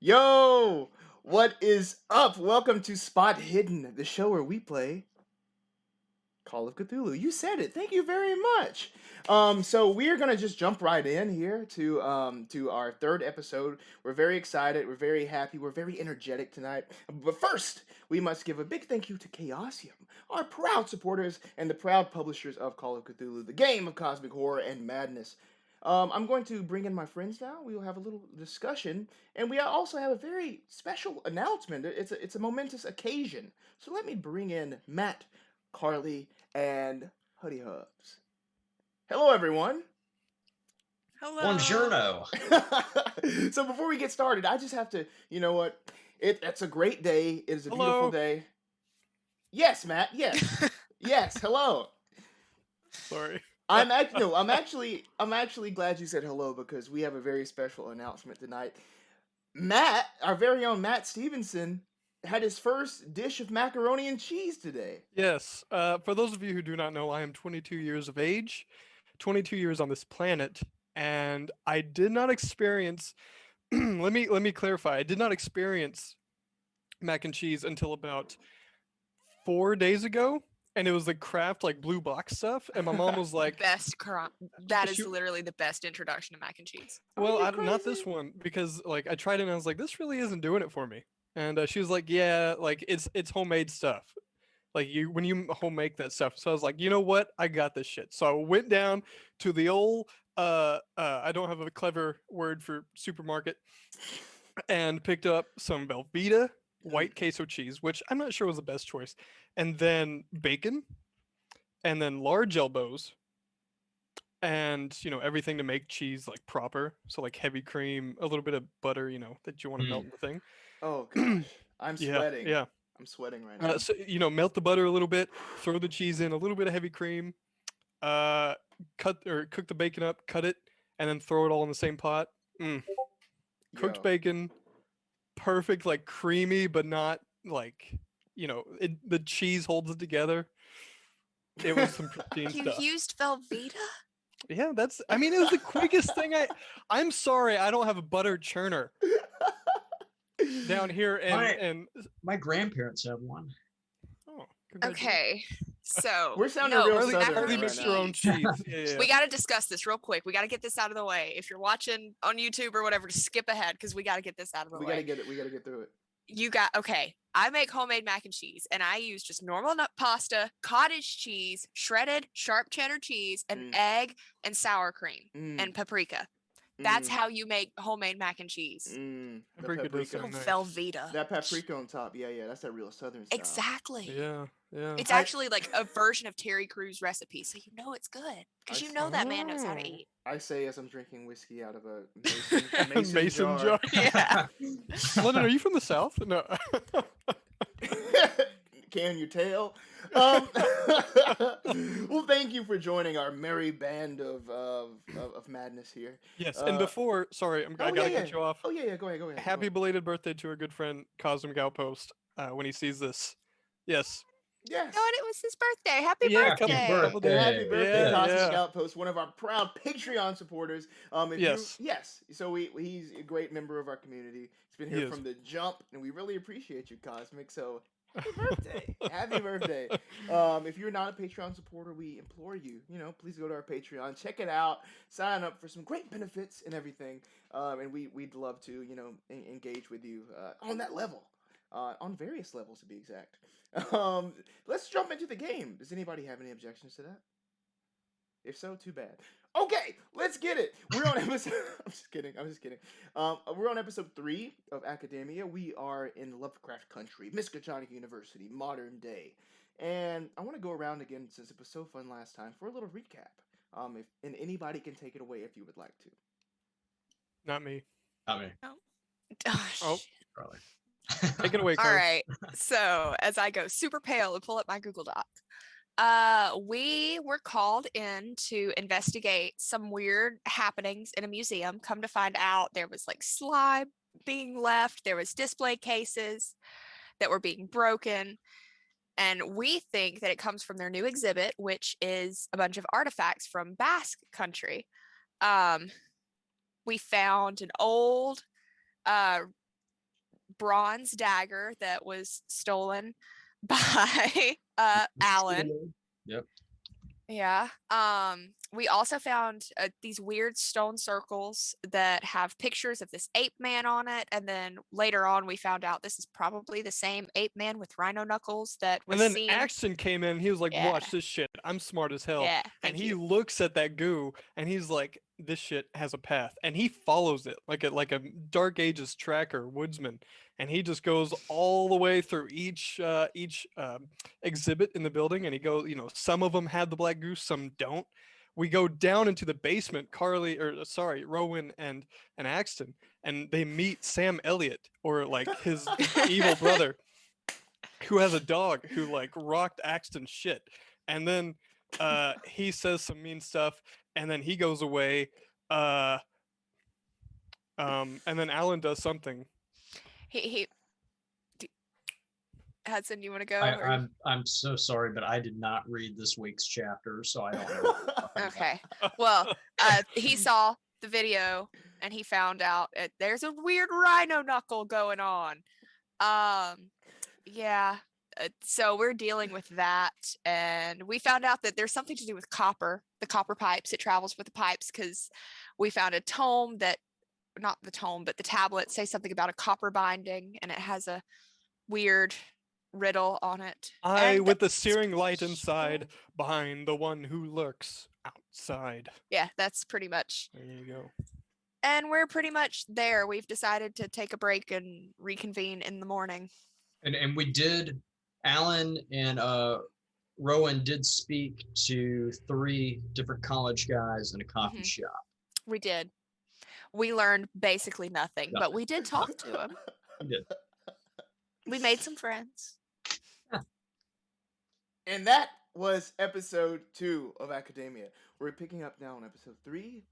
Yo, what is up? Welcome to Spot Hidden, the show where we play Call of Cthulhu. You said it. Thank you very much. So we're gonna just jump right in here to our third episode. We're very excited. We're very happy. We're very energetic tonight. But first, we must give a big thank you to Chaosium, our proud supporters and the proud publishers of Call of Cthulhu, the game of cosmic horror and madness. I'm going to bring in my friends now. We will have a little discussion, and we also have a very special announcement. It's a momentous occasion. So let me bring in Matt, Carly, and Huddy Hubs. Hello, everyone. Hello. Buongiorno. So before we get started, I just have to, you know what? It's a great day. It is a beautiful day. Yes, Matt. Yes. Yes. Hello. Sorry. I'm actually glad you said hello because we have a very special announcement tonight. Matt, our very own Matt Stephenson, had his first dish of macaroni and cheese today. Yes. For those of you who do not know, I am 22 years of age, 22 years on this planet, and I did not experience. let me clarify. I did not experience mac and cheese until about 4 days ago. And it was the Kraft blue box stuff, and my mom was like, That is literally the best introduction to mac and cheese. Well, not this one, because I tried it and I was like, this really isn't doing it for me. And she was like, yeah, it's homemade stuff. When you home make that stuff. So I was like, you know what? I got this shit. So I went down to the old I don't have a clever word for supermarket, and picked up some Velveeta white queso cheese, which I'm not sure was the best choice, and then bacon, and then large elbows, and everything to make cheese proper. So heavy cream, a little bit of butter, that you want to melt in the thing. Oh gosh, I'm sweating. Yeah. I'm sweating right now. So melt the butter a little bit, throw the cheese in, a little bit of heavy cream, cook the bacon up, cut it, and then throw it all in the same pot. Cooked bacon, perfect, creamy, but not the cheese holds it together. It was some pristine stuff. You used Velveeta? Yeah, it was the quickest thing. I'm sorry, I don't have a butter churner down here, and my grandparents have one. Oh, okay. So we're sounding real southern right right your own cheese. Yeah. We got to discuss this real quick. We got to get this out of the way. If you're watching on YouTube or whatever, just skip ahead because we got to get this out of the way. We got to get through it. Okay. I make homemade mac and cheese, and I use just normal nut pasta, cottage cheese, shredded sharp cheddar cheese, and egg and sour cream and paprika. That's how you make homemade mac and cheese. Paprika. Velveeta. That paprika on top. Yeah. That's that real southern style. Exactly. Yeah. It's actually a version of Terry Crew's recipe, so you know it's good because that man knows how to eat. I say as I'm drinking whiskey out of a mason jar. Yeah. Lennon, are you from the South? No. Can you tell? Well, thank you for joining our merry band of madness here. Yes, and before, sorry, I gotta cut you off. Oh yeah, go ahead. Happy belated birthday to our good friend Cosmic Outpost when he sees this. Yes. Yes. No, and it was his birthday. Happy birthday. Happy birthday, Cosmic Outpost, one of our proud Patreon supporters. Yes. So he's a great member of our community. He's been here from the jump, and we really appreciate you, Cosmic. So happy birthday. Happy birthday. If you're not a Patreon supporter, we implore you, please go to our Patreon, check it out, sign up for some great benefits and everything. And we'd love to, engage with you on that level. On various levels, to be exact. Let's jump into the game. Does anybody have any objections to that? If so, too bad. Okay, let's get it. We're on episode. I'm just kidding. We're on episode 3 of Academia. We are in Lovecraft Country, Miskatonic University, modern day. And I want to go around again since it was so fun last time for a little recap. And anybody can take it away if you would like to. Not me. Oh. Probably. Take it away, Carl. All right. So as I go super pale and pull up my Google Doc, we were called in to investigate some weird happenings in a museum. Come to find out, there was slime being left. There was display cases that were being broken. And we think that it comes from their new exhibit, which is a bunch of artifacts from Basque country. We found an old bronze dagger that was stolen by Alan. Yep. Yeah. We also found these weird stone circles that have pictures of this ape man on it, and then later on we found out this is probably the same ape man with rhino knuckles that was And then seen. Axton came in. He was like, Yeah. "Watch this shit. I'm smart as hell." Yeah, And thank he you. looks at that goo, and he's like, "This shit has a path," and he follows it like a Dark Ages tracker woodsman, and he just goes all the way through each exhibit in the building, and he goes, some of them have the black goose, some don't. We go down into the basement, Rowan and Axton, and they meet Sam Elliott, or like his evil brother, who has a dog who like rocked Axton's shit. And then he says some mean stuff, and then he goes away. And then Alan does something. Hudson, you want to go? I'm so sorry, but I did not read this week's chapter, so I don't know. Okay. Well, he saw the video and he found out there's a weird rhino knuckle going on. Yeah. So we're dealing with that, and we found out that there's something to do with copper, the copper pipes. It travels with the pipes because we found a tome that, not the tome, but the tablet say something about a copper binding, and it has a weird riddle on it. With the searing light inside, behind the one who lurks outside. Yeah, that's pretty much. There you go. And we're pretty much there. We've decided to take a break and reconvene in the morning. And we did. Alan and Rowan did speak to 3 different college guys in a coffee shop. We did. We learned basically nothing, but we did talk to them. We did. We made some friends. And that was episode 2 of Academia. We're picking up now on episode 3,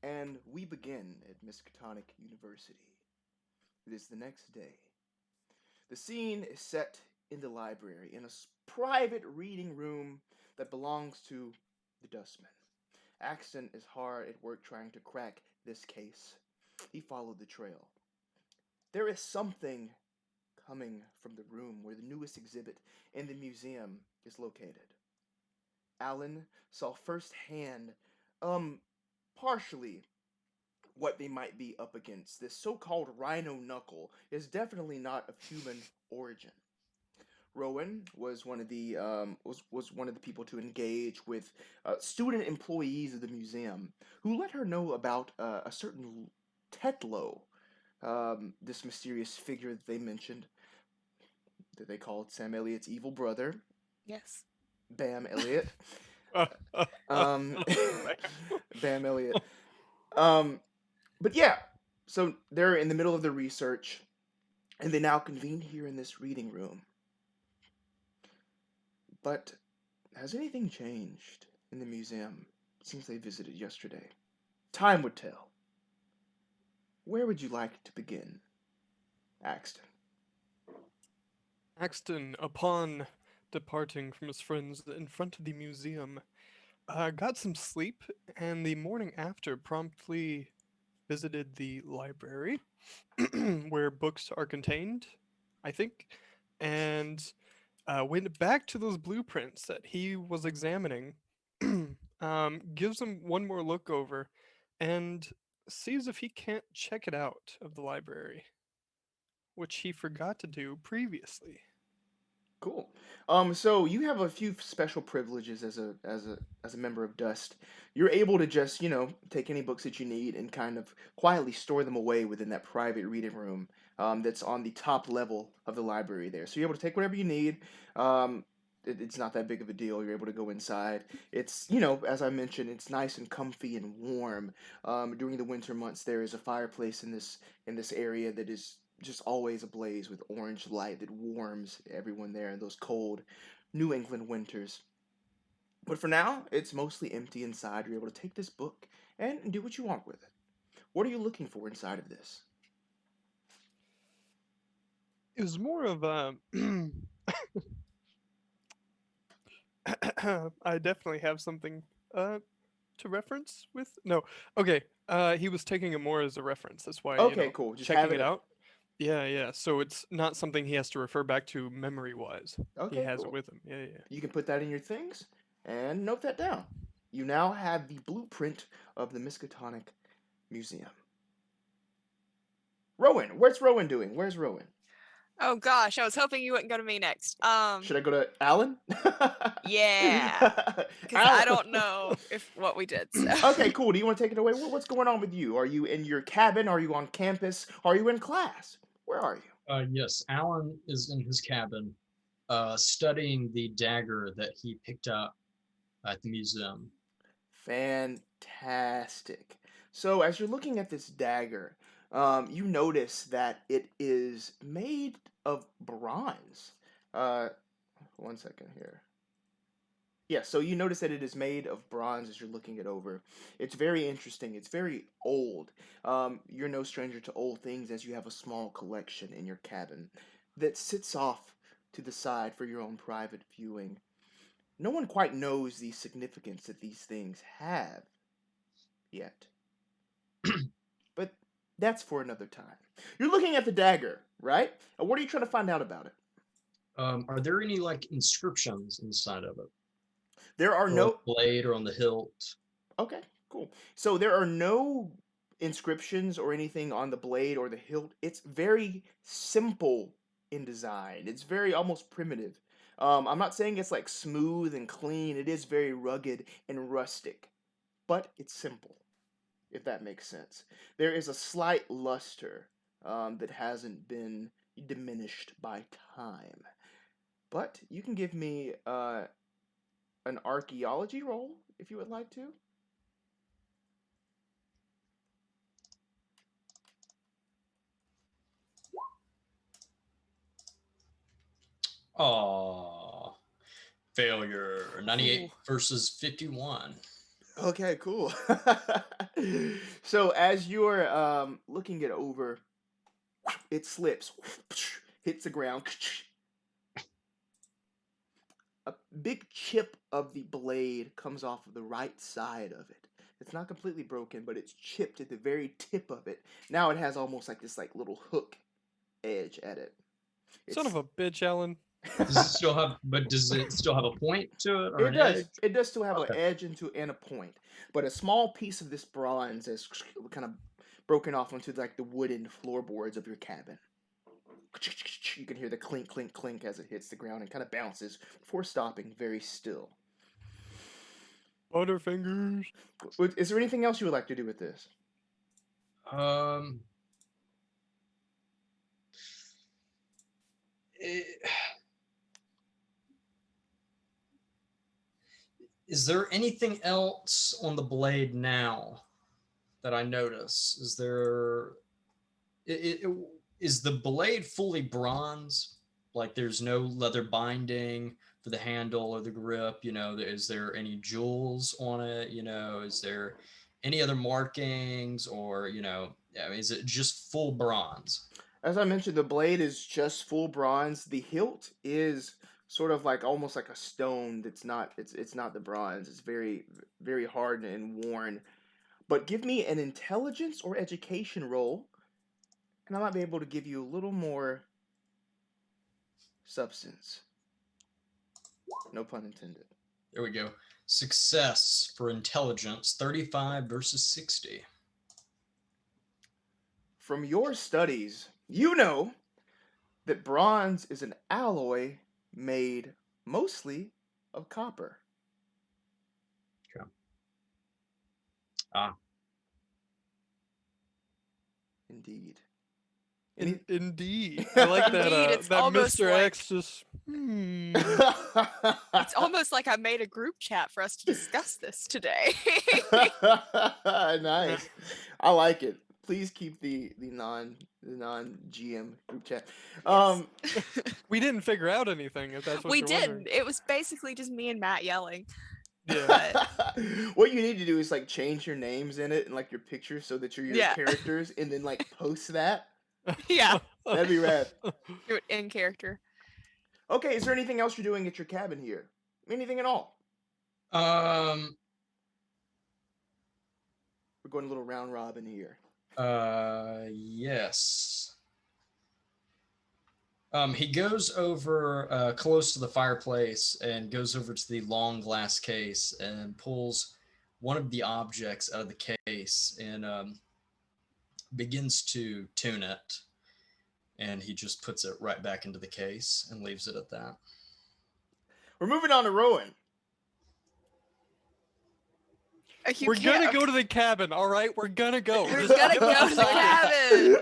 and we begin at Miskatonic University. It is the next day. The scene is set in the library, in a private reading room that belongs to the Dustmen. Axton is hard at work trying to crack this case. He followed the trail. There is something coming from the room where the newest exhibit in the museum is located. Alan saw firsthand, partially, what they might be up against. This so-called rhino knuckle is definitely not of human origin. Rowan was one of the people to engage with student employees of the museum, who let her know about a certain Tetlow, this mysterious figure that they mentioned, that they called Sam Elliott's evil brother. Yes. Bam Elliott. Bam Elliott. But yeah, so they're in the middle of the research, and they now convene here in this reading room. But has anything changed in the museum since they visited yesterday? Time would tell. Where would you like to begin, Axton? Axton, upon departing from his friends in front of the museum, got some sleep, and the morning after promptly visited the library, where books are contained, I think, and went back to those blueprints that he was examining, gives them one more look over, and sees if he can't check it out of the library, which he forgot to do previously. Cool. So you have a few special privileges as a member of Dust. You're able to just, take any books that you need and kind of quietly store them away within that private reading room that's on the top level of the library there. So you're able to take whatever you need. It's not that big of a deal. You're able to go inside. It's, as I mentioned, it's nice and comfy and warm. During the winter months, there is a fireplace in this area that is just always ablaze with orange light that warms everyone there in those cold New England winters. But for now, it's mostly empty inside. You're able to take this book and do what you want with it. What are you looking for inside of this? It was more of a... I definitely have something to reference with. No, okay. He was taking it more as a reference. That's why. Okay, cool. Just checking have it out. Yeah. So it's not something he has to refer back to memory-wise. He Okay, has it cool. with him. Yeah. You can put that in your things and note that down. You now have the blueprint of the Miskatonic Museum. Rowan, what's Rowan doing? Where's Rowan? Oh gosh, I was hoping you wouldn't go to me next. Should I go to Alan? Yeah, because I don't know if what we did. So. Okay, cool. Do you want to take it away? What's going on with you? Are you in your cabin? Are you on campus? Are you in class? Where are you? Yes, Alan is in his cabin, studying the dagger that he picked up at the museum. Fantastic. So as you're looking at this dagger, you notice that it is made of bronze. One second here. Yeah, so you notice that it is made of bronze as you're looking it over. It's very interesting. It's very old. You're no stranger to old things as you have a small collection in your cabin that sits off to the side for your own private viewing. No one quite knows the significance that these things have yet. But that's for another time. You're looking at the dagger, right? What are you trying to find out about it? Are there any like inscriptions inside of it? There are Or no on the blade or on the hilt. Okay, cool. So there are no inscriptions or anything on the blade or the hilt. It's very simple in design. It's very almost primitive. I'm not saying it's like smooth and clean. It is very rugged and rustic, but it's simple, if that makes sense. There is a slight luster that hasn't been diminished by time. But you can give me an archaeology roll if you would like to. Oh, failure. 98 Ooh. versus 51. Okay, cool. So as you're looking it over, it slips, hits the ground. A big chip of the blade comes off of the right side of it. It's not completely broken, but it's chipped at the very tip of it. Now it has almost like this like little hook edge at it. Son of a bitch, Alan. Does it still have a point to it or It an does. edge? It does still have an Okay. edge and a point, but a small piece of this bronze is kind of broken off onto like the wooden floorboards of your cabin. You can hear the clink, clink, clink as it hits the ground and kind of bounces before stopping very still. Butterfingers. Is there anything else you would like to do with this? Is there anything else on the blade now that I notice? Is there? Is the blade fully bronze? Like there's no leather binding for the handle or the grip? You know, is there any jewels on it? You know, is there any other markings or is it just full bronze? As I mentioned, the blade is just full bronze. The hilt is sort of like almost like a stone. That's not. It's not the bronze. It's very very hard and worn. But give me an intelligence or education roll, and I might be able to give you a little more substance. No pun intended. There we go. Success for intelligence, 35 versus 60. From your studies, you know that bronze is an alloy made mostly of copper. Okay. Ah. Indeed. Indeed. I like that. Indeed, it's that almost Mr. like- X just. It's almost like I made a group chat for us to discuss this today. Nice. I like it. Please keep the non GM group chat. We didn't figure out anything. If that's what We you're didn't. wondering. It was basically just me and Matt yelling. Yeah. What you need to do is like change your names in it and like your pictures so that you're your Yeah. characters, and then like post that. Yeah, That'd be rad. do it in character. Okay, is there anything else you're doing at your cabin here? Anything at all? Um. We're going a little round robin here. Yes. He goes over close to the fireplace and goes over to the long glass case and pulls one of the objects out of the case and begins to tune it. And he just puts it right back into the case and leaves it at that. We're moving on to Rowan. We're gonna go to the cabin, all right? We're gonna go. We're gonna go to the cabin.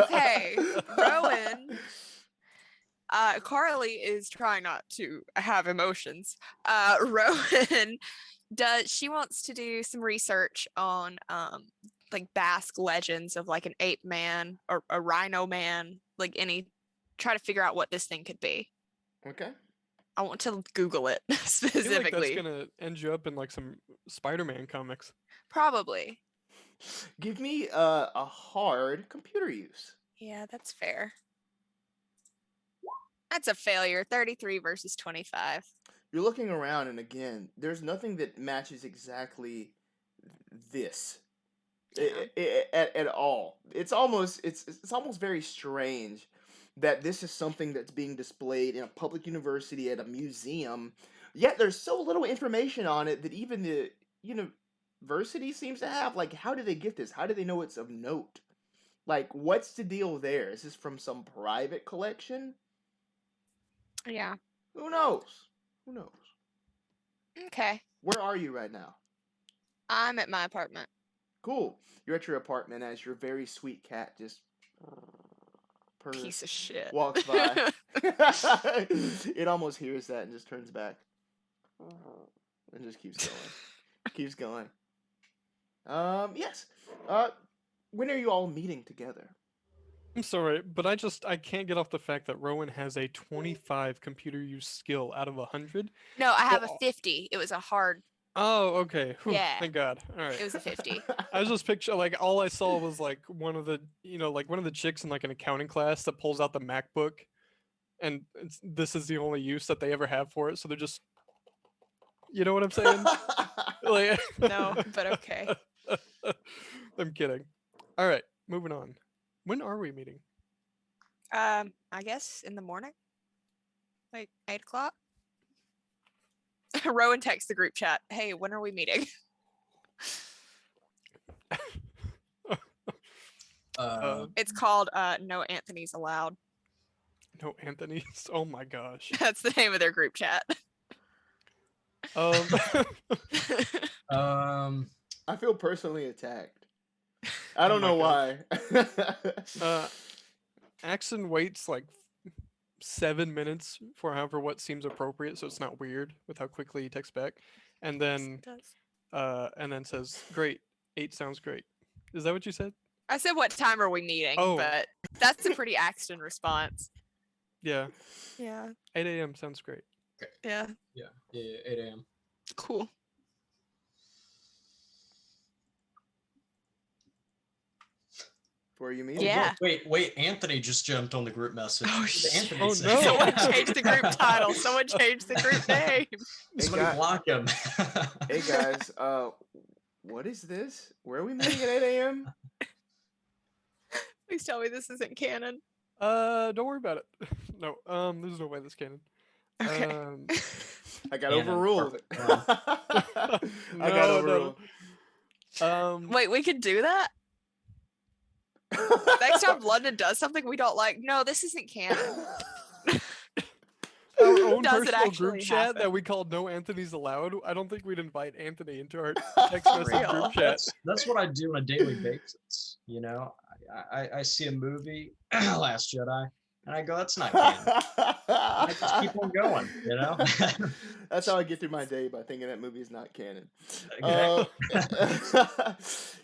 Okay, Rowan. Carly is trying not to have emotions. Rowan she wants to do some research on like Basque legends of like an ape man or a rhino man, like try to figure out what this thing could be. Okay. I want to Google it I feel specifically. like that's gonna end you up in like some Spider-Man comics. Probably. Give me a hard computer use. Yeah, that's fair. That's a failure. 33 versus 25. You're looking around, and again, there's nothing that matches exactly this at all. It's almost very strange that this is something that's being displayed in a public university at a museum, yet there's so little information on it that even the university seems to have. Like, how did they get this? How do they know it's of note? Like, what's the deal there? Is this from some private collection? Yeah. Who knows? Who knows? Okay. Where are you right now? I'm at my apartment. Cool. You're at your apartment as your very sweet cat just Piece of shit. walks by. It almost hears that and just turns back. And just keeps going. Keeps going. Yes. When are you all meeting together? I'm sorry, but I can't get off the fact that Rowan has a 25 computer use skill out of 100. No, I have a 50. It was a hard. Oh, okay. Whew, Yeah. Thank God. All right. It was a 50. I was just picturing, like, all I saw was like one of the chicks in like an accounting class that pulls out the MacBook, and this is the only use that they ever have for it. So they're just, you know what I'm saying? Like, No, but okay. I'm kidding. All right, moving on. When are we meeting? I guess in the morning, like 8 o'clock. Rowan texts the group chat. Hey, when are we meeting? It's called No Anthony's Allowed. No Anthony's. Oh my gosh. That's the name of their group chat. I feel personally attacked. I don't know why. Axton waits like 7 minutes for however what seems appropriate, so it's not weird with how quickly he texts back, and then says, "Great, 8 sounds great." Is that what you said? I said, "What time are we meeting?" Oh. But that's a pretty Axton response. Yeah. Yeah. 8 a.m. sounds great. Yeah. Yeah, 8 a.m. Cool. Where are you meeting? Yeah. Wait, Anthony just jumped on the group message. Oh, Anthony Oh, said- no. Someone changed the group title. Someone changed the group name. Somebody guy- block him. Hey guys, what is this? Where are we meeting at 8 a.m.? Please tell me this isn't canon. Don't worry about it. No, there's no way this canon. Okay. I got Canon, overruled. perfect. I got overruled. Wait, we could do that? Next time London does something we don't like, no, this isn't canon. Our own Does it personal actually group chat happen? that we called No Anthony's Allowed. I don't think we'd invite Anthony into our text message Real. group chat. That's what I do on a daily basis. You know, I see a movie, Last Jedi, and I go, "That's not canon." I just keep on going. You know. That's how I get through my day, by thinking that movie is not canon.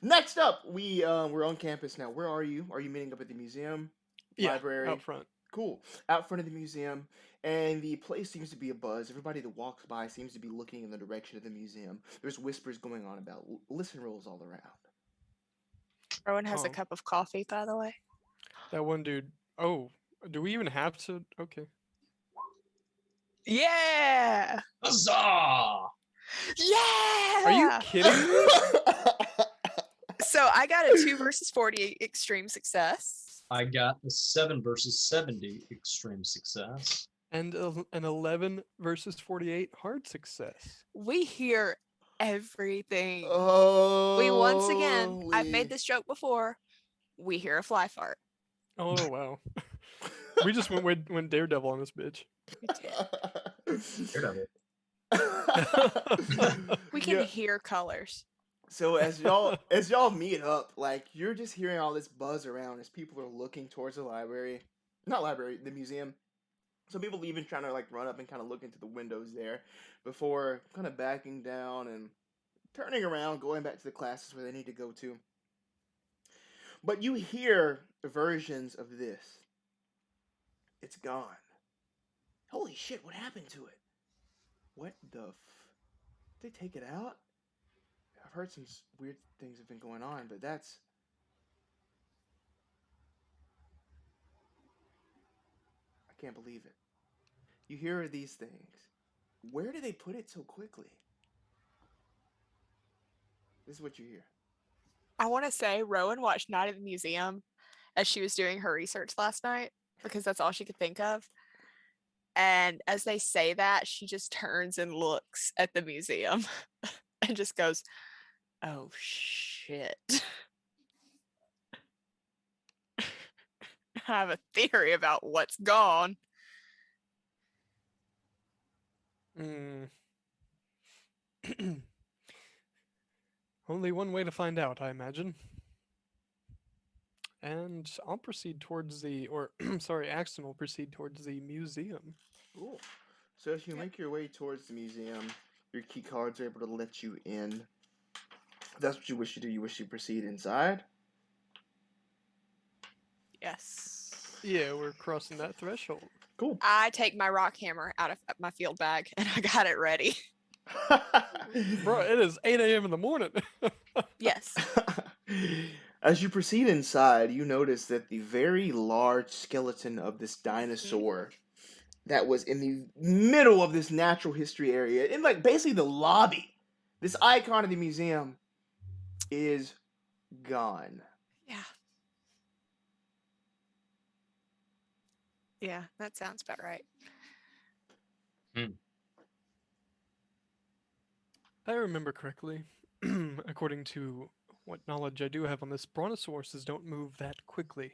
Next up, we're on campus now. Where are you? Are you meeting up at the museum? Yeah, Library? out front. Cool. Out front of the museum, and the place seems to be abuzz. Everybody that walks by seems to be looking in the direction of the museum. There's whispers going on about listen rolls all around. Rowan has a Oh. cup of coffee, by the way. That one dude. Oh, do we even have to? Okay. Yeah! Huzzah! Yeah! Are you kidding me? So I got a 2 versus 40 extreme success. I got a 7 versus 70 extreme success. And an 11 versus 48 hard success. We hear everything. Oh, We once again, I've made this joke before. We hear a fly fart. Oh wow. We just went Daredevil on this bitch. Daredevil. We can hear colors. So as y'all meet up, like you're just hearing all this buzz around as people are looking towards the museum. Some people even trying to like run up and kind of look into the windows there before kind of backing down and turning around, going back to the classes where they need to go to. But you hear versions of this. It's gone. Holy shit, what happened to it? What the Did they take it out? I've heard some weird things have been going on, but that's... I can't believe it. You hear these things. Where did they put it so quickly? This is what you hear. I want to say Rowan watched Night at the Museum as she was doing her research last night because that's all she could think of. And as they say that, she just turns and looks at the museum and just goes, "Oh, shit." I have a theory about what's gone. Only one way to find out, I imagine. And I'll proceed towards Axton will proceed towards the museum. Cool. So as you make your way towards the museum, your key cards are able to let you in. If that's what you wish to do, you wish to proceed inside? Yes. Yeah, we're crossing that threshold. Cool. I take my rock hammer out of my field bag and I got it ready. Bro, it is 8 a.m. in the morning. Yes. As you proceed inside, you notice that the very large skeleton of this dinosaur that was in the middle of this natural history area, in like basically the lobby, this icon of the museum, is gone. Yeah. Yeah, that sounds about right. I remember correctly, according to what knowledge I do have on this, brontosauruses don't move that quickly.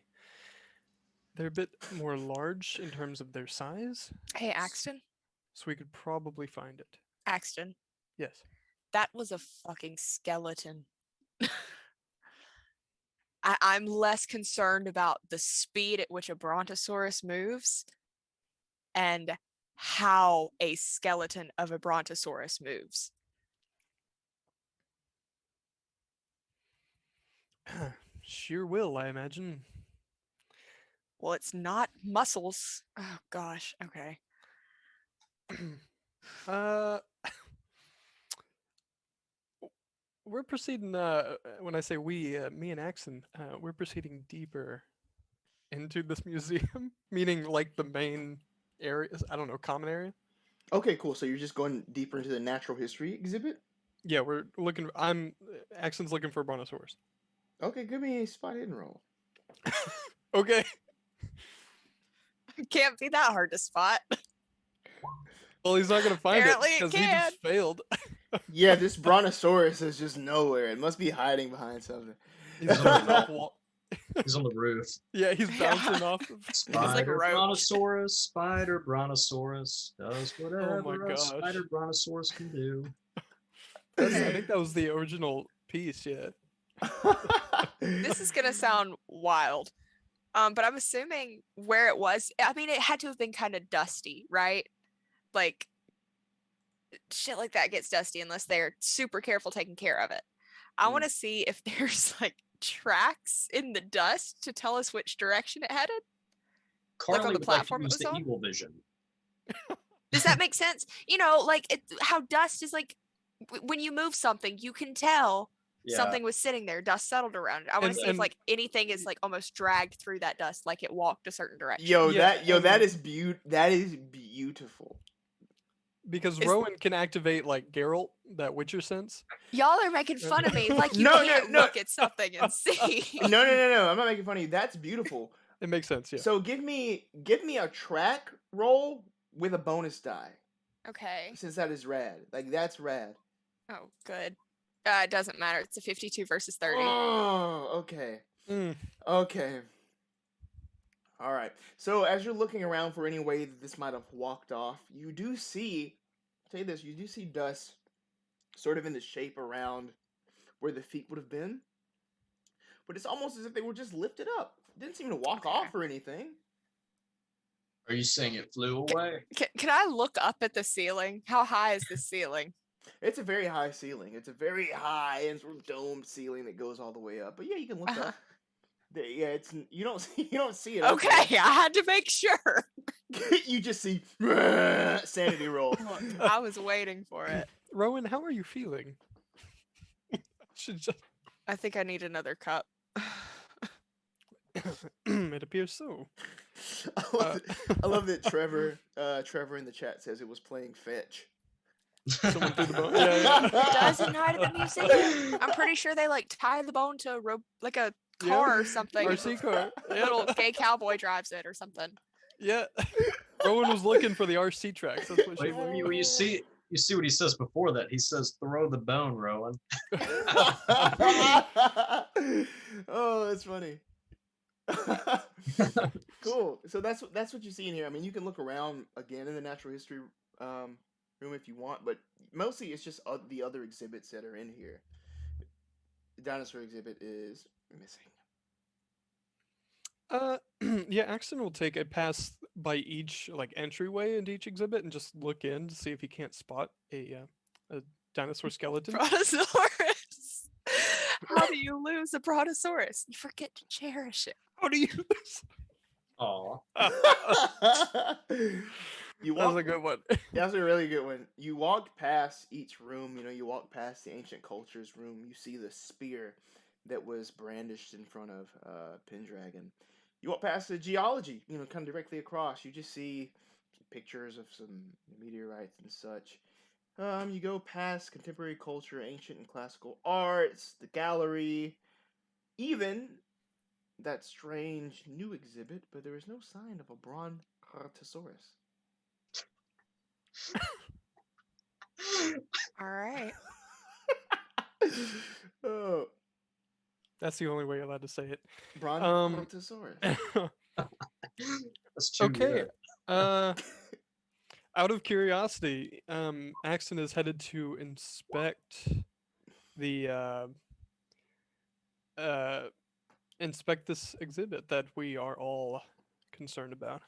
They're a bit more large in terms of their size. Hey, Axton. So we could probably find it. Axton. Yes. That was a fucking skeleton. I'm less concerned about the speed at which a brontosaurus moves and how a skeleton of a brontosaurus moves. Sheer will, I imagine. Well, it's not muscles. Oh, gosh. Okay. We're proceeding, when I say we, me and Axton, we're proceeding deeper into this museum, meaning like the main areas, I don't know, common area. Okay, cool. So you're just going deeper into the natural history exhibit? Yeah, we're looking, Axton's looking for a brontosaurus. Okay, give me a spot hidden roll. Okay. Can't be that hard to spot. Well, he's not going to find Apparently it it because he can. just failed. Yeah, this brontosaurus is just nowhere. It must be hiding behind something. He's jumping off wall. He's on the roof. Yeah, he's bouncing off. Spider roach. brontosaurus, spider brontosaurus does whatever my a gosh. spider brontosaurus can do. I think that was the original piece, yeah. This is going to sound wild. But I'm assuming where it was, I mean, it had to have been kind of dusty, right? Like, shit like that gets dusty unless they're super careful taking care of it. I want to see if there's like tracks in the dust to tell us which direction it headed. Carly on the would platform it like to use was the on? evil vision. Does that make sense? You know, like how dust is like, when you move something, you can tell Yeah. something was sitting there, dust settled around it. I want to see if And- like anything is like almost dragged through that dust, like it walked a certain direction. Yeah, that is beautiful. Because Is- Rowan can activate like Geralt, that Witcher sense. Y'all are making fun of me, like you No, can't no. look at something and see. No. I'm not making fun of you. That's beautiful. It makes sense, yeah. So give me a track roll with a bonus die. Okay. Since that is rad. Like, that's rad. Oh, good. It doesn't matter. It's a 52 versus 30. Oh, okay. Okay. All right. So as you're looking around for any way that this might have walked off, you do see, you do see dust sort of in the shape around where the feet would have been. But it's almost as if they were just lifted up. It didn't seem to walk off or anything. Are you saying it flew away? Can I look up at the ceiling? How high is the ceiling? It's a very high ceiling. It's a very high and sort of domed ceiling that goes all the way up. But yeah, you can look up. Yeah, it's you don't see it. Okay, I had to make sure. You just see sanity roll. I was waiting for it. Rowan, how are you feeling? I think I need another cup. It appears so. I love that Trevor in the chat says it was playing fetch. Someone threw the bone. Yeah. Does it not at the museum? I'm pretty sure they like tie the bone to a rope, like a car or something. RC car. A little gay cowboy drives it or something. Yeah. Rowan was looking for the RC tracks. That's what she You see what he says before that. He says, "Throw the bone, Rowan." Oh, that's funny. Cool. So that's what you see in here. I mean, you can look around again in the natural history room if you want, but mostly it's just the other exhibits that are in here. The dinosaur exhibit is missing. Yeah, Axton will take a pass by each entryway into each exhibit and just look in to see if he can't spot a dinosaur skeleton. Brontosaurus. How do you lose a brontosaurus? You forget to cherish it. How do you lose? Aw. That was a good one. That was a really good one. You walk past each room, you walk past the ancient cultures room, you see the spear that was brandished in front of Pendragon. You walk past the geology, kind of directly across. You just see pictures of some meteorites and such. You go past contemporary culture, ancient and classical arts, the gallery, even that strange new exhibit, but there is no sign of a brontosaurus. All right. Oh, That's the only way you're allowed to say it. brontosaurus. That's too Okay. good. Out of curiosity, Axton is headed to inspect the inspect this exhibit that we are all concerned about.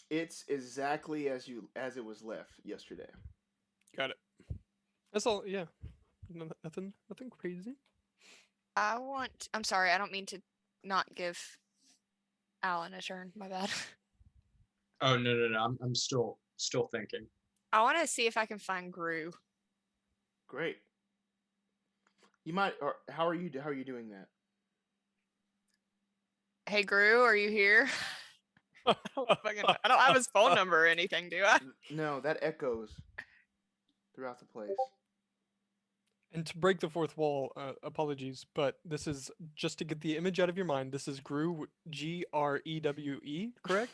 It's exactly as it was left yesterday. Got it. That's all. Yeah. Nothing crazy. I'm sorry, I don't mean to not give Alan a turn. My bad. Oh no! I'm still thinking. I want to see if I can find Gru. Great. You might. Or how are you doing that? Hey, Gru, are you here? I don't have his phone number or anything, do I? No, that echoes throughout the place. And to break the fourth wall, apologies, but this is just to get the image out of your mind. This is Gru, Grewe, correct?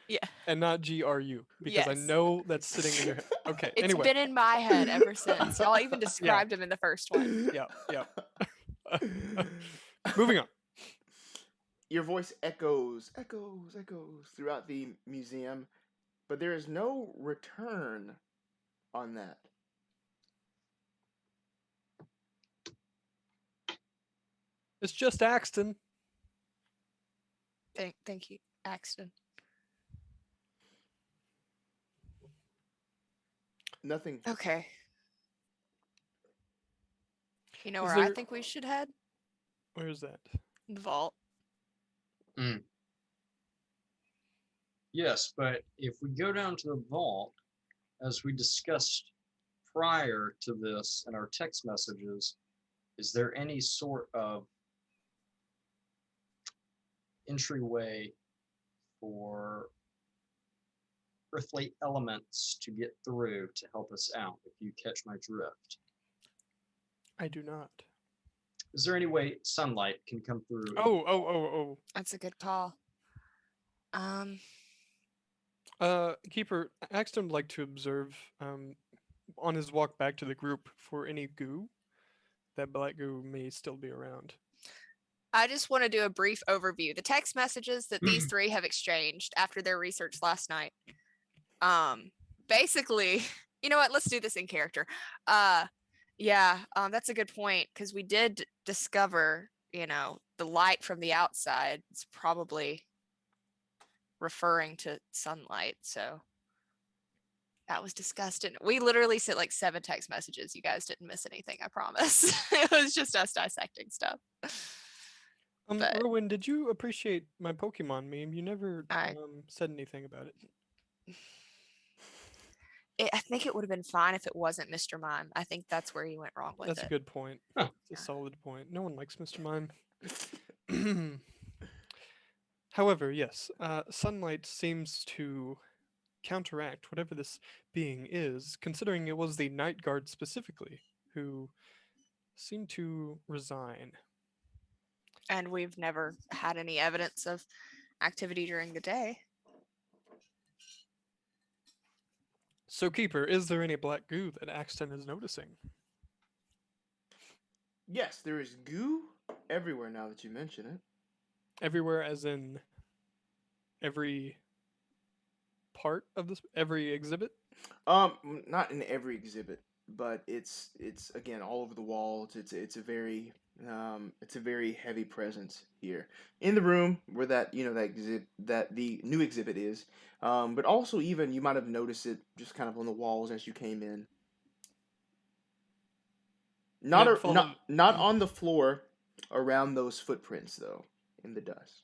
Yeah. And not GRU, because I Yes. know that's sitting in your head. Okay, It's anyway. been in my head ever since. Y'all even described him in the first one. Yeah. Moving on. Your voice echoes throughout the museum, but there is no return on that. It's just Axton. Thank you, Axton. Nothing. Okay. You know Is where I there- think we should head? Where's that? The vault. Yes, but if we go down to the vault, as we discussed prior to this in our text messages, is there any sort of entryway for earthly elements to get through to help us out, if you catch my drift? I do not. Is there any way sunlight can come through? Oh. That's a good call. Keeper, Axton would like to observe on his walk back to the group for any goo. That black goo may still be around. I just want to do a brief overview. The text messages that these three have exchanged after their research last night. Basically, you know what? Let's do this in character. That's a good point, because we did discover, the light from the outside is probably referring to sunlight. So that was discussed. And we literally sent like 7 text messages. You guys didn't miss anything, I promise. It was just us dissecting stuff. But Rowan, did you appreciate my Pokemon meme? You never said anything about it. I think it would have been fine if it wasn't Mr. Mime. I think that's where he went wrong with it. That's a good point. It's a solid point. No one likes Mr. Mime. However, yes, sunlight seems to counteract whatever this being is, considering it was the Night Guard specifically who seemed to resign. And we've never had any evidence of activity during the day. So, Keeper, is there any black goo that Axton is noticing? Yes, there is goo everywhere now that you mention it. Everywhere, as in every part of this, every exhibit? Not in every exhibit, but it's again all over the walls. It's a very heavy presence here in the room where that the new exhibit is. But also even you might have noticed it just kind of on the walls as you came in. Not on the floor around those footprints though, in the dust.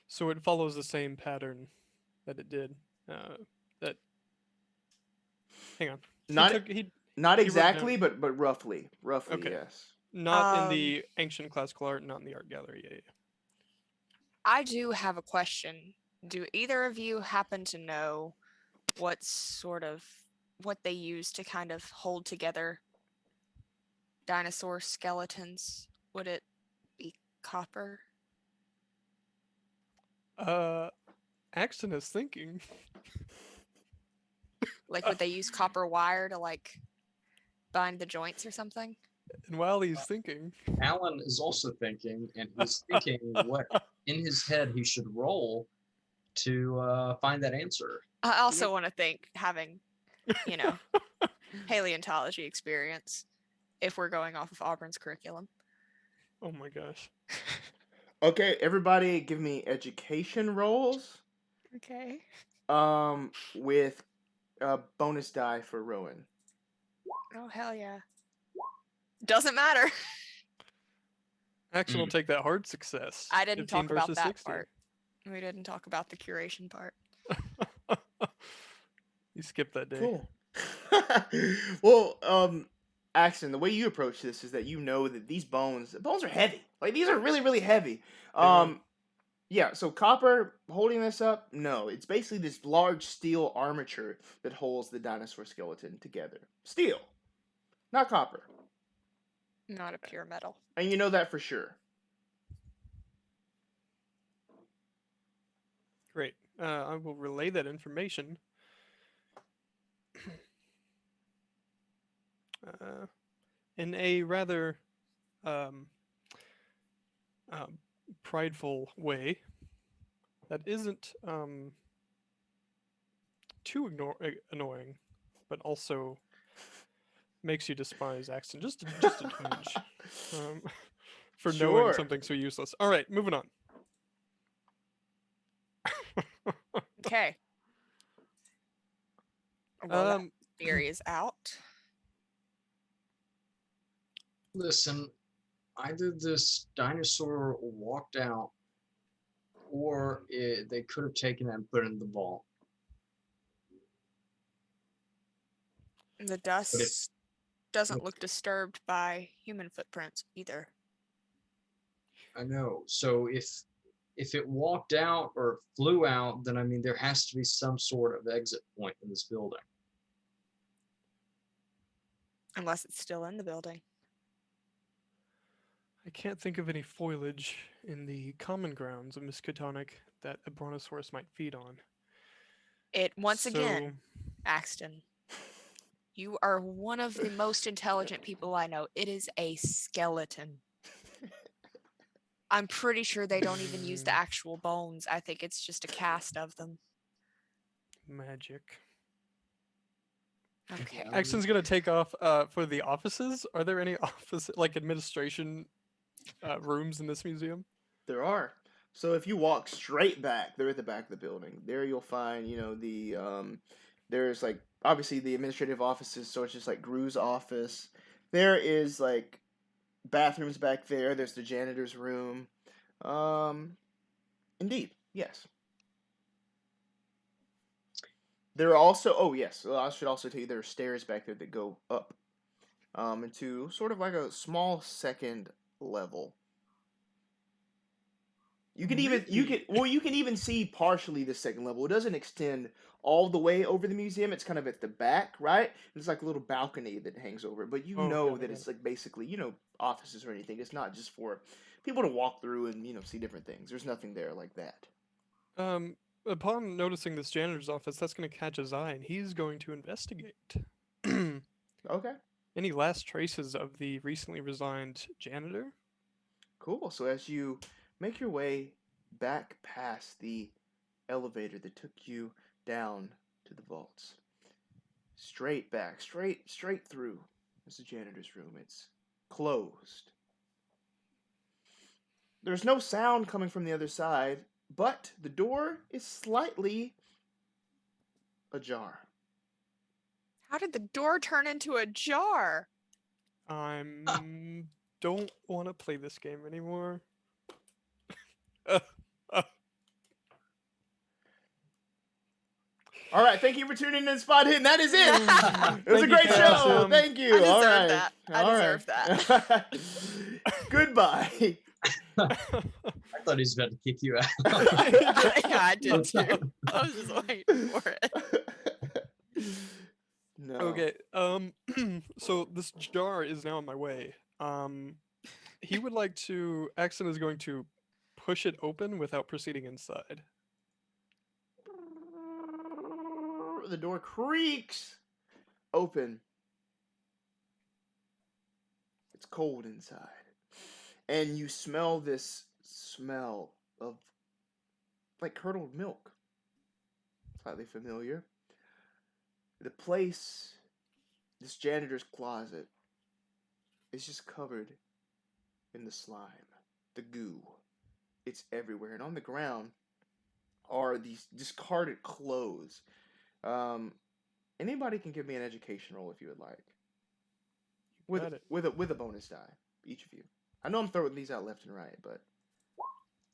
So it follows the same pattern that it did. Hang on. Not exactly, but roughly. Okay. Yes. Not in the ancient classical art, not in the art gallery. Yeah. I do have a question. Do either of you happen to know what they use to kind of hold together dinosaur skeletons? Would it be copper? Axton is thinking. Like, would they use copper wire to like bind the joints or something? And while he's thinking, Alan is also thinking, and he's thinking what in his head he should roll to find that answer. I also want to think, having, paleontology experience, if we're going off of Auburn's curriculum. Oh my gosh. Okay, everybody give me education rolls. Okay. With a bonus die for Rowan. Oh, hell yeah. Doesn't matter. Axton will take that hard success. I didn't talk about that 60. part. We didn't talk about the curation part. You skipped that day. Cool. Well, Axton, the way you approach this is that you know that these bones are heavy. Like, these are really, really heavy. Yeah, so copper holding this up, no. It's basically this large steel armature that holds the dinosaur skeleton together. Steel, not copper. Not a pure metal. And you know that for sure. Great. I will relay that information. In a rather prideful way that isn't too annoying, but also makes you despise Axton just a twinge for knowing something so useless. All right, moving on. Okay. Well, that theory is out. Listen, either this dinosaur walked out, or they could have taken it and put it in the vault. The dust doesn't look disturbed by human footprints either. I know. So if it walked out or flew out, then I mean there has to be some sort of exit point in this building. Unless it's still in the building. I can't think of any foliage in the common grounds of Miskatonic that a brontosaurus might feed on. It once So, again, Axton, you are one of the most intelligent people I know. It is a skeleton. I'm pretty sure they don't even use the actual bones. I think it's just a cast of them. Magic. Okay. Axton's gonna take off for the offices. Are there any office administration rooms in this museum? There are. So if you walk straight back, they're at the back of the building. There you'll find, there's like obviously the administrative offices, so it's just like Gru's office. There is like bathrooms back there. There's the janitor's room. Indeed, yes. There are also, I should also tell you there are stairs back there that go up into sort of like a small second level. You can even see partially the second level. It doesn't extend all the way over the museum. It's kind of at the back, right? There's like a little balcony that hangs over it, but that it's like basically, offices or anything. It's not just for people to walk through and, see different things. There's nothing there like that. Upon noticing this janitor's office, that's going to catch his eye, and he's going to investigate. Okay. Any last traces of the recently resigned janitor? Cool. So as you make your way back past the elevator that took you down to the vaults, straight back, straight through is the janitor's room. It's closed. There's no sound coming from the other side, but the door is slightly ajar. How did the door turn into a jar? Don't want to play this game anymore. All right, thank you for tuning in to Spot Hidden. That is it. It was a great show. Thank you. I deserve that. Goodbye. I thought he was about to kick you out. Yeah, I did too. I was just waiting for it. No. Okay. So this jar is now on my way. He would like to. Axton is going to push it open without proceeding inside. The door creaks open. It's cold inside. And you smell this smell of like curdled milk. Slightly familiar. The place, this janitor's closet, is just covered in the slime, the goo. It's everywhere. And on the ground are these discarded clothes. Anybody can give me an education roll if you would like. With a bonus die, each of you. I know I'm throwing these out left and right, but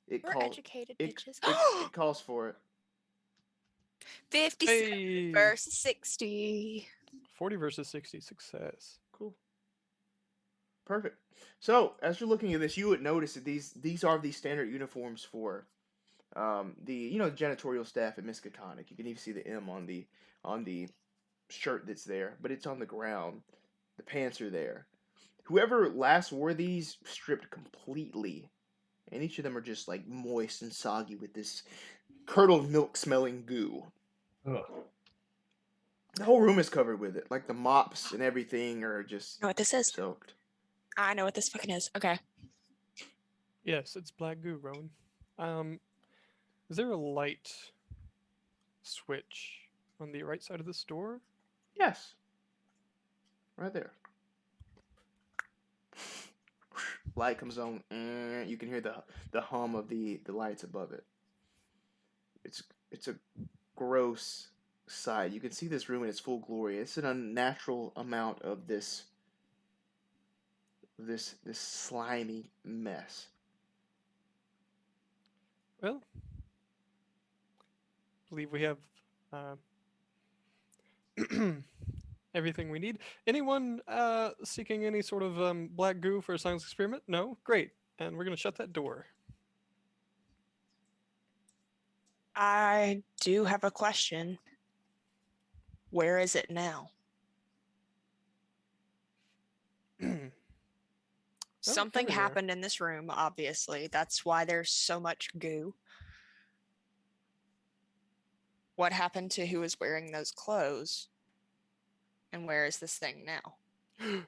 We're educated bitches. It calls for it. 57 versus 60. 40 versus 60 success. Cool. Perfect. So, as you're looking at this, you would notice that these are the standard uniforms for the janitorial staff at Miskatonic. You can even see the M on the shirt that's there, but it's on the ground. The pants are there. Whoever last wore these stripped completely, and each of them are just like moist and soggy with this curdled milk smelling goo. Ugh. The whole room is covered with it. Like the mops and everything are just You know what this is? soaked. I know what this fucking is. Okay. Yes, it's black goo, Rowan. Is there a light switch on the right side of this door? Yes. Right there. Light comes on. You can hear the hum of the lights above it. It's a gross sight. You can see this room in its full glory. It's an unnatural amount of this slimy mess. Well, I believe we have everything we need. Anyone seeking any sort of black goo for a science experiment? No? Great. And we're going to shut that door. I do have a question. Where is it now? Something here we are. happened in this room, obviously. That's why there's so much goo. What happened to who was wearing those clothes? And where is this thing now? The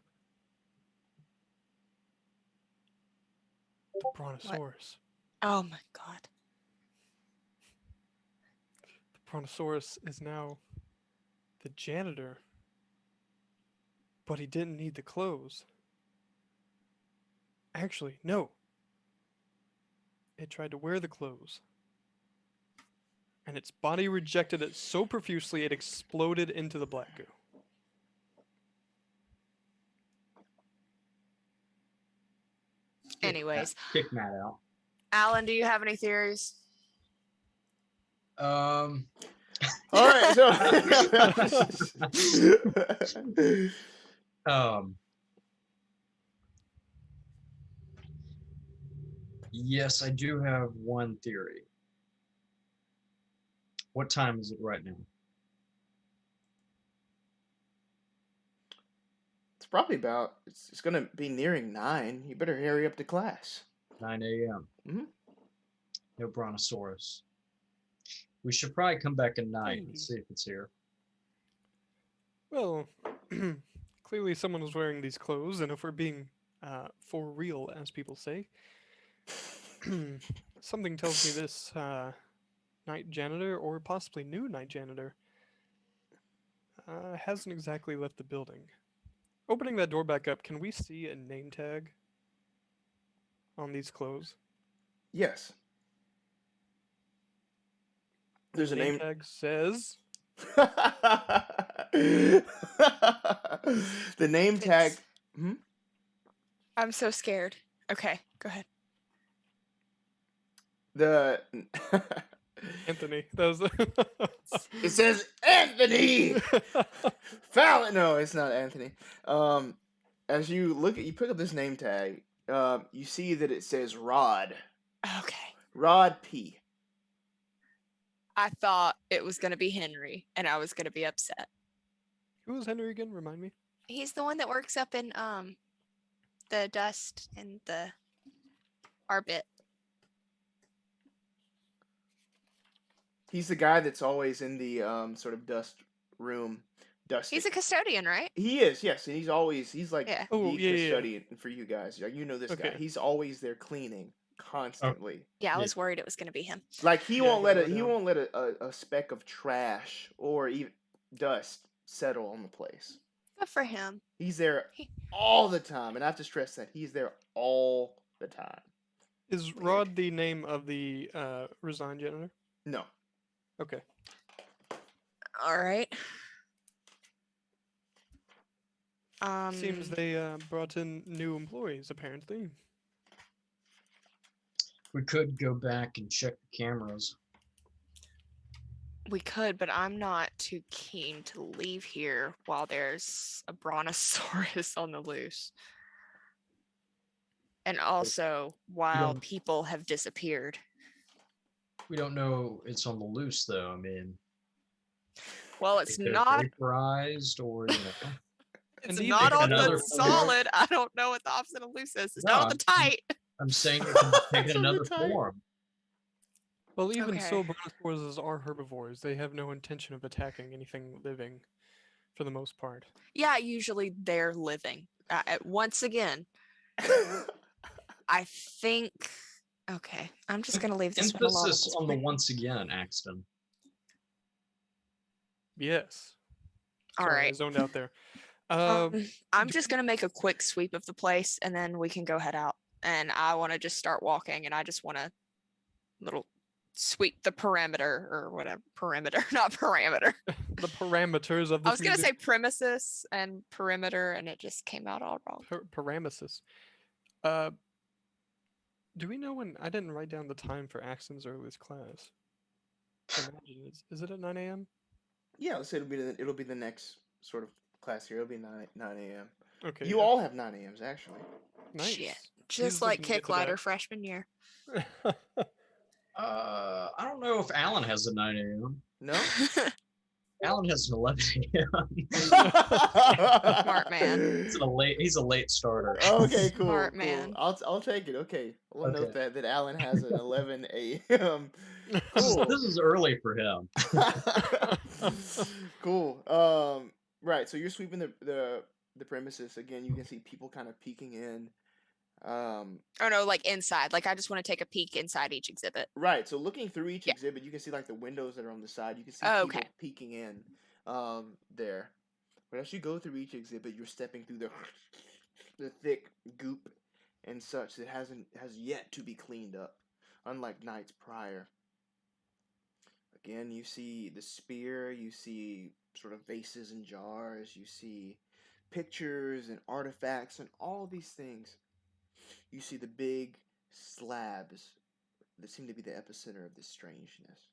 Brontosaurus. Oh my god. The Brontosaurus is now the janitor. But he didn't need the clothes. Actually, no. It tried to wear the clothes. And its body rejected it so profusely it exploded into the black goo. Anyways, Kick Matt out. Alan, do you have any theories? All right, so yes, I do have one theory. What time is it right now? it's probably about. It's gonna be nearing 9. You better hurry up to class. 9 a.m. Mhm. No Brontosaurus. We should probably come back at night and see if it's here. Well, clearly someone was wearing these clothes, and if we're being for real, as people say, something tells me this night janitor, or possibly new night janitor, hasn't exactly left the building. Opening that door back up, can we see a name tag on these clothes? Yes. There's a name name tag says the name tag. I'm so scared. Okay, go ahead. The Anthony. That was it says Anthony Fallon. No, it's not Anthony. As you pick up this name tag, you see that it says Rod. Okay. Rod P. I thought it was going to be Henry, and I was going to be upset. Who was Henry again? Remind me. He's the one that works up in the dust and the arbit. He's the guy that's always in the sort of dust room. Dusting. He's a custodian, right? He is, yes, and he's like Yeah. the custodian for you guys. You know this guy. Okay. He's always there cleaning constantly. Yeah, I was worried it was going to be him. Like he Yeah, won't let he won't let a speck of trash or even dust settle on the place. Good for him. He's there all the time, and I have to stress that he's there all the time. Is Rod the name of the resigned janitor? No. Okay. All right. Seems they brought in new employees, apparently. We could go back and check the cameras. We could, but I'm not too keen to leave here while there's a brontosaurus on the loose. And also while people have disappeared. We don't know it's on the loose, though. I mean, well, it's if they're not vaporized, or you know. It's Indeed, not they on can the another solid. I don't know what the opposite of loose is. It's No, not on the tight. I'm saying it can take It's on another the type. form. Well, even so, Okay. brontosauruses are herbivores. They have no intention of attacking anything living, for the most part. Yeah, usually they're living. Once again, I think. Okay, I'm just gonna leave this one alone. at Emphasis this on the point. once again, Axton. Yes. All Sorry, I right. zoned out there. I'm just gonna make a quick sweep of the place, and then we can go head out. And I want to just start walking, and I just want to little sweep the perimeter or whatever. Perimeter, not parameter. The parameters of this I was gonna say museum- premises and perimeter, and it just came out all wrong. Paramesis. Do we know when? I didn't write down the time for Axton's earliest class. I imagine is it at 9 a.m.? Yeah, let's say it'll be the next sort of class here. It'll be 9 a.m. Okay. You all have 9 a.m.s actually. nice. Shit. He's Just like looking to get kick to lighter that. freshman year. I don't know if Alan has a 9 a.m. No? Alan has an 11 a.m. Smart man. He's a late starter. Okay, cool. Smart cool. man. I'll take it. Okay, we'll Okay. note that Alan has an 11 a.m. Cool. This is early for him. Cool. Right. So you're sweeping the premises again. You can see people kind of peeking in. Oh no, like inside. Like I just want to take a peek inside each exhibit. Right. So looking through each Yeah. exhibit, you can see like the windows that are on the side. You can see Oh, people okay. peeking in. There. But as you go through each exhibit, you're stepping through the thick goop and such that has yet to be cleaned up, unlike nights prior. Again, you see the spear, you see sort of vases and jars, you see pictures and artifacts and all these things. You see the big slabs that seem to be the epicenter of this strangeness.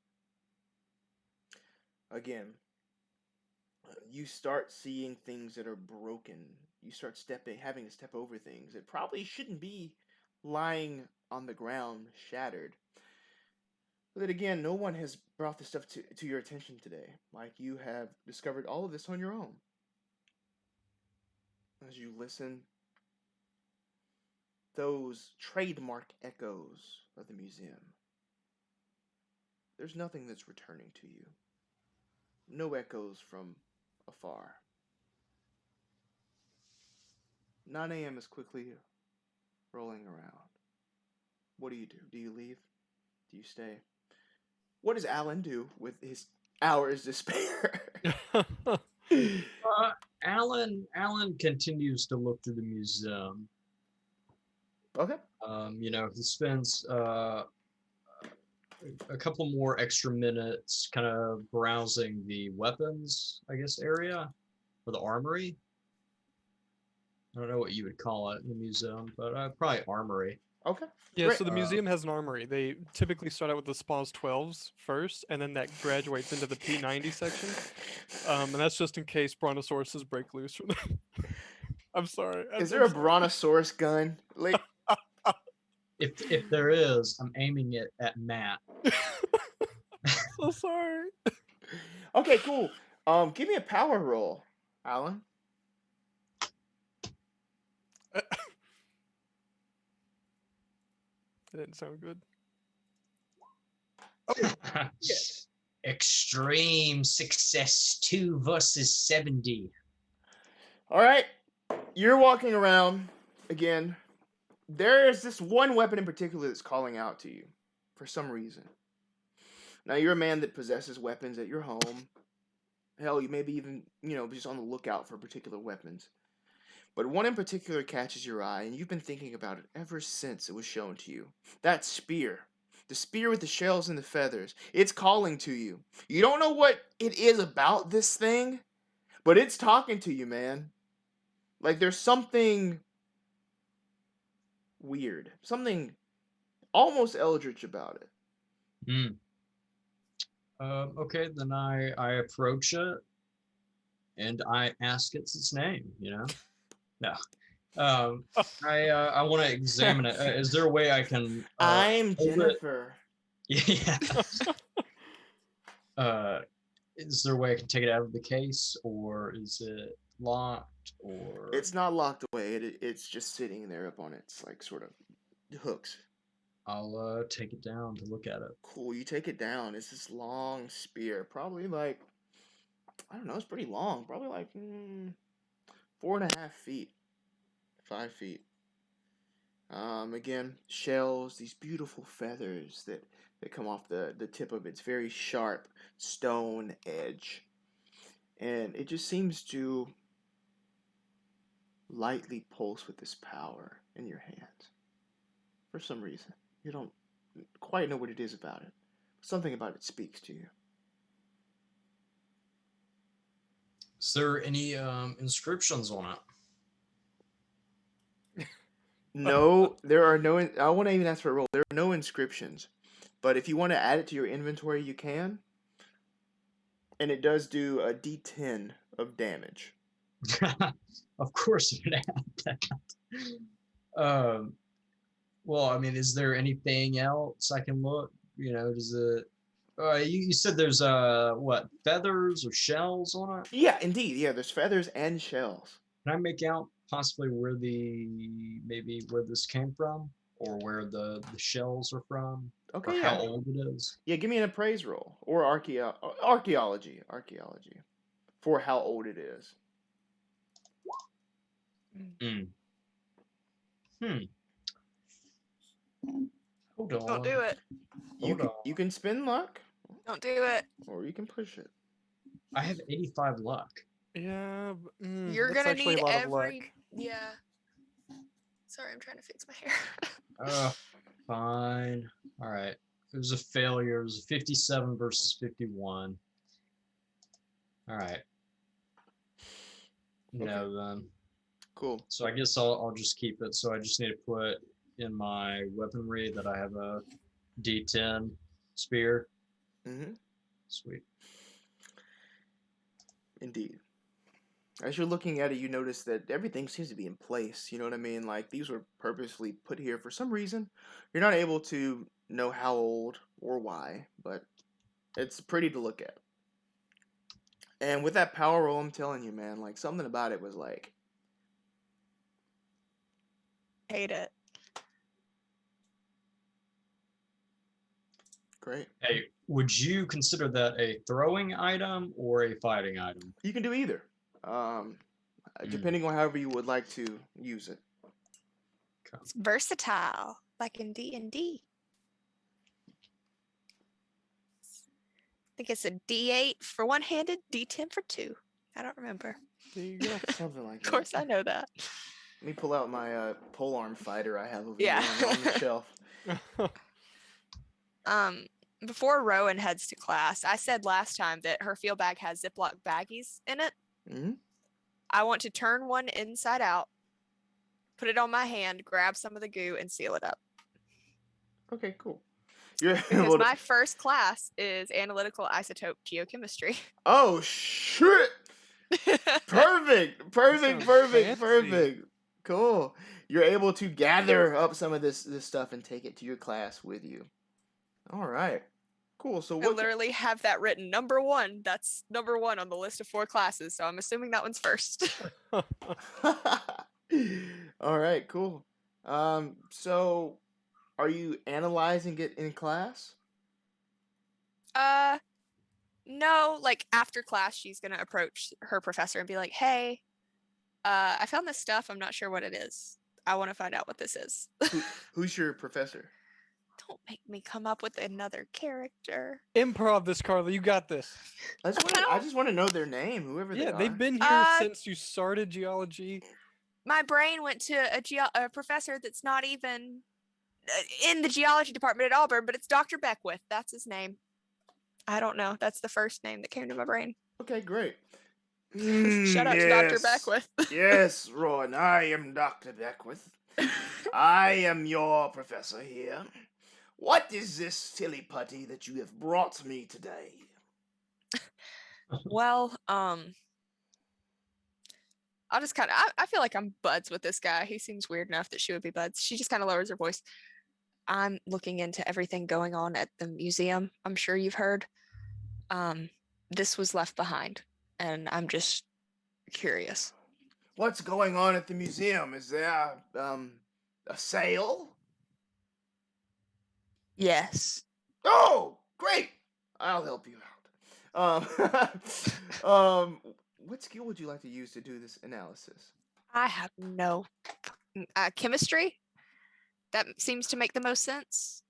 Again, you start seeing things that are broken. You start having to step over things that probably shouldn't be lying on the ground shattered. But then again, no one has brought this stuff to your attention today. Like, you have discovered all of this on your own. As you listen, those trademark echoes of the museum. There's nothing that's returning to you. No echoes from afar. 9 a.m. is quickly rolling around. What do? Do you leave? Do you stay? What does Alan do with his hours to spare? Alan continues to look through the museum. Okay. He spends a couple more extra minutes kind of browsing the weapons, I guess, area, or the armory. I don't know what you would call it in the museum, but probably armory. Okay. Yeah, Great. so the museum has an armory. They typically start out with the SPAS 12s first, and then that graduates into the P90 section. And that's just in case brontosauruses break loose from them. I'm sorry. Is there a brontosaurus gun? Like, if there is, I'm aiming it at Matt. So sorry. okay, cool. Give me a power roll, Alan. That didn't sound good. Extreme success 2 versus 70. All right. You're walking around again. There's this one weapon in particular that's calling out to you for some reason. Now, you're a man that possesses weapons at your home. Hell, you maybe even, just on the lookout for particular weapons. But one in particular catches your eye, and you've been thinking about it ever since it was shown to you. That spear. The spear with the shells and the feathers. It's calling to you. You don't know what it is about this thing, but it's talking to you, man. Like, there's something weird. Something almost eldritch about it. Okay, then I approach it, and I ask its name, No. I want to examine it. Is there a way I can... I'm Jennifer. Yeah. Is there a way I can take it out of the case, or is it locked, or... It's not locked away. It's just sitting there up on its, sort of hooks. I'll take it down to look at it. Cool, you take it down. It's this long spear. Probably I don't know, it's pretty long. Probably 4.5 feet. 5 feet. Again, shells, these beautiful feathers that come off the tip of its very sharp stone edge. And it just seems to lightly pulse with this power in your hands. For some reason. You don't quite know what it is about it. Something about it speaks to you. Is there any inscriptions on it? No, there are no... I want to even ask for a roll. There are no inscriptions. But if you want to add it to your inventory, you can. And it does do a D10 of damage. Of course it would add that. Well, I mean, is there anything else I can look? Does it... You said there's what, feathers or shells on it? Yeah, indeed. Yeah, there's feathers and shells. Can I make out possibly where maybe where this came from, or where the shells are from, Okay, or yeah. how old it is? Yeah, give me an appraise roll or archaeology for how old it is. Hmm. Hold on. Don't do it. You can spin luck, Don't do it. or you can push it. I have 85 luck. Yeah, You're that's gonna actually need a lot of luck. every. Yeah. Sorry, I'm trying to fix my hair. Fine. All right. It was a failure. It was 57 versus 51. All right. Then. Cool. So I guess I'll just keep it. So I just need to put in my weaponry that I have a D10 spear. Mm-hmm. Sweet. Indeed. As you're looking at it, you notice that everything seems to be in place. You know what I mean? Like, these were purposely put here for some reason. You're not able to know how old or why, but it's pretty to look at. And with that power roll, I'm telling you, man, like, something about it was like... Hate it. Great. Hey, would you consider that a throwing item or a fighting item? You can do either. Depending on however you would like to use it. It's versatile, like in D&D. I think it's a D8 for one-handed, D10 for two. I don't remember. There you go. Something like that. Of course, I know that. Let me pull out my polearm fighter I have over Yeah. here on the shelf. Before Rowan heads to class, I said last time that her field bag has Ziploc baggies in it. Mm-hmm. I want to turn one inside out, put it on my hand, grab some of the goo, and seal it up. Okay, cool. You're Because able to... my first class is analytical isotope geochemistry. Oh, shit! Perfect! Sounds fancy. Cool. You're able to gather up some of this stuff and take it to your class with you. All right. Cool. So I what? literally have that written number one. That's number one on the list of 4 classes. So I'm assuming that one's first. All right. Cool. So are you analyzing it in class? No, like after class, she's going to approach her professor and be like, hey, I found this stuff. I'm not sure what it is. I want to find out what this is. Who's your professor? Don't make me come up with another character. Improv this, Carla. You got this. I just want to know their name, whoever they are. Yeah, they've been here since you started geology. My brain went to a professor that's not even in the geology department at Auburn, but it's Dr. Beckwith. That's his name. I don't know. That's the first name that came to my brain. Okay, great. Shout out to Dr. Beckwith. Yes, Rowan, I am Dr. Beckwith. I am your professor here. What is this silly putty that you have brought me today? Well, I'll just kind of, I feel like I'm buds with this guy. He seems weird enough that she would be buds. She just kind of lowers her voice. I'm looking into everything going on at the museum. I'm sure you've heard. This was left behind, and I'm just curious. What's going on at the museum? Is there, a sale? Yes. Oh, great! I'll help you out. What skill would you like to use to do this analysis? I have no chemistry. That seems to make the most sense.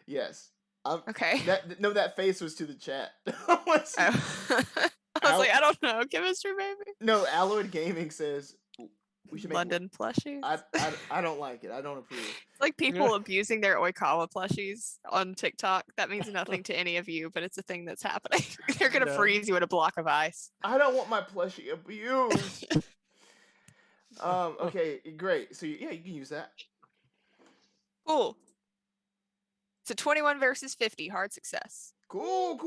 Yes. Okay. That face was to the chat. I was like, I don't know, chemistry maybe. No, Alloyd Gaming says we should make London plushies. I don't like it. I don't approve. It's like people abusing their Oikawa plushies on TikTok. That means nothing to any of you, but it's a thing that's happening. They're gonna freeze you in a block of ice. I don't want my plushie abused. Okay, great. So yeah, you can use that. Cool. It's a 21 versus 50, hard success. Cool.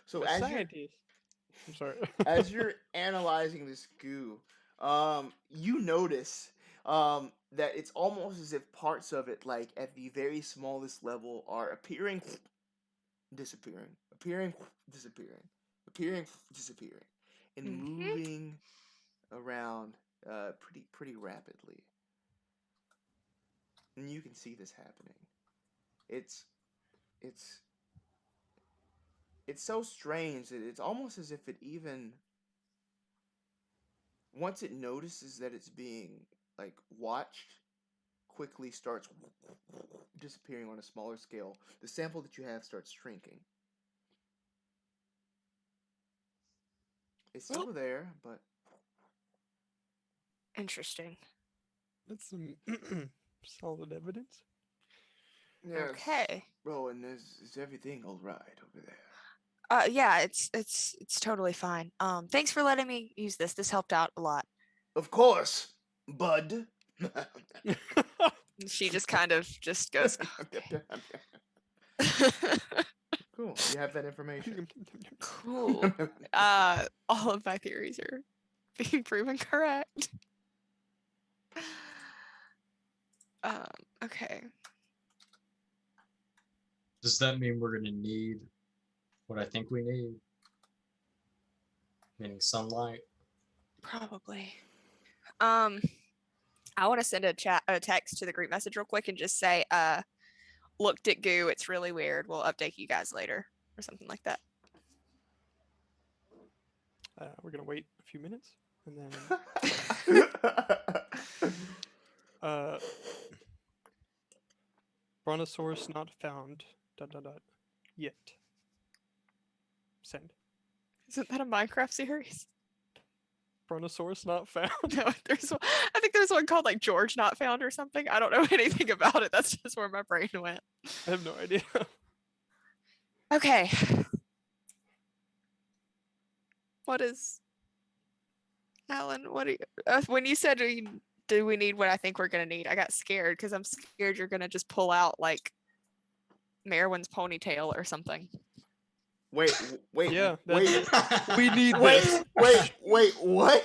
So I'm sorry. as you're analyzing this goo, you notice that it's almost as if parts of it, like at the very smallest level, are appearing, disappearing, appearing, disappearing, appearing, disappearing, and moving around pretty rapidly. And you can see this happening. It's so strange that it's almost as if it even, once it notices that it's being like watched, quickly starts disappearing on a smaller scale. The sample that you have starts shrinking. It's still there, but Interesting. That's some solid evidence. yes. Okay. Rowan, is everything all right over there? Yeah, it's totally fine. Thanks for letting me use this. This helped out a lot. Of course, bud. She just kind of just goes. Cool. You have that information. Cool. All of my theories are being proven correct. Okay. Does that mean we're gonna need what I think we need? Meaning sunlight. Probably. I want to send a text to the group message real quick and just say, looked at goo. It's really weird. We'll update you guys later or something like that. We're gonna wait a few minutes and then Brontosaurus not found. ... Yet. Send. Isn't that a Minecraft series? Brontosaurus not found. No, there's one. I think there's one called like George Not Found or something. I don't know anything about it. That's just where my brain went. I have no idea. Okay. What is, Alan? What are you, when you said do we need what I think we're gonna need? I got scared because I'm scared you're gonna just pull out like Merwin's ponytail or something. Wait, Yeah, wait, we need wait, this. wait, what?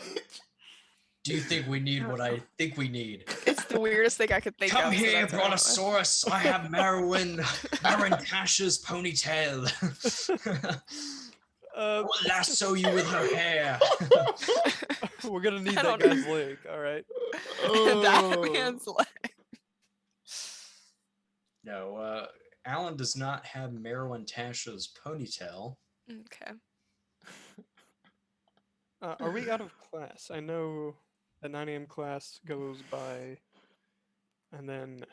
Do you think we need what I think we need? It's the weirdest thing I could think Come of. here, so that's what I went with. Brontosaurus. I have Marin Tasha's ponytail. I will lasso you with her hair. We're gonna need I that don't guy's leg, alright? That man's leg. No, Alan does not have Marilyn Tasha's ponytail. Okay. Are we out of class? I know the 9 a.m. class goes by, and then...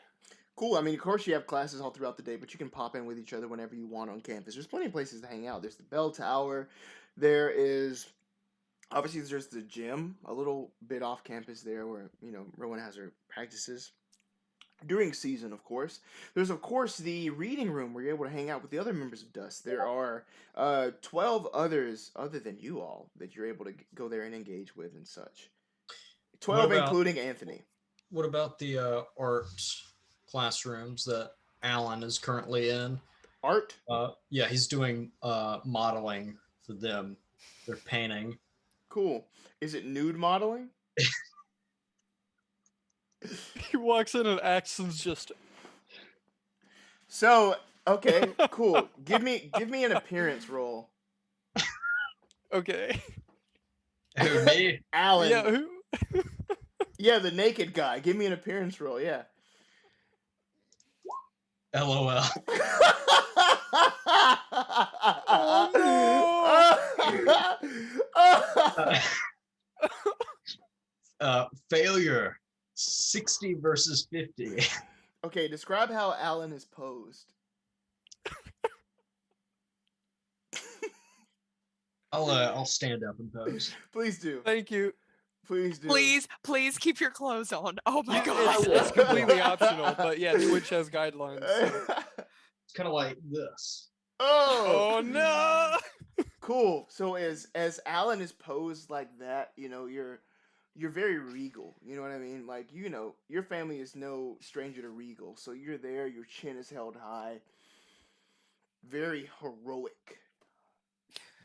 Cool. I mean, of course you have classes all throughout the day, but you can pop in with each other whenever you want on campus. There's plenty of places to hang out. There's the bell tower. There is... Obviously, there's the gym, a little bit off campus there where, Rowan has her practices. During season, of course. There's, of course, the reading room where you're able to hang out with the other members of Dust. There are 12 others, other than you all, that you're able to go there and engage with and such. 12 including Anthony. What about the art classrooms that Alan is currently in? Art? Yeah, he's doing modeling for them. They're painting. Cool. Is it nude modeling? He walks in and Axton's just... So, okay, cool. Give me an appearance roll. Okay. Who, me? Alan. Yeah, who? Yeah, the naked guy. Give me an appearance roll, yeah. LOL. Failure. 60 versus 50. Okay, describe how Alan is posed. I'll stand up and pose. Please do. Thank you. Please do. Please keep your clothes on. Oh my Yeah, god. It's completely optional, but yeah, Twitch has guidelines. So. It's kind of like this. Oh no! Cool. So as Alan is posed like that, you're very regal. You know what I mean? Like, your family is no stranger to regal. So you're there, your chin is held high. Very heroic.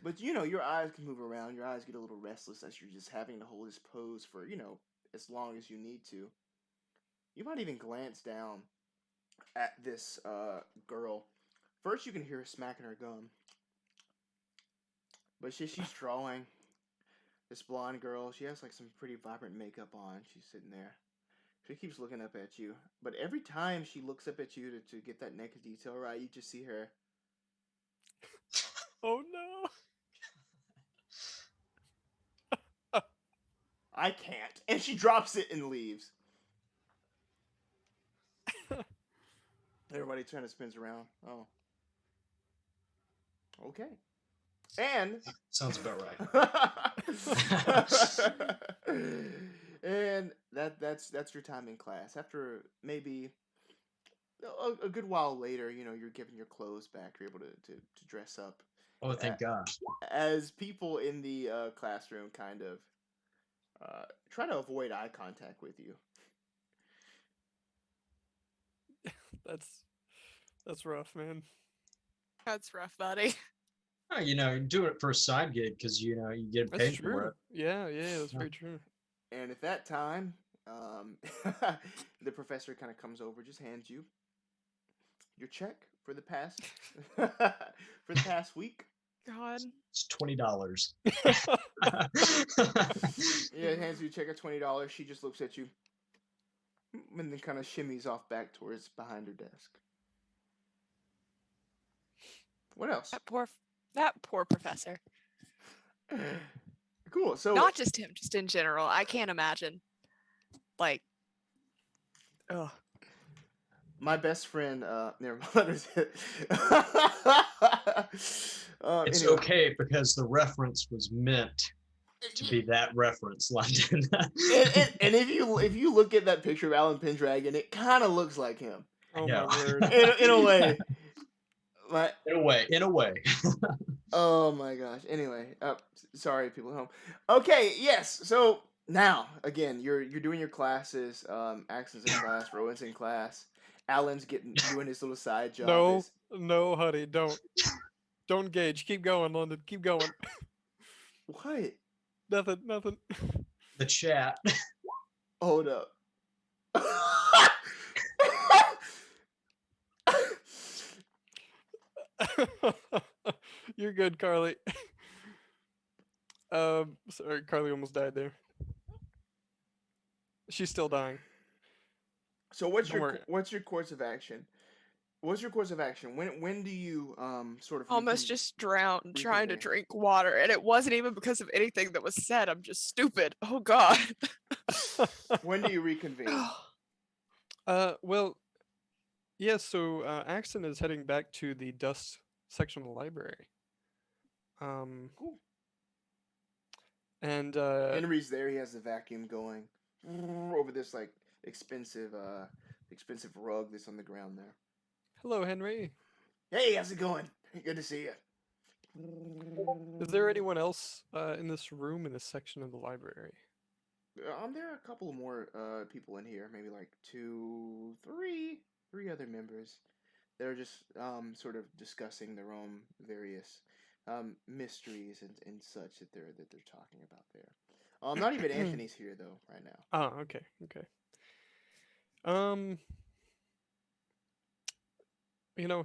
But, your eyes can move around. Your eyes get a little restless as you're just having to hold this pose for, as long as you need to. you might even glance down at this girl. First, you can hear her smacking her gum. But she's drawing. This blonde girl, she has like some pretty vibrant makeup on. She's sitting there. She keeps looking up at you. But every time she looks up at you to get that neck detail right, you just see her. Oh no. I can't. And she drops it and leaves. Everybody kind of spins around. Oh. Okay. And Sounds about right. and that's your time in class. After maybe a good while later, you're given your clothes back. You're able to dress up. Oh, thank God. As people in the classroom kind of try to avoid eye contact with you. That's rough, man. That's rough, buddy. Oh, do it for a side gig because you get That's paid for true. it. Yeah, that's very true. And at that time, the professor kind of comes over, just hands you your check for the past week. God. It's $20. Yeah, it hands you a check of $20. She just looks at you and then kind of shimmies off back towards behind her desk. What else? That poor professor. Cool. So not just him, just in general. I can't imagine. Like, ugh. My best friend, never mind. It's anyway. okay because the reference was meant to be that reference, London. and if you look at that picture of Alan Pendragon, it kind of looks like him. Oh my word. In a way. In a way. Oh my gosh. Anyway, sorry people at home. Okay, yes. So now again, you're doing your classes. Axton's in class, Rowan's in class. Alan's doing his little side job. No, honey, don't engage. Keep going, London. Keep going. What? Nothing. The chat. Hold up. You're good, Carly. Sorry, Carly almost died there. She's still dying. So what's your course of action? What's your course of action? When do you sort of almost just drowned trying to drink water, and it wasn't even because of anything that was said. I'm just stupid. Oh God. When do you reconvene? Well, yeah. So Axton is heading back to the dust section of the library. Cool. And Henry's there. He has the vacuum going over this like expensive rug that's on the ground there. Hello, Henry. Hey, how's it going? Good to see you. Is there anyone else in this room in this section of the library? There are a couple more people in here, maybe like three other members. They're just sort of discussing their own various mysteries and such that they're talking about there. Not even Anthony's here though right now. Oh, okay.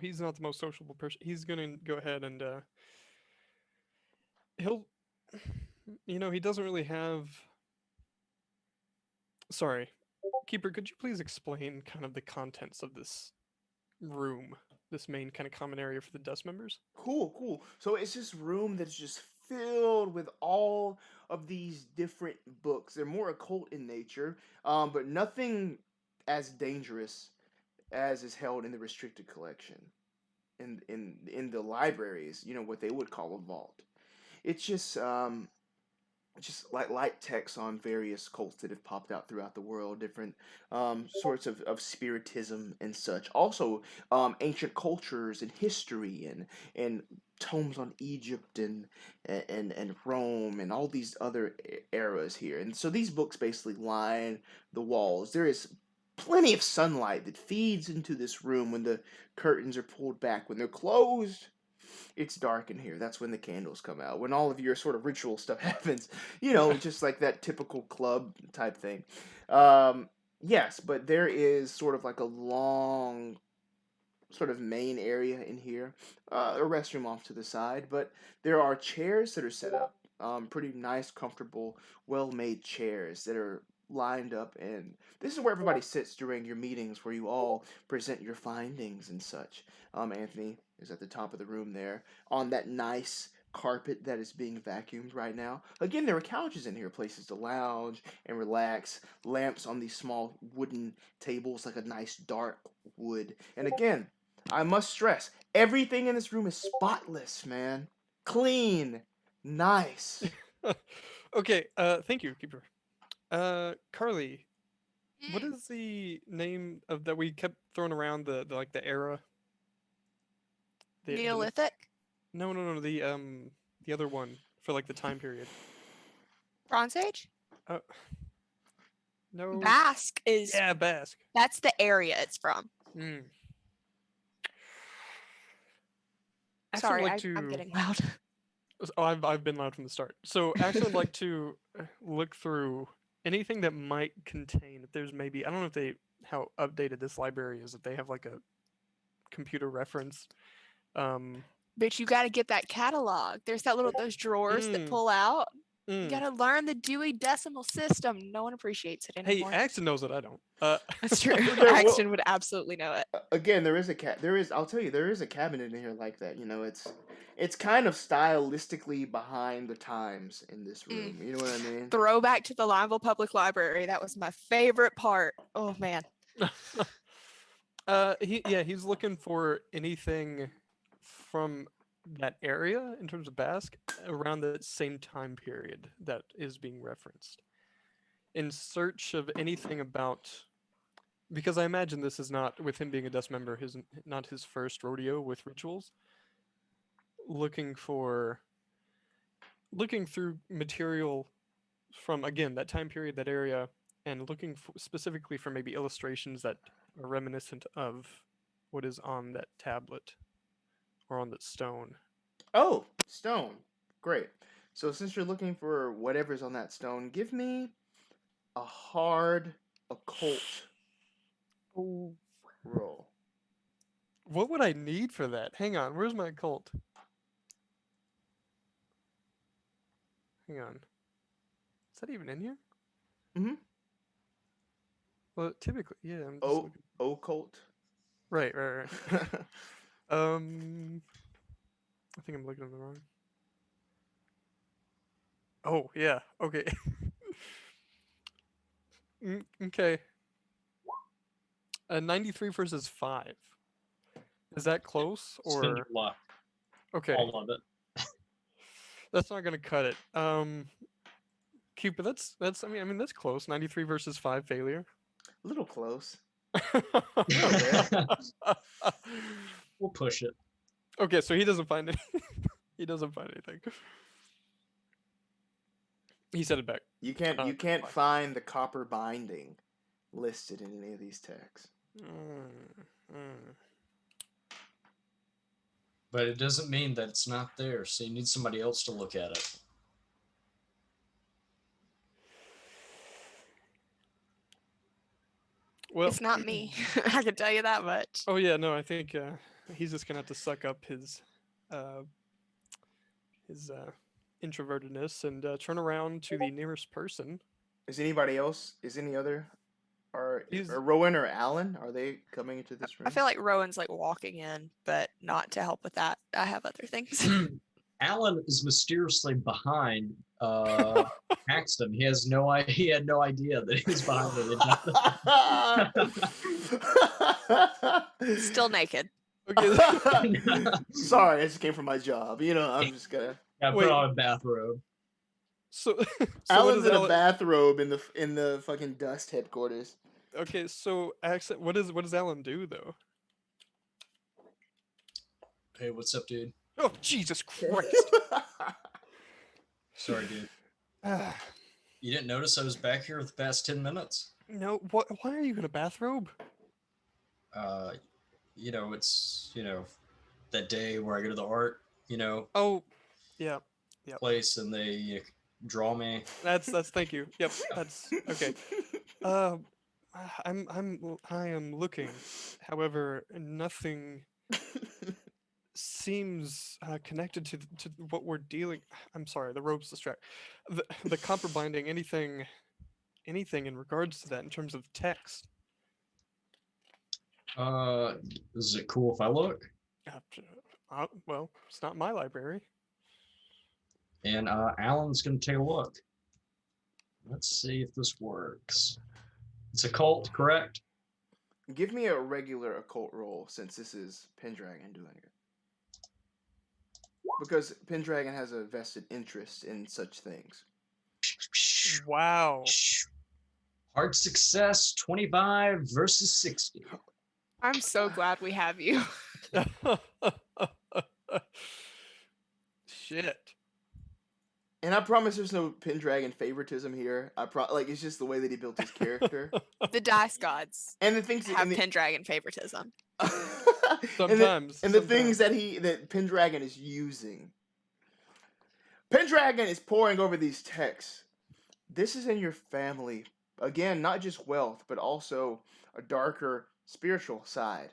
He's not the most sociable person. He's gonna go ahead and he doesn't really have. Sorry, Keeper, could you please explain kind of the contents of this room, this main kind of common area for the Dust members? Cool. So it's this room that's just filled with all of these different books. They're more occult in nature, but nothing as dangerous as is held in the restricted collection. In the libraries, what they would call a vault. It's just like light text on various cults that have popped out throughout the world, different sorts of spiritism and such. Also, ancient cultures and history and tomes on Egypt and Rome and all these other eras here. And so these books basically line the walls. There is plenty of sunlight that feeds into this room when the curtains are pulled back. When they're closed, it's dark in here. That's when the candles come out. When all of your sort of ritual stuff happens, just like that typical club type thing. Yes, but there is sort of like a long sort of main area in here, a restroom off to the side, but there are chairs that are set up, pretty nice, comfortable, well-made chairs that are lined up, and this is where everybody sits during your meetings, where you all present your findings and such. Anthony is at the top of the room there, on that nice carpet that is being vacuumed right now. Again, there are couches in here, places to lounge and relax, lamps on these small wooden tables, like a nice dark wood. And again, I must stress, everything in this room is spotless, man. Clean. Nice. Okay, thank you, Keeper. Carly, what is the name of that we kept throwing around the like the era? Neolithic? No, the other one for like the time period. Bronze Age? No. Basque is. Yeah, Basque. That's the area it's from. Mm. Sorry, like I'm getting loud. Oh, I've been loud from the start. So Axton would like to look through anything that might contain, if there's maybe, I don't know how updated this library is, if they have like a computer reference. But you got to get that catalog. There's those drawers that pull out. You got to learn the Dewey Decimal System. No one appreciates it Hey, anymore. Axton knows it. I don't. That's true. Axton would absolutely know it. Again, I'll tell you, there is a cabinet in here like that. You know, it's kind of stylistically behind the times in this room. You know what I mean? Throwback to the Lineville Public Library. That was my favorite part. Oh man. He's looking for anything from that area in terms of Basque around the same time period that is being referenced, in search of anything about, because I imagine this is not, with him being a dust member, not his first rodeo with rituals. Looking through material from, again, that time period, that area, and looking specifically for maybe illustrations that are reminiscent of what is on that tablet or on that stone. Oh, stone. Great. So since you're looking for whatever's on that stone, give me a hard occult roll. What would I need for that? Hang on, where's my occult? Hang on. Is that even in here? Mm-hmm. Well, typically, yeah. I'm just occult. Right. I think I'm looking at the wrong. Oh, yeah. Okay. Okay. 93 versus 5. Is that close or? Spend your luck. Okay. All of it. That's not gonna cut it. Cupid, that's I mean that's close. 93 versus 5 failure. A little close. We'll push it. Okay, so he doesn't find it. He doesn't find anything. He said it back. You can't find the copper binding listed in any of these texts. But it doesn't mean that it's not there, so you need somebody else to look at it. Well, it's not me. I can tell you that much. Oh yeah, no, I think he's just gonna have to suck up his introvertedness and turn around to the nearest person. Is anybody else? Is any other? Are Rowan or Alan? Are they coming into this room? I feel like Rowan's like walking in, but not to help with that. I have other things. Alan is mysteriously behind Axton. He had no idea that he was behind the Still naked. Okay. Sorry, I just came from my job. You know, I'm just gonna put on a bathrobe. So Alan's in a bathrobe in the fucking dust headquarters. Okay, so Axton, what does Alan do though? Hey, what's up, dude? Oh, Jesus Christ! Sorry, dude. You didn't notice I was back here for the past 10 minutes? No. What? Why are you in a bathrobe? It's that day where I go to the art, Oh, yeah. place, and they draw me. That's thank you. Yep, that's okay. I am looking. However, nothing seems connected to what we're dealing. I'm sorry, the rope's distract. The copper binding. Anything in regards to that in terms of text. Is it cool if I look? Well, it's not my library. And Alan's gonna take a look. Let's see if this works. It's occult, correct? Give me a regular occult roll since this is Pendragon doing it. Because Pendragon has a vested interest in such things. Wow. Hard success, 25 versus 60. I'm so glad we have you. Shit. And I promise there's no Pendragon favoritism here. It's just the way that he built his character. The dice gods And the things have Pendragon favoritism. Sometimes. And the things that Pendragon is using. Pendragon is poring over these texts. This is in your family. Again, not just wealth, but also a darker spiritual side.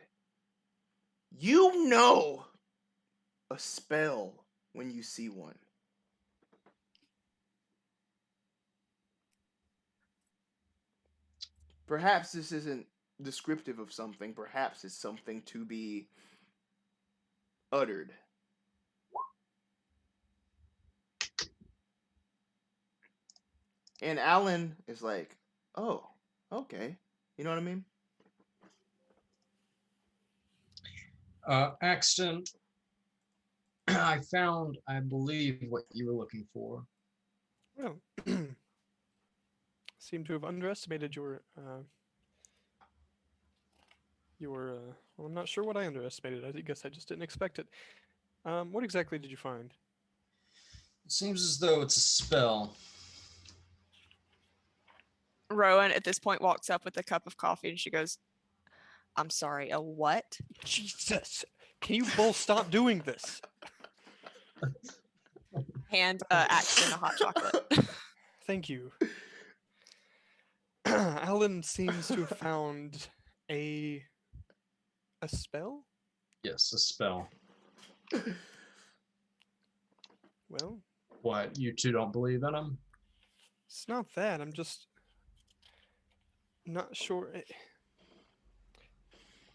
You know a spell when you see one. Perhaps this isn't descriptive of something. Perhaps it's something to be uttered. And Alan is like, oh, okay. You know what I mean? Axton, I found, I believe, what you were looking for. Well, seem to have underestimated your. Well, I'm not sure what I underestimated. I guess I just didn't expect it. What exactly did you find? It seems as though it's a spell. Rowan at this point walks up with a cup of coffee and she goes, I'm sorry, a what? Jesus! Can you both stop doing this? Hand Axton a hot chocolate. Thank you. Alan seems to have found a spell? Yes, a spell. Well, What, you two don't believe in him? it's not that. I'm just not sure.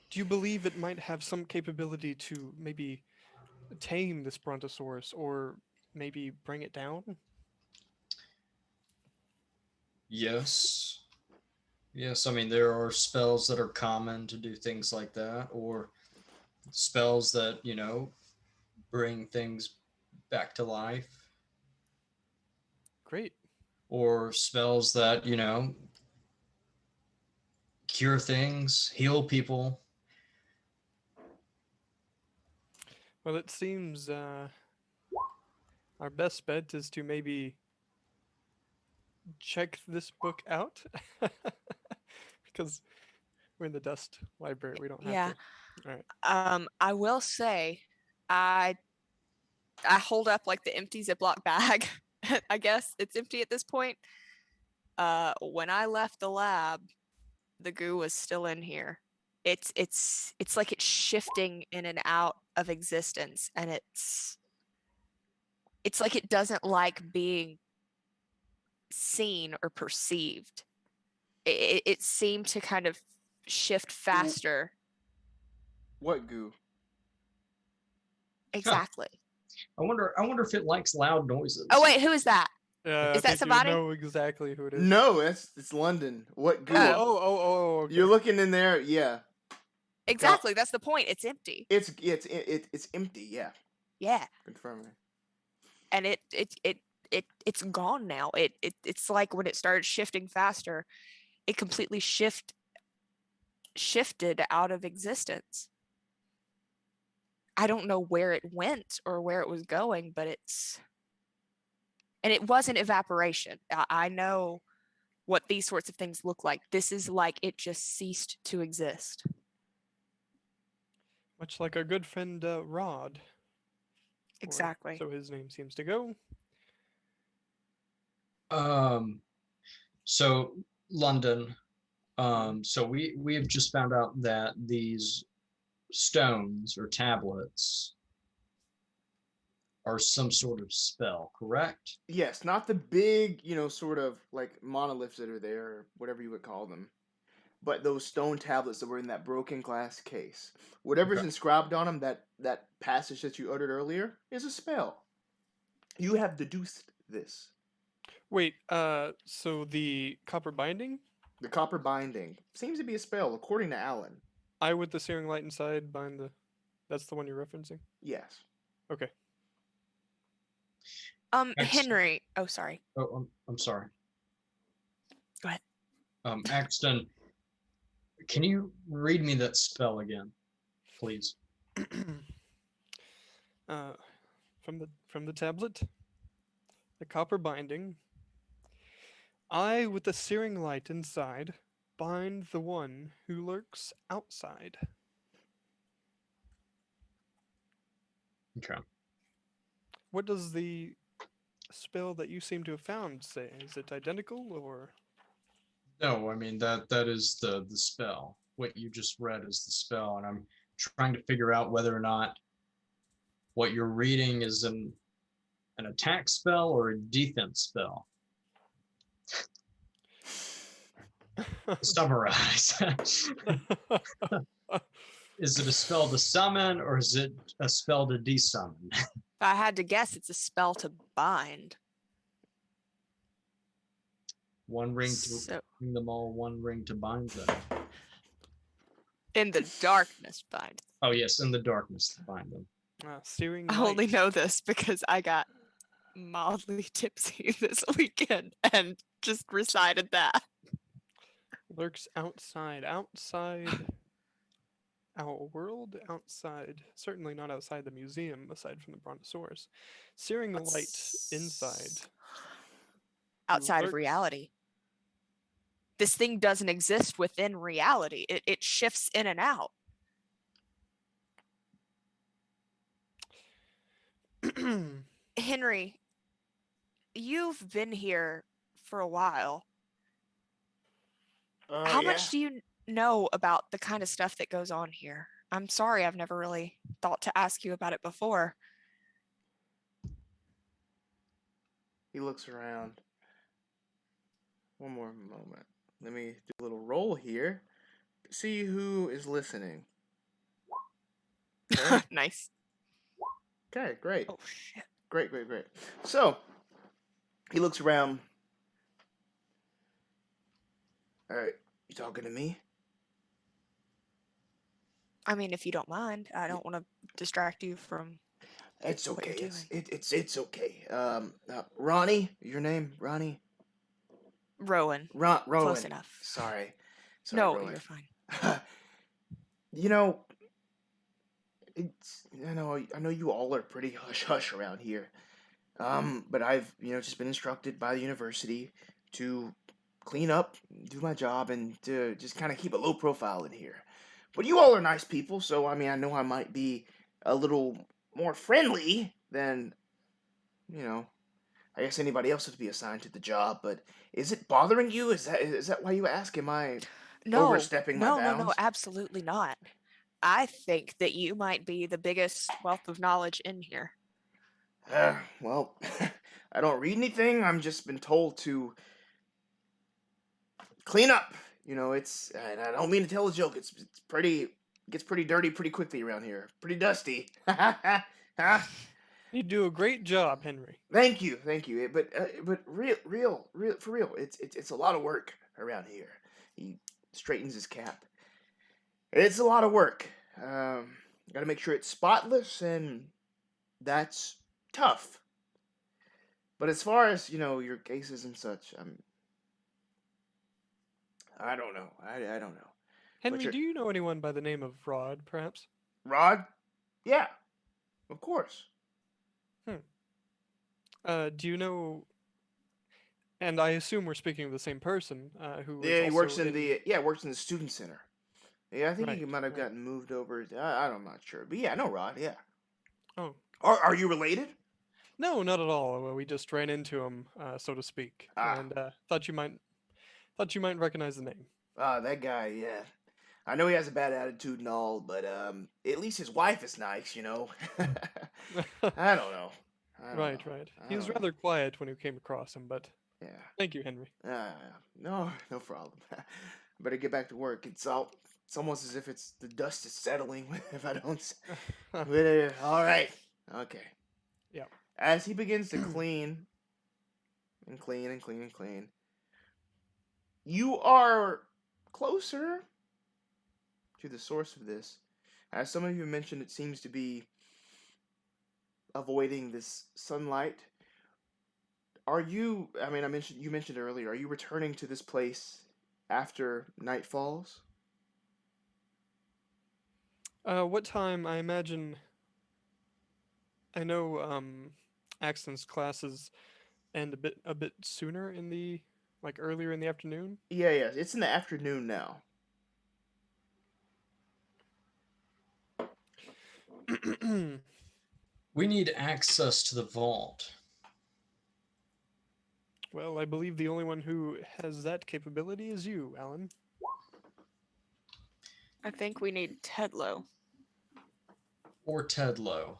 Do you believe it might have some capability to maybe tame this Brontosaurus or maybe bring it down? Yes. Yes, I mean, there are spells that are common to do things like that, or spells that, bring things back to life, Great. or spells that, cure things, heal people. Well, it seems our best bet is to maybe check this book out because we're in the Dust Library. We don't have Yeah. to. All right. I will say, I hold up like the empty Ziploc bag. I guess it's empty at this point. When I left the lab, the goo was still in here. It's like it's shifting in and out of existence, and it's like it doesn't like being seen or perceived. It seemed to kind of shift faster. What goo? Exactly. I wonder if it likes loud noises. Oh wait, who is that? I Is that think somebody? You know exactly who it is. No, it's London. What goo? Oh. Okay. You're looking in there, yeah. Exactly. That's the point. It's empty. It's empty, yeah. Yeah. Confirming. And it's gone now. It's like when it started shifting faster, it completely shifted out of existence. I don't know where it went or where it was going, but and it wasn't evaporation. I know what these sorts of things look like. This is like it just ceased to exist. Much like our good friend Rod. Exactly. So his name seems to go. So London, So we have just found out that these stones or tablets are some sort of spell, correct? Yes, not the big, sort of like monoliths that are there, or whatever you would call them, but those stone tablets that were in that broken glass case. Whatever's Okay. inscribed on them, that passage that you uttered earlier, is a spell. You have deduced this. Wait, so the copper binding? The copper binding seems to be a spell, according to Alan. I with the searing light inside bind the... That's the one you're referencing? Yes. Okay. Henry. Oh, sorry. Oh, I'm sorry. Go ahead. Axton, can you read me that spell again, please? From the tablet, the copper binding. I with the searing light inside bind the one who lurks outside. Okay. What does the spell that you seem to have found say? Is it identical or? No, I mean that is the spell. What you just read is the spell, and I'm trying to figure out whether or not what you're reading is an attack spell or a defense spell. Summarize. Is it a spell to summon or is it a spell to desummon? If I had to guess, it's a spell to bind. One ring to So, bring them all, one ring to bind them. in the darkness, bind. Oh yes, in the darkness to bind them. Searing I light. only know this because I got mildly tipsy this weekend and just recited that. Lurks outside. Outside our world? Outside. Certainly not outside the museum, aside from the Brontosaurus. Searing light inside. Outside of Lurks- reality. This thing doesn't exist within reality. It shifts in and out. Henry, you've been here for a while. How much do you know about the kind of stuff that goes on here? I'm sorry, I've never really thought to ask you about it before. He looks around. One more moment. Let me do a little roll here. See who is listening. Okay, Nice. okay, great. Oh, shit. Great. So, he looks around. Alright, you talking to me? I mean, if you don't mind, I don't want to distract you from... It's What okay. you're It's okay. Ronnie, your name? Ronnie? Rowan. Rowan. Close enough. Sorry, No, Rowan. you're fine. You know, I know you all are pretty hush around here. But I've, just been instructed by the university to clean up, do my job, and to just kind of keep a low profile in here. But you all are nice people, so I know I might be a little more friendly than, I guess anybody else would be assigned to the job. But is it bothering you? Is that why you ask? Am I overstepping my bounds? No, absolutely not. I think that you might be the biggest wealth of knowledge in here. Well, I don't read anything. I'm just been told to clean up. And I don't mean to tell a joke. It gets pretty dirty pretty quickly around here. Pretty dusty. You do a great job, Henry. Thank you. But real, for real, it's a lot of work around here. He straightens his cap. It's a lot of work. Got to make sure it's spotless, and that's tough. But as far as your cases and such, I don't know. I don't know. Henry, do you know anyone by the name of Rod, perhaps? Rod? Yeah, of course. Do you know? And I assume we're speaking of the same person. Who? Yeah, he works also works in the student center. Yeah, I think he Right, might have right. gotten moved over. I'm not sure, but yeah, I know Rod. Yeah. Oh Are you related? no, not at all. We just ran into him, so to speak, Ah. and thought you might recognize the name. That guy, yeah. I know he has a bad attitude and all, but at least his wife is nice, I don't know. Right. He was rather quiet when you came across him, but yeah. Thank you, Henry. No problem. Better get back to work. It's almost as if the dust is settling if I don't. All right. Okay. Yeah. As he begins to clean and clean and clean and clean, you are closer to the source of this. As some of you mentioned, it seems to be avoiding this sunlight. You mentioned earlier, are you returning to this place after night falls? What time? I imagine. I know Axton's classes end a bit sooner in the earlier in the afternoon. Yeah, it's in the afternoon now. We need access to the vault. Well, I believe the only one who has that capability is you, Alan. I think we need Tetlow. Or Tetlow.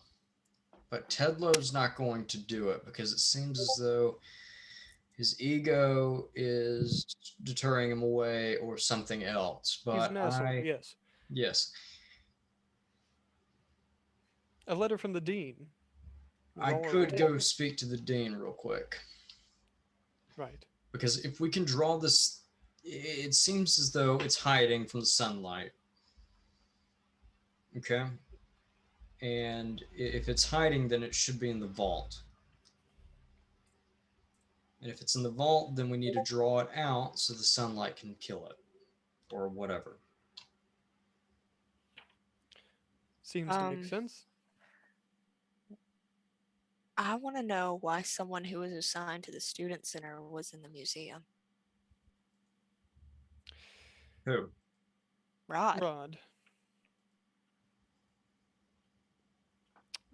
But Tedlow's not going to do it because it seems as though his ego is deterring him away or something else. But he's an asshole, yes. Yes. A letter from the dean. I could go speak to the dean real quick. Right. Because if we can draw this, it seems as though it's hiding from the sunlight. Okay? And if it's hiding, then it should be in the vault. And if it's in the vault, then we need to draw it out so the sunlight can kill it. Or whatever. Seems to make sense. I want to know why someone who was assigned to the student center was in the museum. Who? Rod.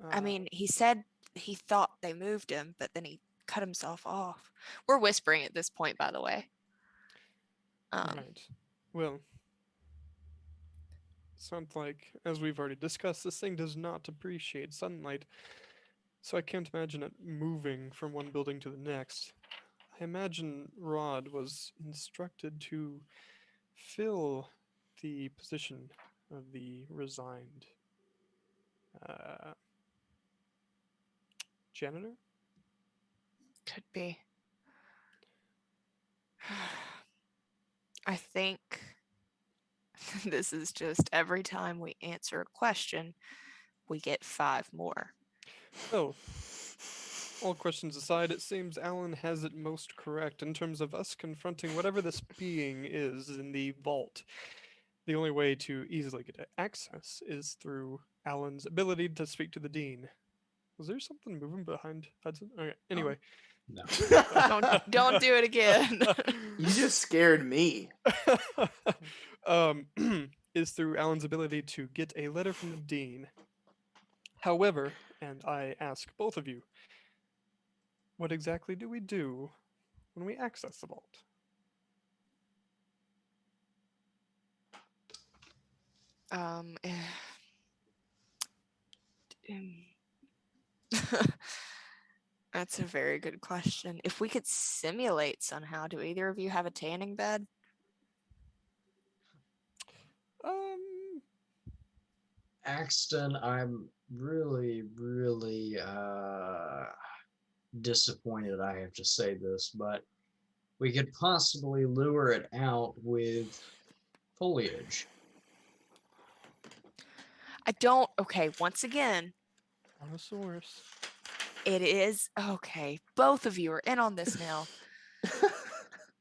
I Uh, mean, he said he thought they moved him, but then he cut himself off. We're whispering at this point, by the way. Right. Well, sounds like, as we've already discussed, this thing does not appreciate sunlight. So I can't imagine it moving from one building to the next. I imagine Rod was instructed to fill the position of the resigned janitor? Could be. I think this is just every time we answer a question, we get 5 more. Well, all questions aside, it seems Alan has it most correct in terms of us confronting whatever this being is in the vault. The only way to easily get access is through Alan's ability to speak to the dean. Was there something moving behind Hudson? Okay, anyway. No. Don't do it again. You just scared me. Is through Alan's ability to get a letter from the dean. However, and I ask both of you, what exactly do we do when we access the vault? That's a very good question. If we could simulate somehow, do either of you have a tanning bed? Axton, I'm really, really disappointed I have to say this, but we could possibly lure it out with foliage. Okay, once again. Brontosaurus. It is, okay, both of you are in on this now.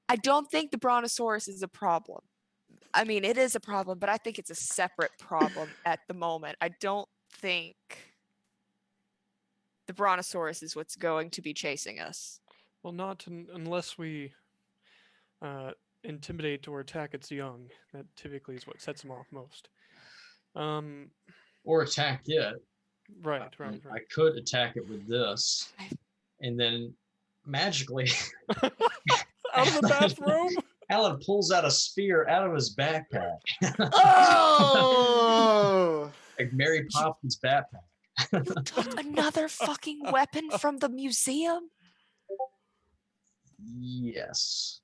I don't think the Brontosaurus is a problem. I mean, it is a problem, but I think it's a separate problem at the moment. I don't think the Brontosaurus is what's going to be chasing us. Well, not unless we intimidate or attack its young. That typically is what sets them off most. Or attack it. Right. I could attack it with this, and then magically out of the bathroom. Alan pulls out a spear out of his backpack. Oh! Like Mary Poppins' backpack. You took another fucking weapon from the museum? Yes.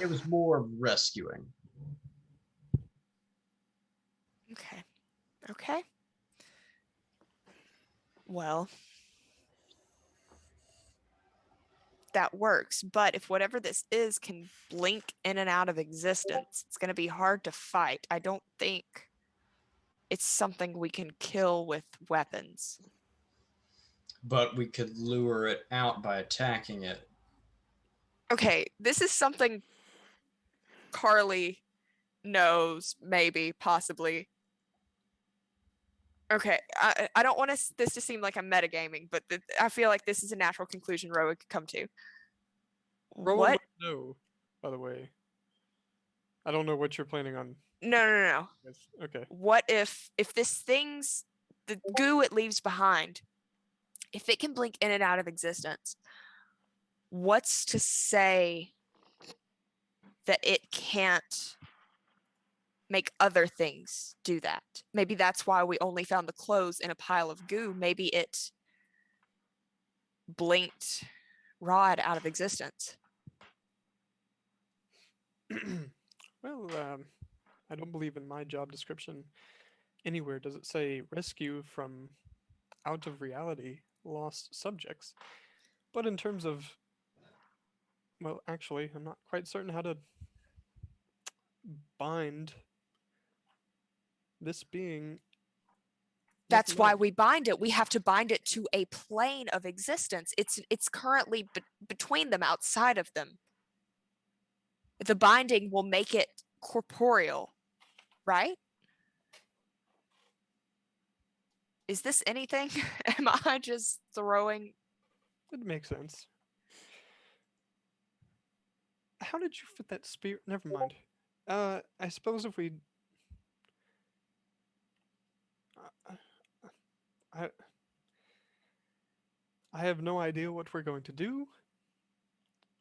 It was more rescuing. Okay. Okay. Well, that works. But if whatever this is can blink in and out of existence, it's going to be hard to fight. I don't think it's something we can kill with weapons. But we could lure it out by attacking it. Okay, this is something Carly knows, maybe, possibly. Okay, I don't want this to seem like I'm metagaming, but I feel like this is a natural conclusion Rowan could come to. Rowan What? would know, by the way. I don't know what you're planning on. No. Yes, okay. What if this thing's, the goo it leaves behind, if it can blink in and out of existence, what's to say that it can't make other things do that? Maybe that's why we only found the clothes in a pile of goo. Maybe it blinked Rod out of existence. Well, I don't believe in my job description anywhere does it say rescue from out of reality lost subjects. But in terms of, well, actually, I'm not quite certain how to bind this being. That's why we bind it. We have to bind it to a plane of existence. It's currently between them, outside of them. The binding will make it corporeal, right? Is this anything? Am I just throwing? It makes sense. How did you fit that spear? Never mind. I suppose if we... I have no idea what we're going to do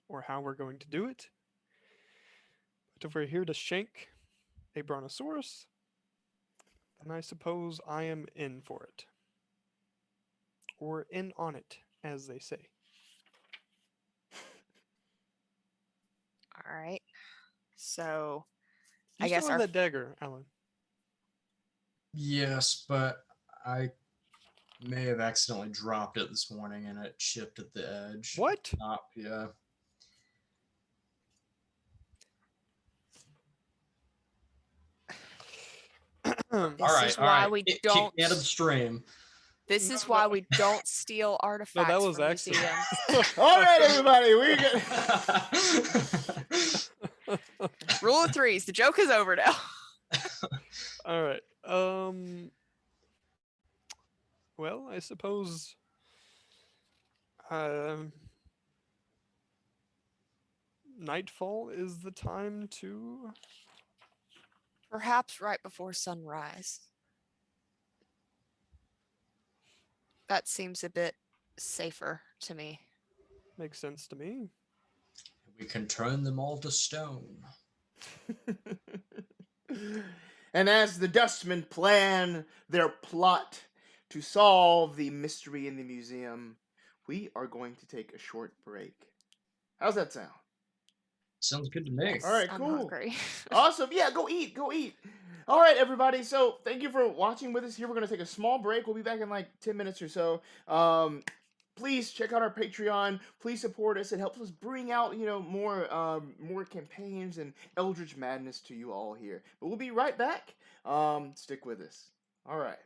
or how we're going to do it. But if we're here to shank a brontosaurus, then I suppose I am in for it. Or in on it, as they say. All right. So, You I still guess have that dagger, Alan. Yes, but I may have accidentally dropped it this morning and it chipped at the edge. What? Yeah. this is why we It don't. kicked me out of the stream. This is why we don't steal artifacts that was from accident. museums. All right, everybody, we're good. Rule of threes. The joke is over now. All right. Well, I suppose. Nightfall is the time to. Perhaps right before sunrise. That seems a bit safer to me. Makes sense to me. We can turn them all to stone. And as the Dustmen plan their plot to solve the mystery in the museum, we are going to take a short break. How's that sound? Sounds good to me. All right, I'm cool. hungry. Awesome. Yeah, go eat. All right, everybody. So thank you for watching with us here. We're going to take a small break. We'll be back in like 10 minutes or so. Please check out our Patreon. Please support us. It helps us bring out, more campaigns and Eldritch Madness to you all here. But we'll be right back. Stick with us. All right.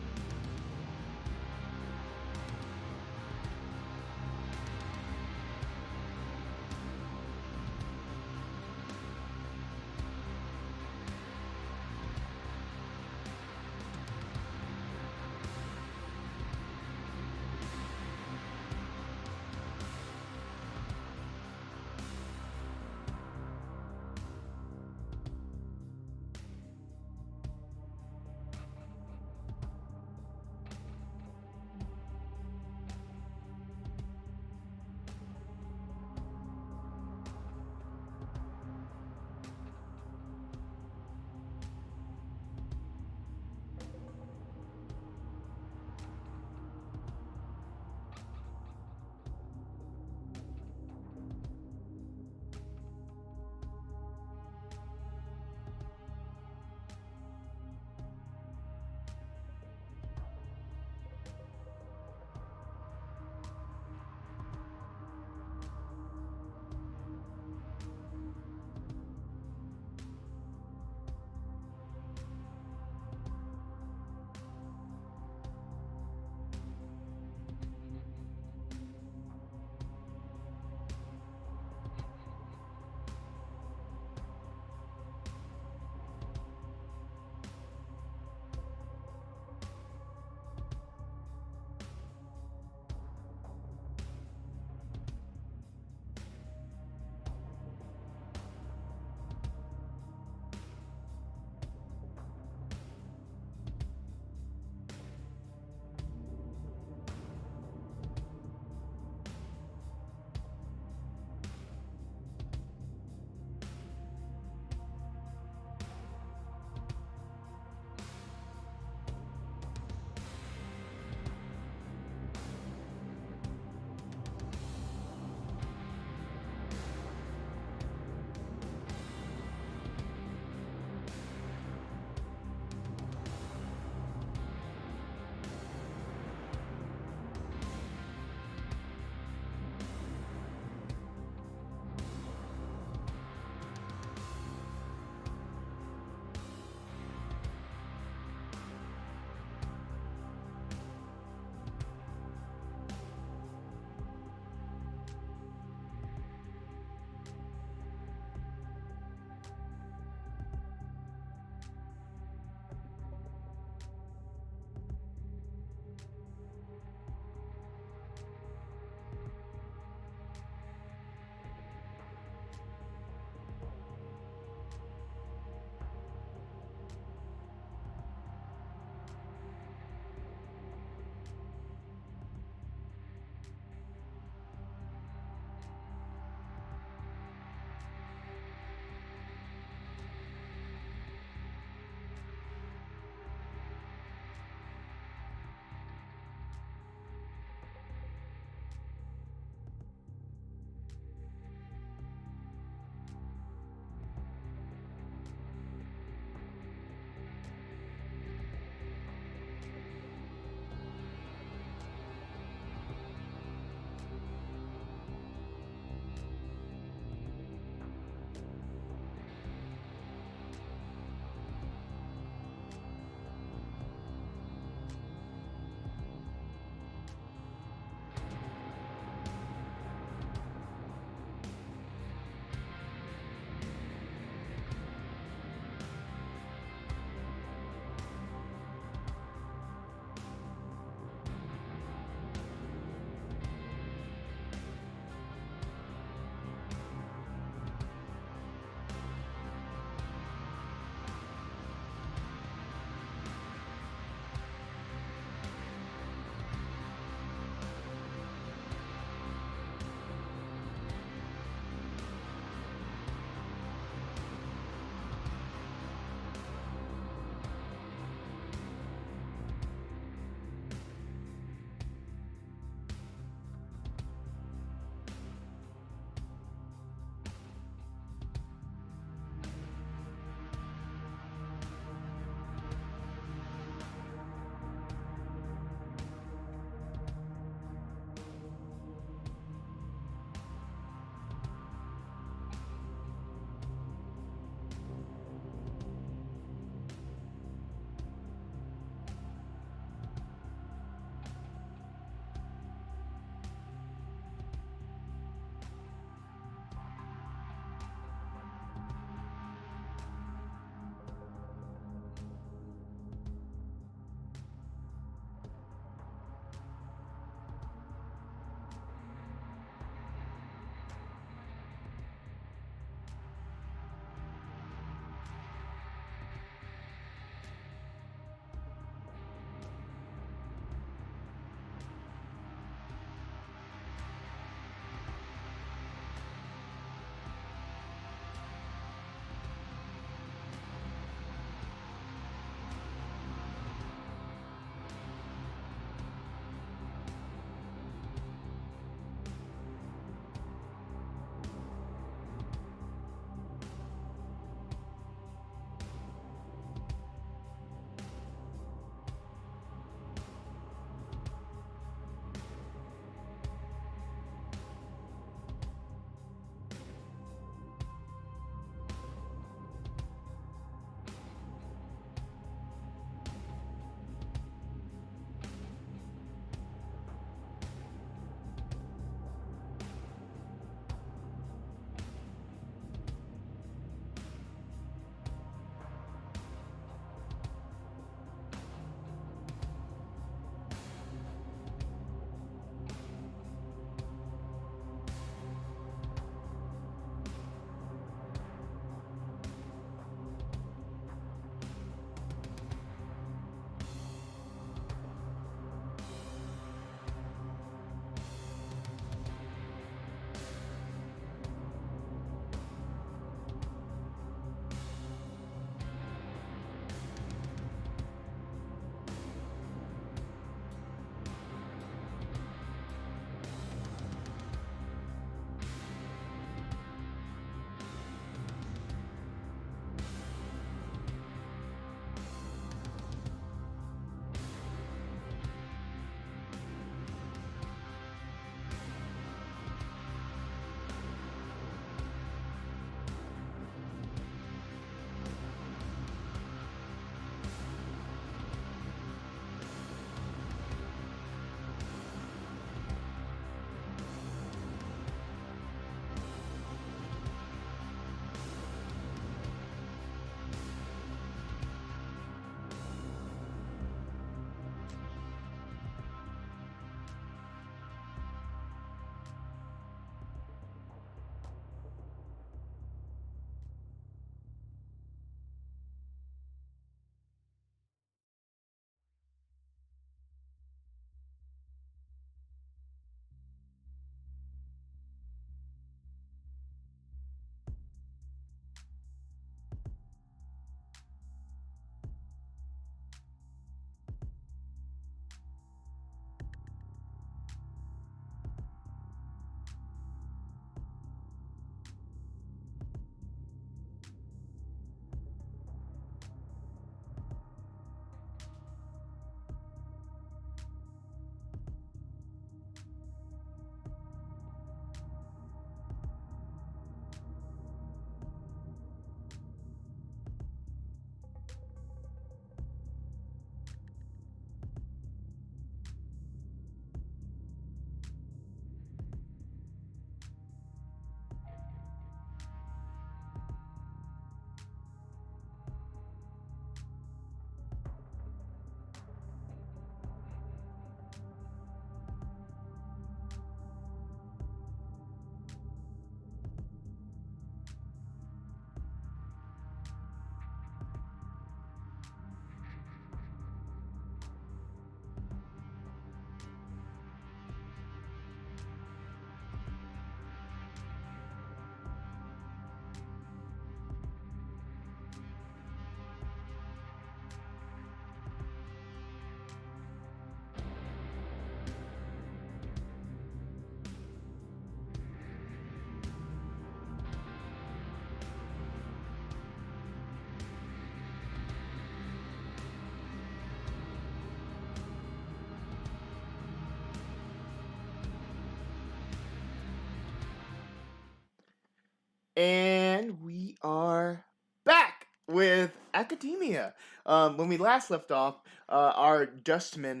And we are back with academia. When we last left off, our Dustmen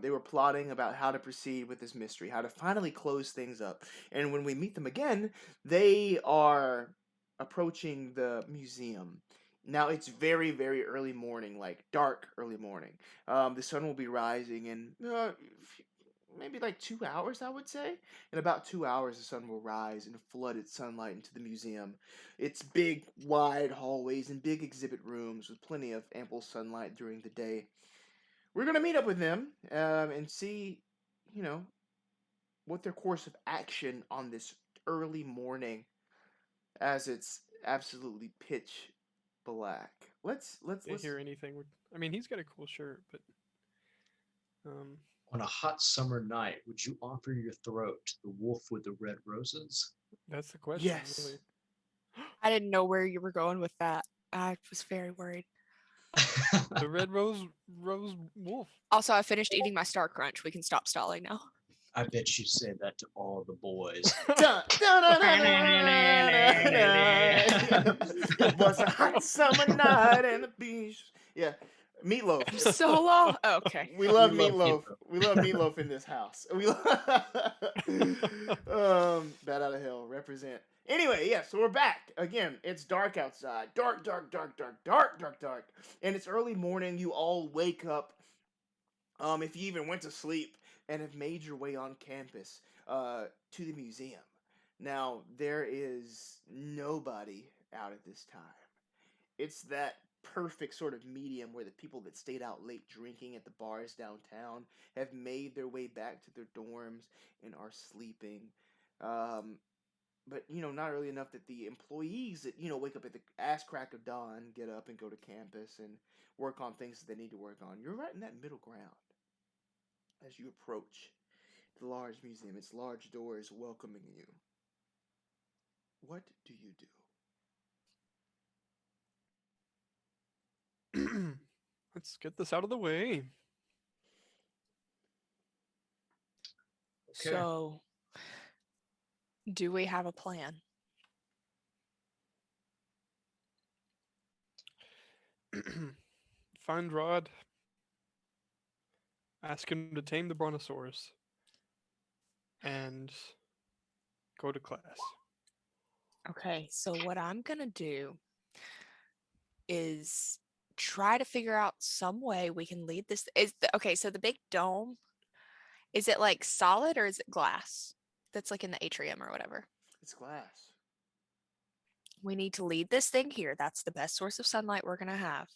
they were plotting about how to proceed with this mystery, how to finally close things up. And when we meet them again, they are approaching the museum. Now it's very, very early morning, like dark early morning. The sun will be rising in maybe like 2 hours, I would say. In about 2 hours, the sun will rise and flood its sunlight into the museum. It's big, wide hallways and big exhibit rooms with plenty of ample sunlight during the day. We're going to meet up with them and see, you know, what their course of action on this early morning as it's absolutely pitch black. Let's hear anything. I mean, he's got a cool shirt, but On a hot summer night, would you offer your throat to the wolf with the red roses? that's the question. Yes. Really. I didn't know where you were going with that. I was very worried. The red rose wolf. Also, I finished eating my Star Crunch. We can stop stalling now. I bet you say that to all the boys. It was a hot summer night and the beach. Yeah. Meatloaf. Solo? Okay. We love We love meatloaf. meatloaf. We love meatloaf in this house. We Bat out of hell, represent. Anyway, yeah, so we're back. Again, it's dark outside. Dark, dark, dark, dark, dark, dark, dark. And it's early morning. You all wake up. If you even went to sleep and have made your way on campus to the museum. Now, there is nobody out at this time. It's that perfect sort of medium where the people that stayed out late drinking at the bars downtown have made their way back to their dorms and are sleeping. But, not early enough that the employees that, wake up at the ass crack of dawn, get up and go to campus and work on things that they need to work on. You're right in that middle ground as you approach the large museum, its large doors welcoming you. What do you do? Let's get this out of the way. Okay. So, do we have a plan? Find Rod. Ask him to tame the brontosaurus. And go to class. Okay, so what I'm gonna do is try to figure out some way we can lead this. So the big dome, is it like solid or is it glass? That's like in the atrium or whatever. It's glass. We need to lead this thing here. That's the best source of sunlight we're gonna have.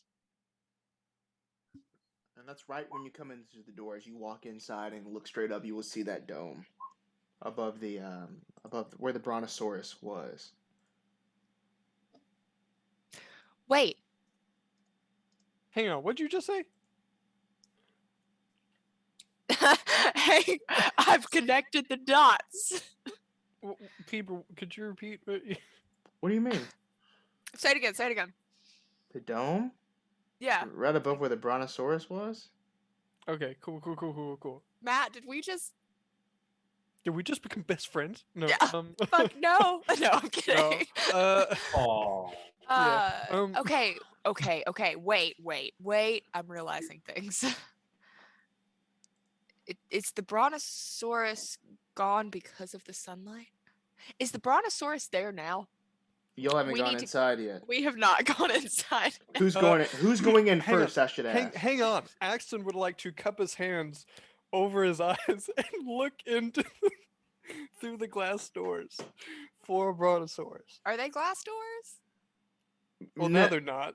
And that's right when you come into the door. As you walk inside and look straight up, you will see that dome above where the brontosaurus was. Wait, Hang on, what'd you just say? hey, I've connected the dots. People, could you repeat? What do you mean? Say it again. Say it again. The dome? Yeah, Right above where the brontosaurus was? Okay, cool. Matt, did we just? Did we just become best friends? No. Yeah. Fuck no. No, I'm kidding. Oh. Yeah, Okay. Wait. I'm realizing things. Is the brontosaurus gone because of the sunlight? Is the brontosaurus there now? Y'all haven't We gone need to- inside yet. We have not gone inside. Who's going in hang on, first, I should ask. hang on. Axton would like to cup his hands over his eyes and look into through the glass doors for a brontosaurus. Are they glass doors? Well, No- no, they're not.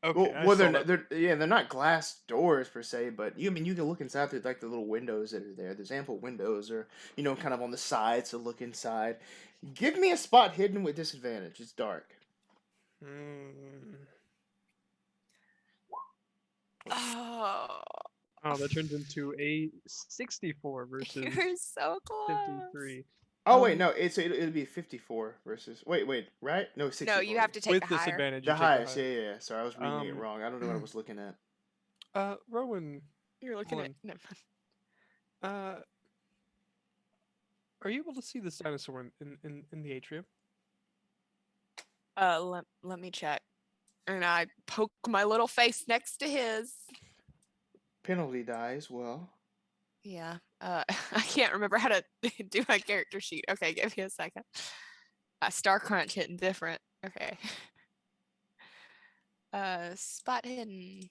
Okay. I well, saw they're that. not glass doors per se, but you can look inside through like the little windows that are there. There's ample windows, or kind of on the sides to look inside. Give me a spot hidden with disadvantage. It's dark. Oh, Oh, that turns into a 64 versus you're so close. 53. Oh wait, no, it'll be 54 versus. Wait, right? No, 64. No, you have to take With the higher. disadvantage. The you take highest. Yeah. Sorry, I was reading it Um, wrong. I don't know what I was looking at. Rowan, You're looking at. One. Never mind. uh, are you able to see this dinosaur in the atrium? 'Cause What do you mean? I can't see it. The dome? What? Yeah. Oh, Let me check. And I poke my little face next to his. Penalty die as well. Yeah. I can't remember how to do my character sheet. Okay, give me a second. Star Crunch hitting different. Okay. Spot hidden.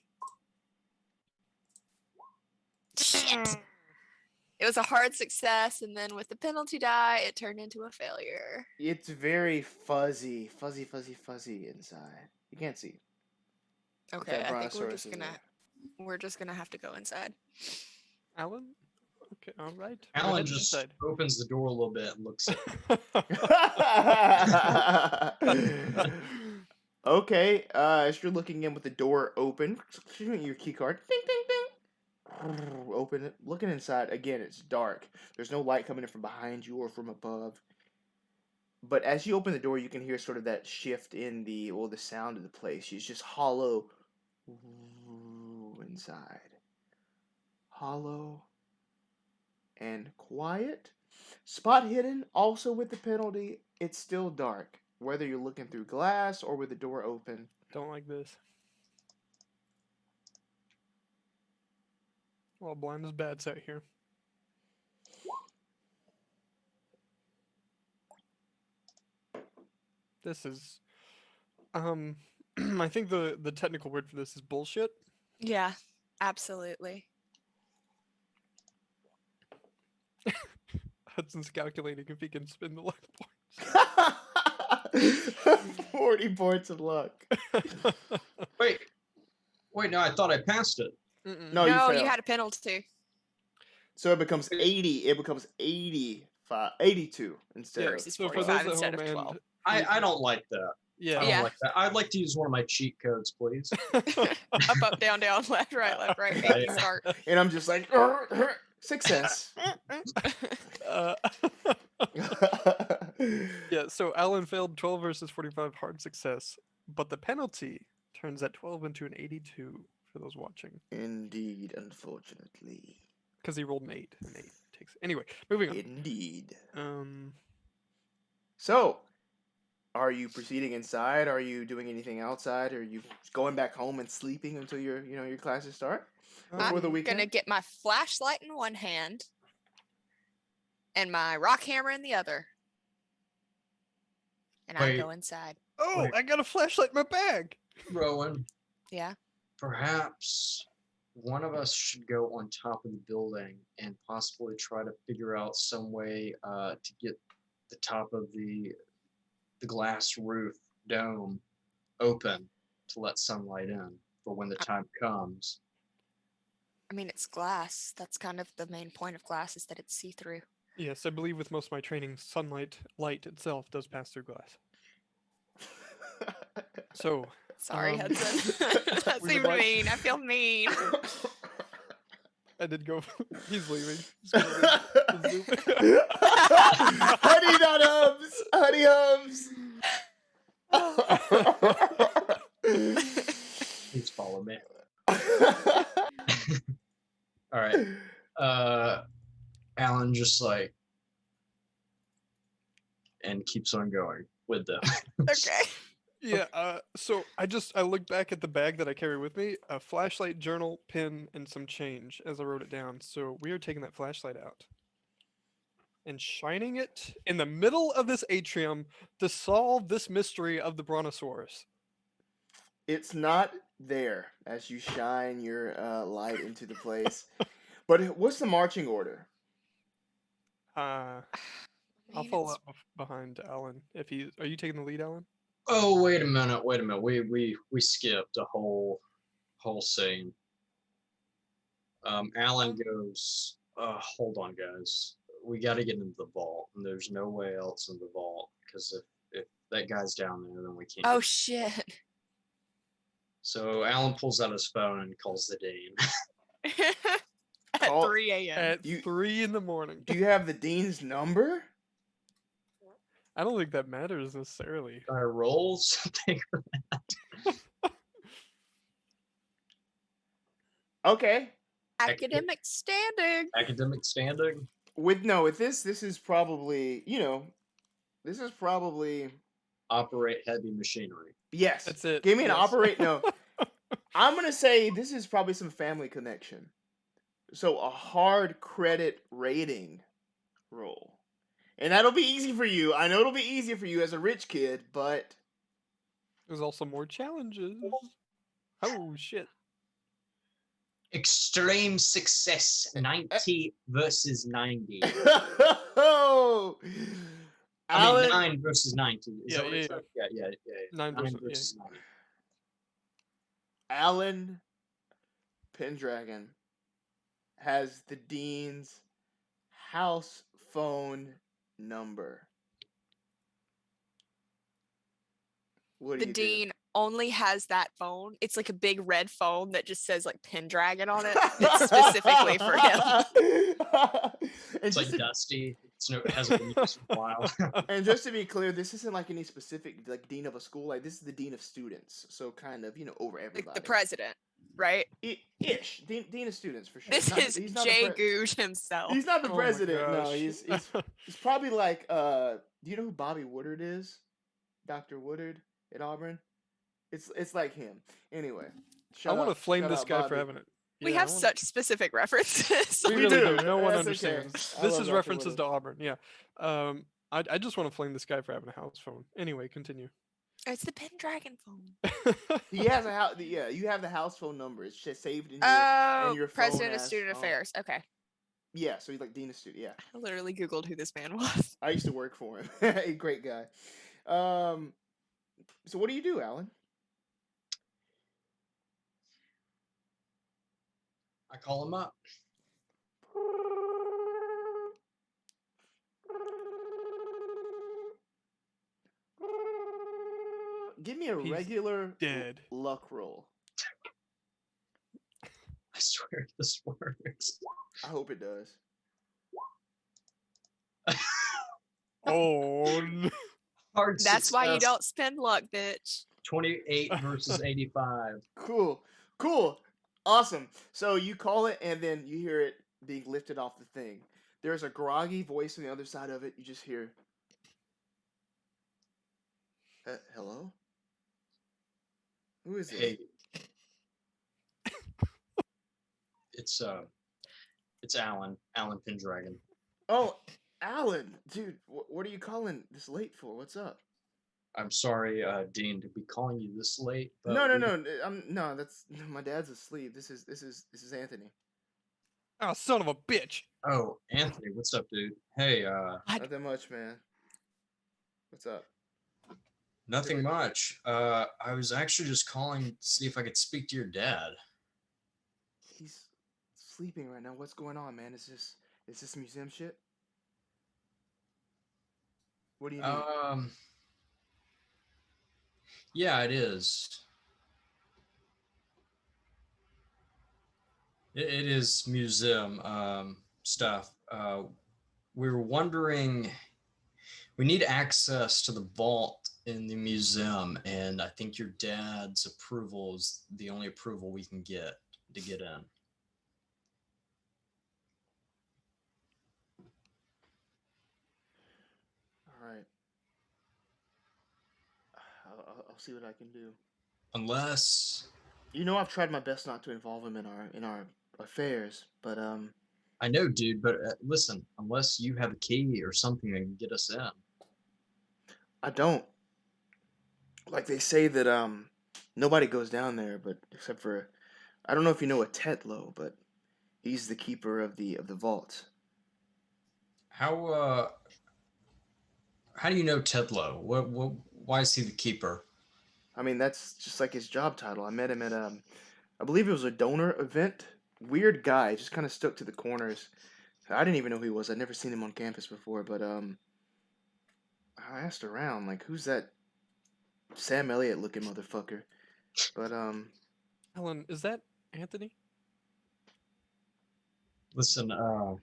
Shit. It was a hard success, and then with the penalty die, it turned into a failure. It's very fuzzy inside. You can't see. Okay, I think Brontosaurus is there. we're just gonna have to go inside. Alan? Okay, all right. Alan just opens the door a little bit and looks at Okay, as you're looking in with the door open, your key card, ding, ding, ding. Open it, looking inside. Again, it's dark. There's no light coming in from behind you or from above. But as you open the door, you can hear sort of that shift in the sound of the place. It's just hollow inside. Hollow and quiet. Spot hidden, also with the penalty. It's still dark, whether you're looking through glass or with the door open. Don't like this. Well, blind as bats out here. This is, I think the technical word for this is bullshit. Yeah, absolutely. Hudson's calculating if he can spin the luck points. 40 points of luck. Wait, no, I thought I passed it. No, you had a penalty. So it becomes 80. It becomes 82 instead of. Versus 45 instead of 12. I don't like that. Yeah. I don't like that. I'd like to use one of my cheat codes, please. Up, down, left, right. Baby start. And I'm just like, success. Yeah, so Alan failed 12 versus 45, hard success. But the penalty turns that 12 into an 82 for those watching. Indeed, unfortunately. Because he rolled an 8. An 8 takes. Anyway, moving on. Indeed. So, are you proceeding inside? Are you doing anything outside? Are you going back home and sleeping until your classes start? I'm the weekend? gonna get my flashlight in one hand and my rock hammer in the other, and I go inside. Oh, I got a flashlight in my bag. Rowan. Yeah. Perhaps one of us should go on top of the building and possibly try to figure out some way to get the top of the glass roof dome open to let sunlight in for when the time comes. I mean, it's glass. That's kind of the main point of glass, is that it's see-through. Yes, I believe with most of my training, light itself does pass through glass. So, sorry, Hudson. That seemed mean. I feel mean. I did go. He's leaving. Honey nut hubs! Honey hubs! Please follow me. All right. Alan just and keeps on going with them. Okay. Yeah, so I looked back at the bag that I carry with me, a flashlight, journal, pen, and some change as I wrote it down. So we are taking that flashlight out and shining it in the middle of this atrium to solve this mystery of the Brontosaurus. It's not there as you shine your light into the place. But what's the marching order? I'll follow up behind Alan. Are you taking the lead, Alan? Oh, wait a minute. We skipped a whole scene. Alan goes, hold on, guys. We got to get into the vault, and there's no way else in the vault, because if that guy's down there, then we can't. Oh, shit. So Alan pulls out his phone and calls the dean. At 3 a.m. At 3 in the morning. Do you have the dean's number? I don't think that matters necessarily. I roll something for that. Okay. Academic standing. Academic standing. With this is probably, Operate heavy machinery. Yes. That's it. Give me an Yes. operate. No. I'm going to say this is probably some family connection. So a hard credit rating roll. And that'll be easy for you. I know it'll be easier for you as a rich kid, but... There's also more challenges. Oh, shit. Extreme success, 90 versus 90. Oh! I mean, Alan... 9 versus 90. Is Yeah, that what yeah, it said? Yeah. 9 9 versus- versus 90. Alan Pendragon has the dean's house phone number. What do The you dean only has that phone. It's like a big red phone that just says like Pendragon on it. It's specifically for him. It's like dusty. It hasn't been used in a while. And just to be clear, this isn't like any specific like dean of a school. Like this is the dean of students, so kind of over everybody. Like the president, right? Ish dean of students for sure. This is he's not Jay the Googe himself. He's not the Oh my president. No, gosh. he's probably like do you know who Bobby Woodard is? Dr. Woodard at Auburn. It's like him. Anyway, I want to flame shout this out guy Bobby. for having it. We Yeah, have I wanna- such specific references. We We really do. do. No one That's okay. understands. I This love is Dr. references Woodard. to Auburn. Yeah. I just want to flame this guy for having a house phone. Anyway, continue. It's the Pendragon phone. He has a house. Yeah, you have the house phone number. It's just saved in your Oh, your phone president of as- student oh. affairs. Okay. Yeah, so he's like dean of student. Yeah, I literally Googled who this man was. I used to work for him. A great guy. So what do you do, Alan? I call him up. Give me a He's regular dead. luck roll. I swear this works. I hope it does. Oh, no. Hard That's why you success, don't spend luck, bitch. 28 versus 85. Cool. Awesome. So you call it, and then you hear it being lifted off the thing. There's a groggy voice on the other side of it. You just hear, hello? Who is it? Hey. It's Alan Pendragon. Oh, Alan, dude, what are you calling this late for? What's up? I'm sorry, Dean, to be calling you this late. But No, we- that's my dad's asleep. This is Anthony. Oh, son of a bitch. Oh, Anthony, what's up, dude? Hey, Not that much, man. What's up? nothing much. I was actually just calling to see if I could speak to your dad. He's sleeping right now. What's going on, man? Is this museum shit? What do you need? Yeah, it is. It is museum stuff. We were wondering, we need access to the vault in the museum, and I think your dad's approval is the only approval we can get to get in. All right. I'll see what I can do. Unless, I've tried my best not to involve him in our affairs, but I know, dude, but listen, unless you have a key or something that can get us in. I don't. Like they say that nobody goes down there, but except for, I don't know if you know a Tetlow, but he's the keeper of the vault. How do you know Tetlow? Why is he the keeper? I mean, that's just like his job title. I met him at I believe it was a donor event. Weird guy, just kind of stuck to the corners. I didn't even know who he was. I'd never seen him on campus before, but I asked around, like, who's that Sam Elliott looking motherfucker? But Alan, is that Anthony? Listen, I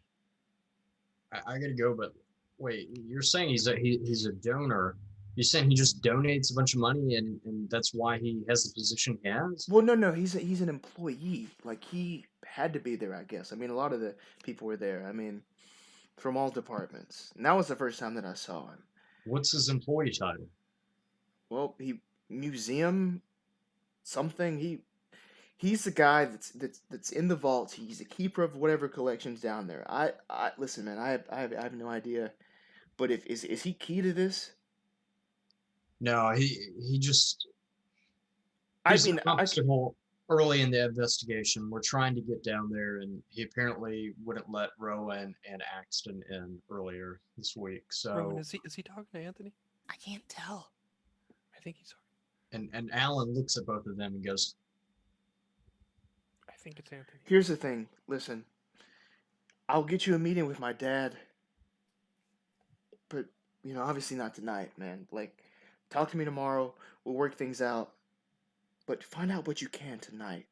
gotta go, but wait, you're saying he's a donor. You're saying he just donates a bunch of money and that's why he has the position he has? well, no, he's an employee. Like he had to be there, I guess. I mean, a lot of the people were there. I mean, from all departments. And that was the first time that I saw him. What's his employee title? well, museum something. He's the guy that's in the vault. He's a keeper of whatever collections down there. I listen, man. I have no idea, but is he key to this? No, he just. I He's mean, an obstacle early in the investigation. We're trying to get down there, and he apparently wouldn't let Rowan and Axton in earlier this week. So Rowan, is he talking to Anthony? I can't tell. I think he's talking. and Alan looks at both of them and goes, I think it's Anthony. Here's the thing. Listen, I'll get you a meeting with my dad, but obviously not tonight, man. Like, talk to me tomorrow. We'll work things out. But find out what you can tonight.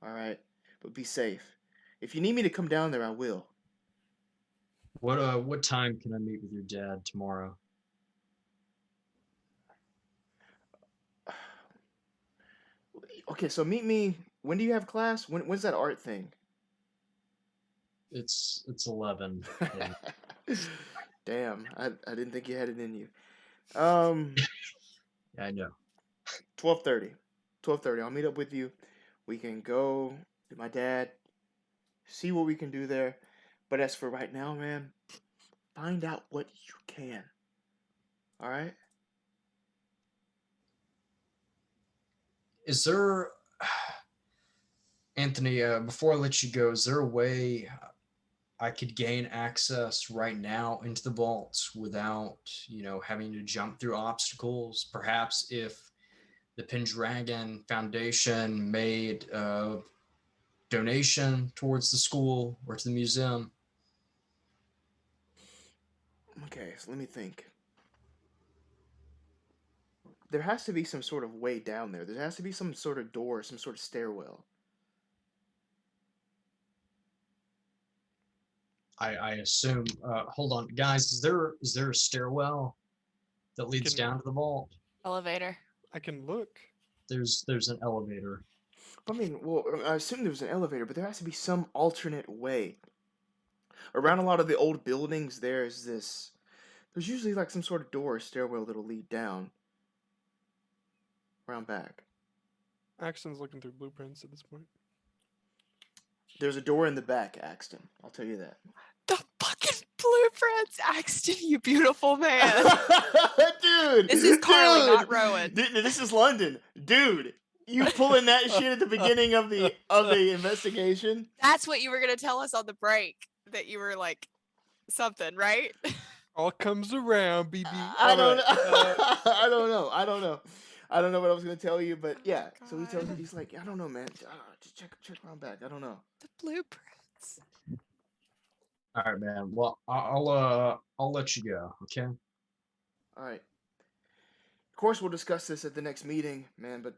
All right? But be safe. If you need me to come down there, I will. What time can I meet with your dad tomorrow? Okay, so meet me. When do you have class? When's that art thing? It's 11. Yeah. Damn, I didn't think you had it in you. Yeah, I know. 12:30. 12:30. I'll meet up with you. We can go to my dad, see what we can do there. But as for right now, man, find out what you can. All right? Is there, Anthony, before I let you go, is there a way I could gain access right now into the vaults without, having to jump through obstacles? Perhaps if the Pendragon Foundation made a donation towards the school or to the museum. Okay, so let me think. There has to be some sort of way down there. There has to be some sort of door, some sort of stairwell. I assume. Hold on, guys. Is there a stairwell that leads down to the vault? Elevator. I can look. There's an elevator. I mean, well, I assume there was an elevator, but there has to be some alternate way. Around a lot of the old buildings, there's usually like some sort of door or stairwell that'll lead down. Around back. Axton's looking through blueprints at this point. There's a door in the back, Axton. I'll tell you that. The fucking blueprints, Axton, you beautiful man. Dude! This is Carly, dude, not Rowan. This is London. Dude! You pulling that shit at the beginning of the investigation? That's what you were going to tell us on the break. That you were like, something, right? All comes around, BB. I don't know. I don't know. I don't know what I was gonna tell you, but yeah. So he tells me, he's like, I don't know, man. Just check around back. I don't know. The blueprints. All right, man. Well, I'll let you go. Okay. All right. Of course, we'll discuss this at the next meeting, man. But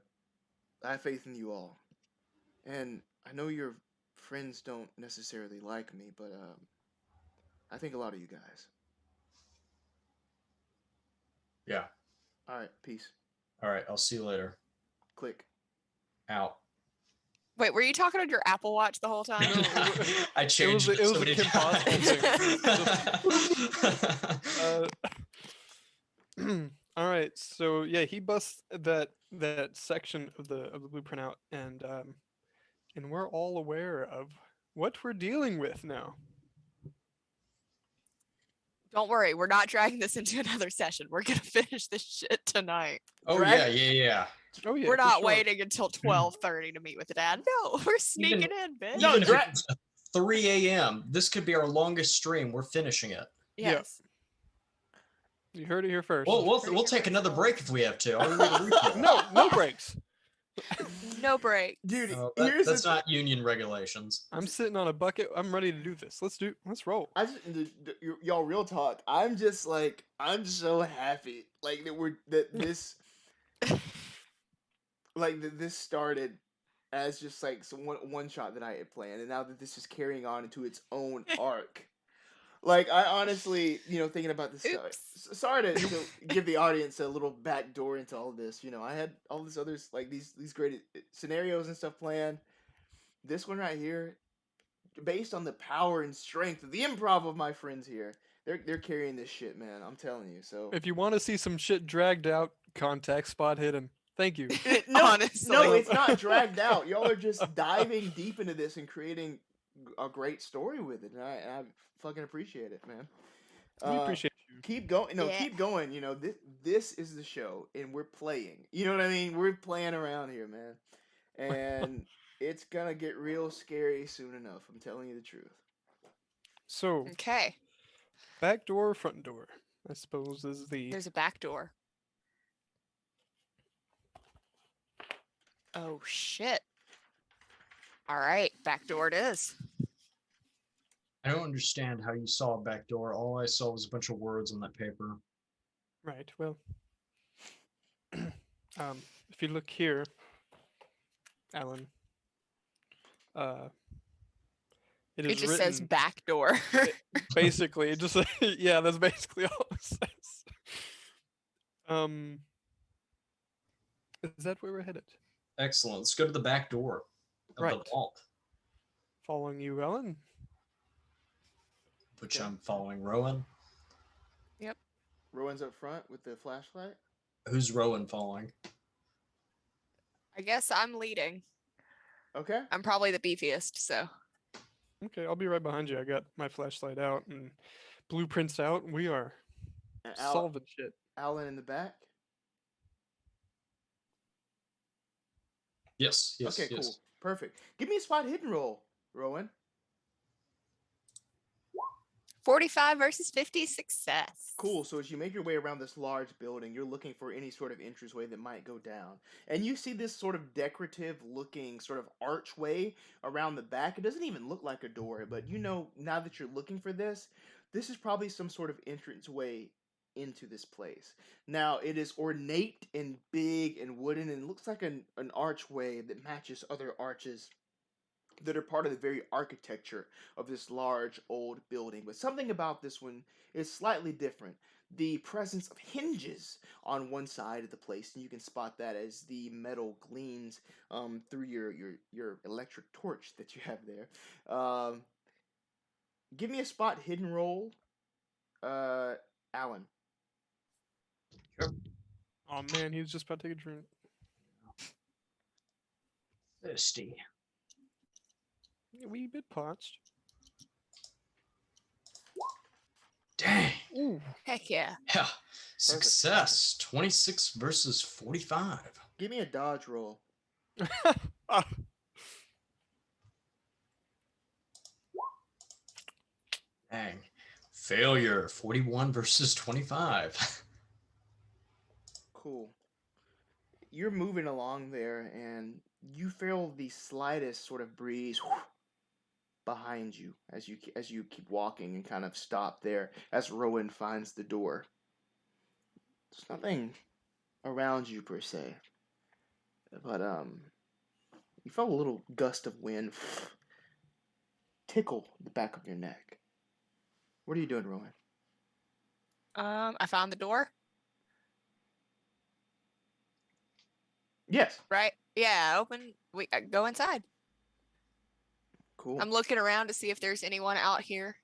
I have faith in you all, and I know your friends don't necessarily like me, but I think a lot of you guys. Yeah. All right. Peace. All right. I'll see you later. Click. Out. Wait, were you talking on your Apple Watch the whole time? I changed it was so a many Kim times. All right, so yeah, he busts that section of the blueprint out, and we're all aware of what we're dealing with now. Don't worry, we're not dragging this into another session. We're gonna finish this shit tonight. Oh yeah. Oh yeah, We're for not sure. waiting until 12:30 to meet with the dad. No, we're sneaking in, bitch. No, Even if it's 3 a.m., this could be our longest stream. We're finishing it. Yes. You heard it here first. Well, we'll take another break if we have to. I'll read a refill. No breaks. No break. Dude, That's not union regulations. I'm sitting on a bucket. I'm ready to do this. Let's roll. Y'all real talk. I'm so happy this this started as just like some one shot that I had planned, and now that this is carrying on into its own arc. Like, I honestly, thinking about this, sorry to give the audience a little back door into all this. I had all this others, like these great scenarios and stuff planned. This one right here, based on the power and strength of the improv of my friends here, they're carrying this shit, man. I'm telling you. So if you want to see some shit dragged out, Contact spot hidden. Thank you. Honestly. No, it's not dragged out. Y'all are just diving deep into this and creating a great story with it, and I fucking appreciate it, man. We appreciate you. Keep going. No, Yeah. keep going. You know, this is the show, and we're playing. You know what I mean? We're playing around here, man. And it's gonna get real scary soon enough. I'm telling you the truth. So, Okay. back door, front door, I suppose is the. There's a back door. Oh shit. All right, back door it is. I don't understand how you saw a back door. All I saw was a bunch of words on that paper. Right. Well, if you look here, Alan, it It is just says written back door. basically. It just yeah, that's basically all it says. Is that where we're headed? Excellent. Let's go to the back door of Right. the vault, Following you, Alan. which Okay. I'm following Rowan. Rowan's up front with the flashlight. Who's Rowan following? I guess I'm leading. Okay. I'm probably the beefiest, so. Okay, I'll be right behind you. I got my flashlight out and blueprints out, and we are And solving shit. Alan in the back. Yes. Yes. Okay, yes. cool. Perfect. Give me a spot hidden roll, Rowan. 45 versus 50 success. Cool. So as you make your way around this large building, you're looking for any sort of entranceway that might go down. And you see this sort of decorative looking sort of archway around the back. It doesn't even look like a door, but you know, now that you're looking for this is probably some sort of entranceway into this place. Now, it is ornate and big and wooden, and looks like an archway that matches other arches that are part of the very architecture of this large old building. But something about this one is slightly different. The presence of hinges on one side of the place, and you can spot that as the metal gleams through your electric torch that you have there. Give me a spot hidden roll, Alan. Oh man, he was just about to take a drink. Thirsty. A wee bit parched. Dang. Ooh. Heck yeah. Yeah. Success. 26 versus 45. Give me a dodge roll. Ah, Dang. Failure. 41 versus 25. Cool. You're moving along there, and you feel the slightest sort of breeze behind you as you keep walking and kind of stop there as Rowan finds the door. There's nothing around you per se, but you felt a little gust of wind tickle the back of your neck. What are you doing, Rowan? I found the door. Yes. Right? Yeah, open. We go inside. Cool. I'm looking around to see if there's anyone out here.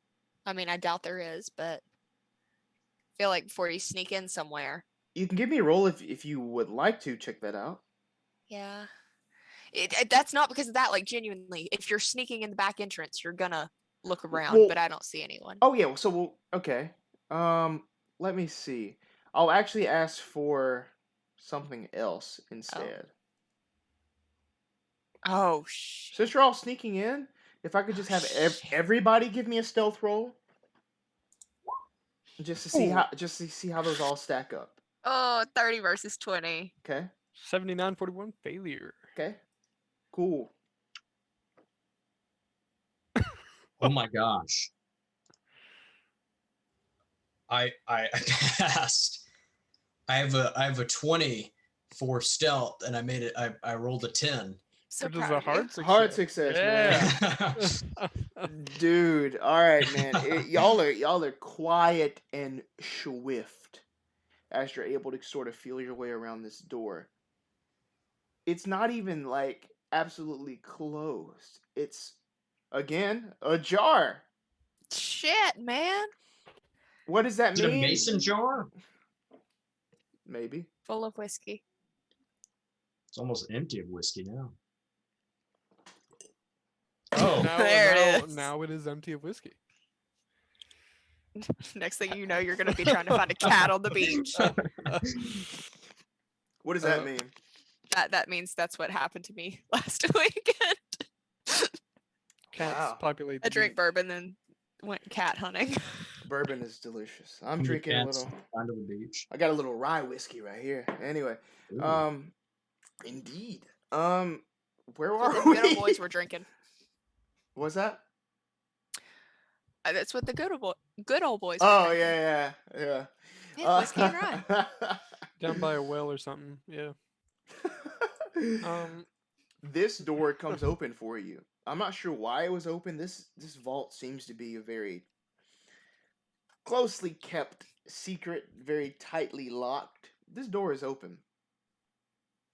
I mean, I doubt there is, but I feel like before you sneak in somewhere. You can give me a roll if you would like to check that out. Yeah. That's not because of that. Like, genuinely, if you're sneaking in the back entrance, you're gonna look around, Well- but I don't see anyone. Oh yeah, okay. Let me see. I'll actually ask for something else instead. Oh, shit. Since you're all sneaking in, if I could just have Shit. everybody give me a stealth roll, just to see Ooh. how those all stack up. Oh, 30 versus 20. Okay. 79-41 failure. Okay. Cool. Oh my gosh. I passed. I have a 20 for stealth, and I made it. I rolled a 10. So Which is proud a of you. hard success. Hard success, man. Yeah. Dude, all right, man. Y'all are quiet and swift as you're able to sort of feel your way around this door. It's not even like absolutely closed. It's again ajar. Shit, man. What does that Is it a mean? mason jar? Maybe. Full of whiskey. It's almost empty of whiskey now. Oh, There it is. Now it is empty of whiskey. Next thing you know, you're going to be trying to find a cat on the beach. What does that mean? That means that's what happened to me last weekend. Cats populate. I drank bourbon and went cat hunting. Bourbon is delicious. I'm drinking a little. Under the beach. I got a little rye whiskey right here. Anyway, Ooh. indeed. Where That's are what the we? good old boys were drinking. What's that? That's what the good old boys. Oh were drinking. yeah. Yeah, whiskey and rye. Down by a well or something. Yeah. This door comes open for you. I'm not sure why it was open. This vault seems to be a very closely kept secret, very tightly locked. This door is open.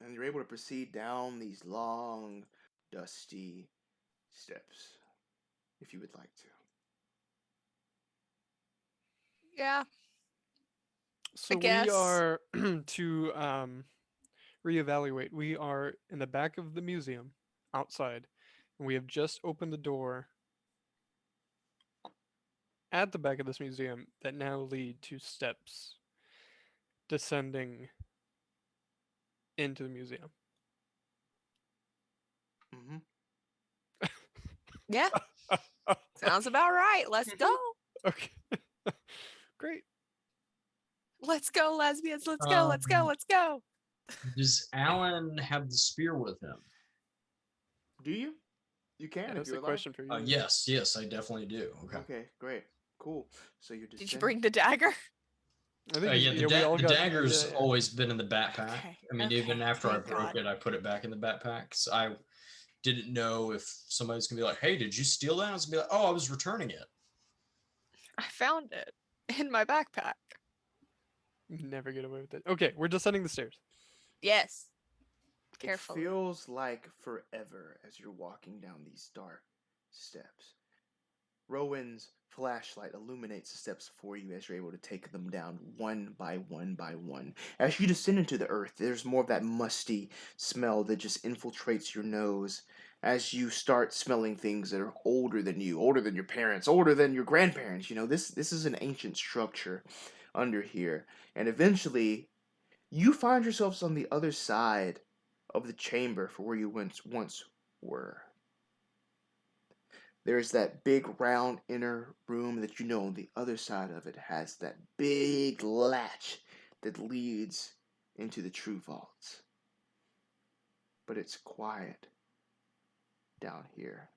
And you're able to proceed down these long, dusty steps, if you would like to. Yeah. So we guess. are to reevaluate. We are in the back of the museum, outside, and we have just opened the door at the back of this museum that now lead to steps descending into the museum. Mm-hmm. Yeah. Sounds about right. Let's go. Okay. Great. Let's go, lesbians. Let's go. Let's go. Let's go. Does Alan have the spear with him? Do you? You can if That's you're a allowed. question for you. Yes, I definitely do. Okay. Okay, great. Cool. So you're Did you bring the dagger? I think Yeah, we all the got- dagger's yeah. always been in the backpack. Okay, I mean, even okay, after I thank broke God. it, I put it back in the backpack. So I didn't know if somebody's gonna be like, "Hey, did you steal that?" I was gonna be like, "Oh, I was returning it." I found it in my backpack. Never get away with it. Okay, we're descending the stairs. Yes. It Carefully. feels like forever as you're walking down these dark steps. Rowan's flashlight illuminates the steps for you as you're able to take them down one by one by one. As you descend into the earth, there's more of that musty smell that just infiltrates your nose as you start smelling things that are older than you, older than your parents, older than your grandparents. You know, this is an ancient structure under here. And eventually, you find yourselves on the other side of the chamber for where you once were. There's that big round inner room that you know on the other side of it has that big latch that leads into the true vaults. But it's quiet down here.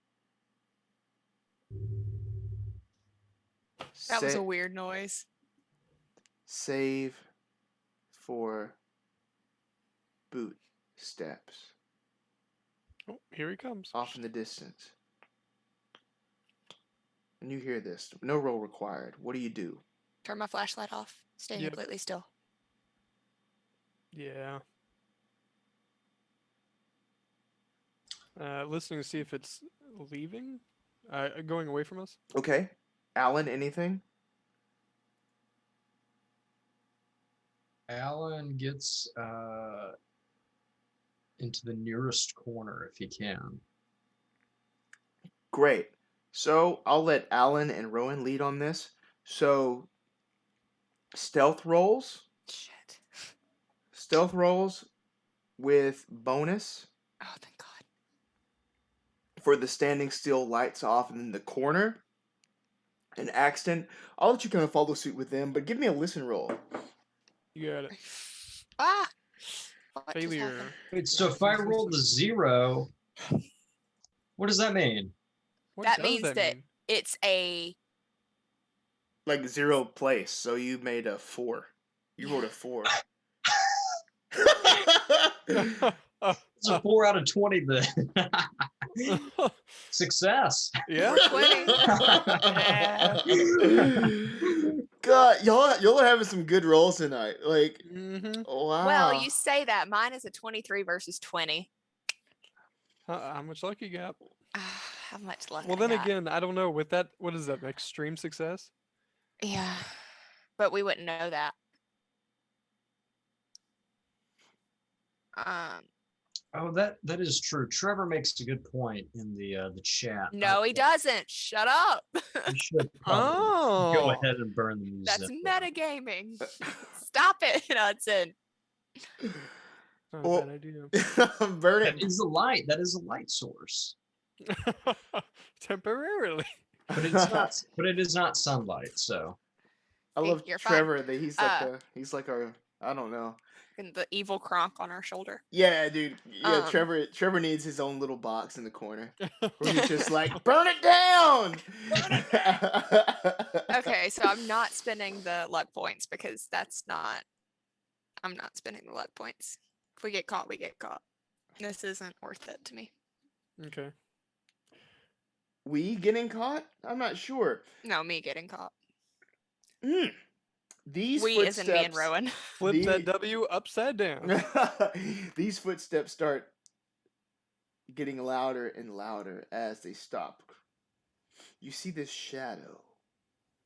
That was a weird noise. Save for boot steps Oh, here he comes. off in the distance. And you hear this. No roll required. What do you do? Turn my flashlight off. Stay Yep. completely still. Yeah. Listening to see if it's leaving, going away from us. Okay. Alan, anything? Alan gets into the nearest corner if he can. Great. So I'll let Alan and Rowan lead on this. So stealth rolls. Shit. Stealth rolls with bonus Oh, thank God. for the standing still, lights off, and then the corner. And Axton, I'll let you kind of follow suit with them, but give me a listen roll. You got it. Ah! What just Failure. happened? Wait, so if I roll the 0, what does that mean? What That does means that mean? it's a. Like 0 place, so you made a 4. You rolled a 4. It's a 4 out of 20 then. Success. Yeah. 20. God, y'all are having some good rolls tonight. Like, Mm-hmm. wow. Well, you say that. Mine is a 23 versus 20. How much luck you got? How much luck? Well, I then got. again, I don't know. With that, what is that? Extreme success? Yeah. But we wouldn't know that. Oh, that is true. Trevor makes a good point in the chat. No, he doesn't. Shut up. We should probably go Oh, ahead and burn the music. That's metagaming. Stop it, Hudson. not a Well, bad idea. burn That it. is a light. That is a light source. Temporarily. But it's not. But it is not sunlight. So I See, love you're fine. Trevor. That he's like our I don't know. And the evil Kronk on our shoulder. Yeah, dude. Yeah, Trevor needs his own little box in the corner where he's just like, burn it down. Okay, so I'm not spending the luck points because I'm not spending the luck points. If we get caught, we get caught. This isn't worth it to me. Okay. We getting caught? I'm not sure. No, me getting caught. These We footsteps, isn't me and Rowan. Flip that W upside down. These footsteps start getting louder and louder as they stop. You see this shadow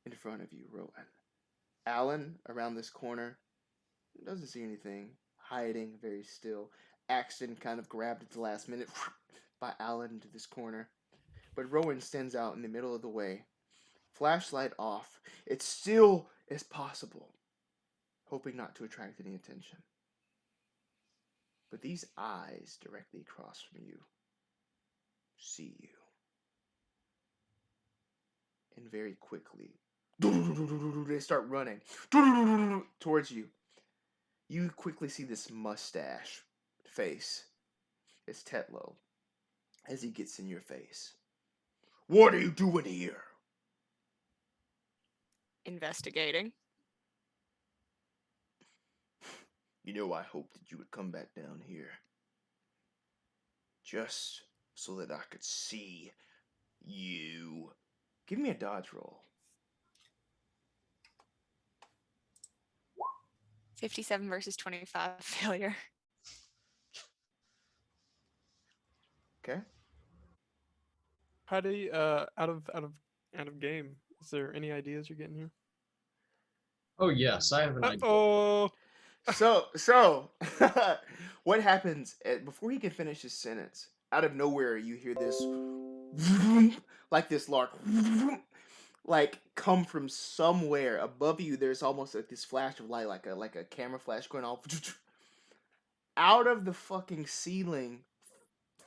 in front of you, Rowan. Alan, around this corner, doesn't see anything, hiding very still. Axton kind of grabbed at the last minute by Alan into this corner. But Rowan stands out in the middle of the way. Flashlight off. It's still as possible, hoping not to attract any attention. But these eyes directly across from you see you. And very quickly, they start running towards you. You quickly see this mustache face. It's Tetlow as he gets in your face. What are you doing here? Investigating. You know, I hoped that you would come back down here. Just so that I could see you. Give me a dodge roll. 57 versus 25 failure. Okay. How do you, out of game? Is there any ideas you're getting here? oh yes, I have an idea. Oh, So, what happens before he can finish his sentence? Out of nowhere, you hear this, like this lark, like come from somewhere above you. There's almost like this flash of light, like a camera flash going off, out of the fucking ceiling,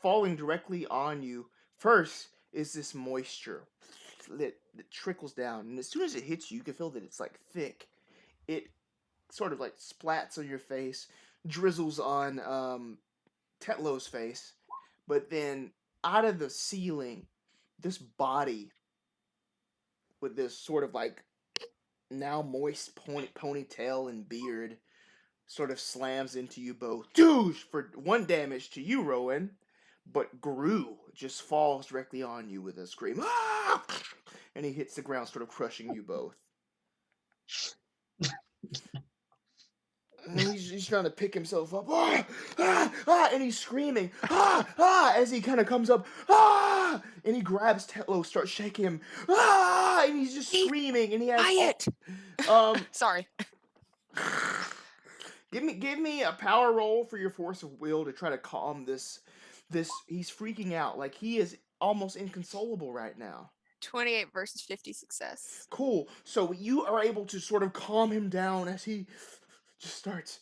falling directly on you. First is this moisture that trickles down, and as soon as it hits you, you can feel that it's like thick. It sort of like splats on your face, drizzles on Tetlow's face, but then out of the ceiling, this body with this sort of like now moist ponytail and beard sort of slams into you both. Douche for 1 damage to you, Rowan, but Gru just falls directly on you with a scream. Ah! And he hits the ground, sort of crushing you both. And he's trying to pick himself up. Ah, ah, ah, and he's screaming. Ah, ah, as he kind of comes up. Ah, and he grabs Tetlow, starts shaking him. Ah, and he's just screaming. And he has. Sorry. Give me a power roll for your force of will to try to calm this. He's freaking out. Like he is almost inconsolable right now. 28 versus 50 success. Cool. So you are able to sort of calm him down as he just starts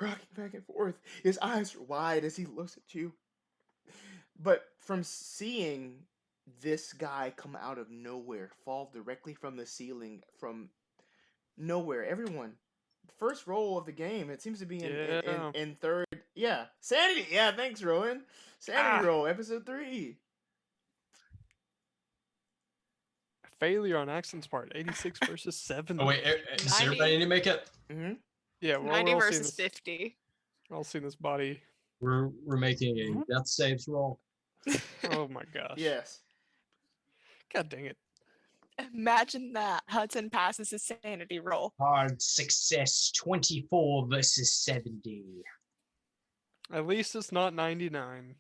rocking back and forth. His eyes are wide as he looks at you. But from seeing this guy come out of nowhere, fall directly from the ceiling, from nowhere, everyone, first roll of the game, it seems to be in third. Yeah. Sanity. Yeah, thanks, Rowan. Sanity roll, episode 3. failure on Axton's part. 86 versus 70. Oh wait, does everybody need to make it? Mm-hmm. Yeah, we're 90 all versus seeing this, 50. we're all seeing this body. We're making a death saves roll. Oh my gosh. Yes. God dang it. Imagine that. Hudson passes his sanity roll. Hard success, 24 versus 70. At least it's not 99.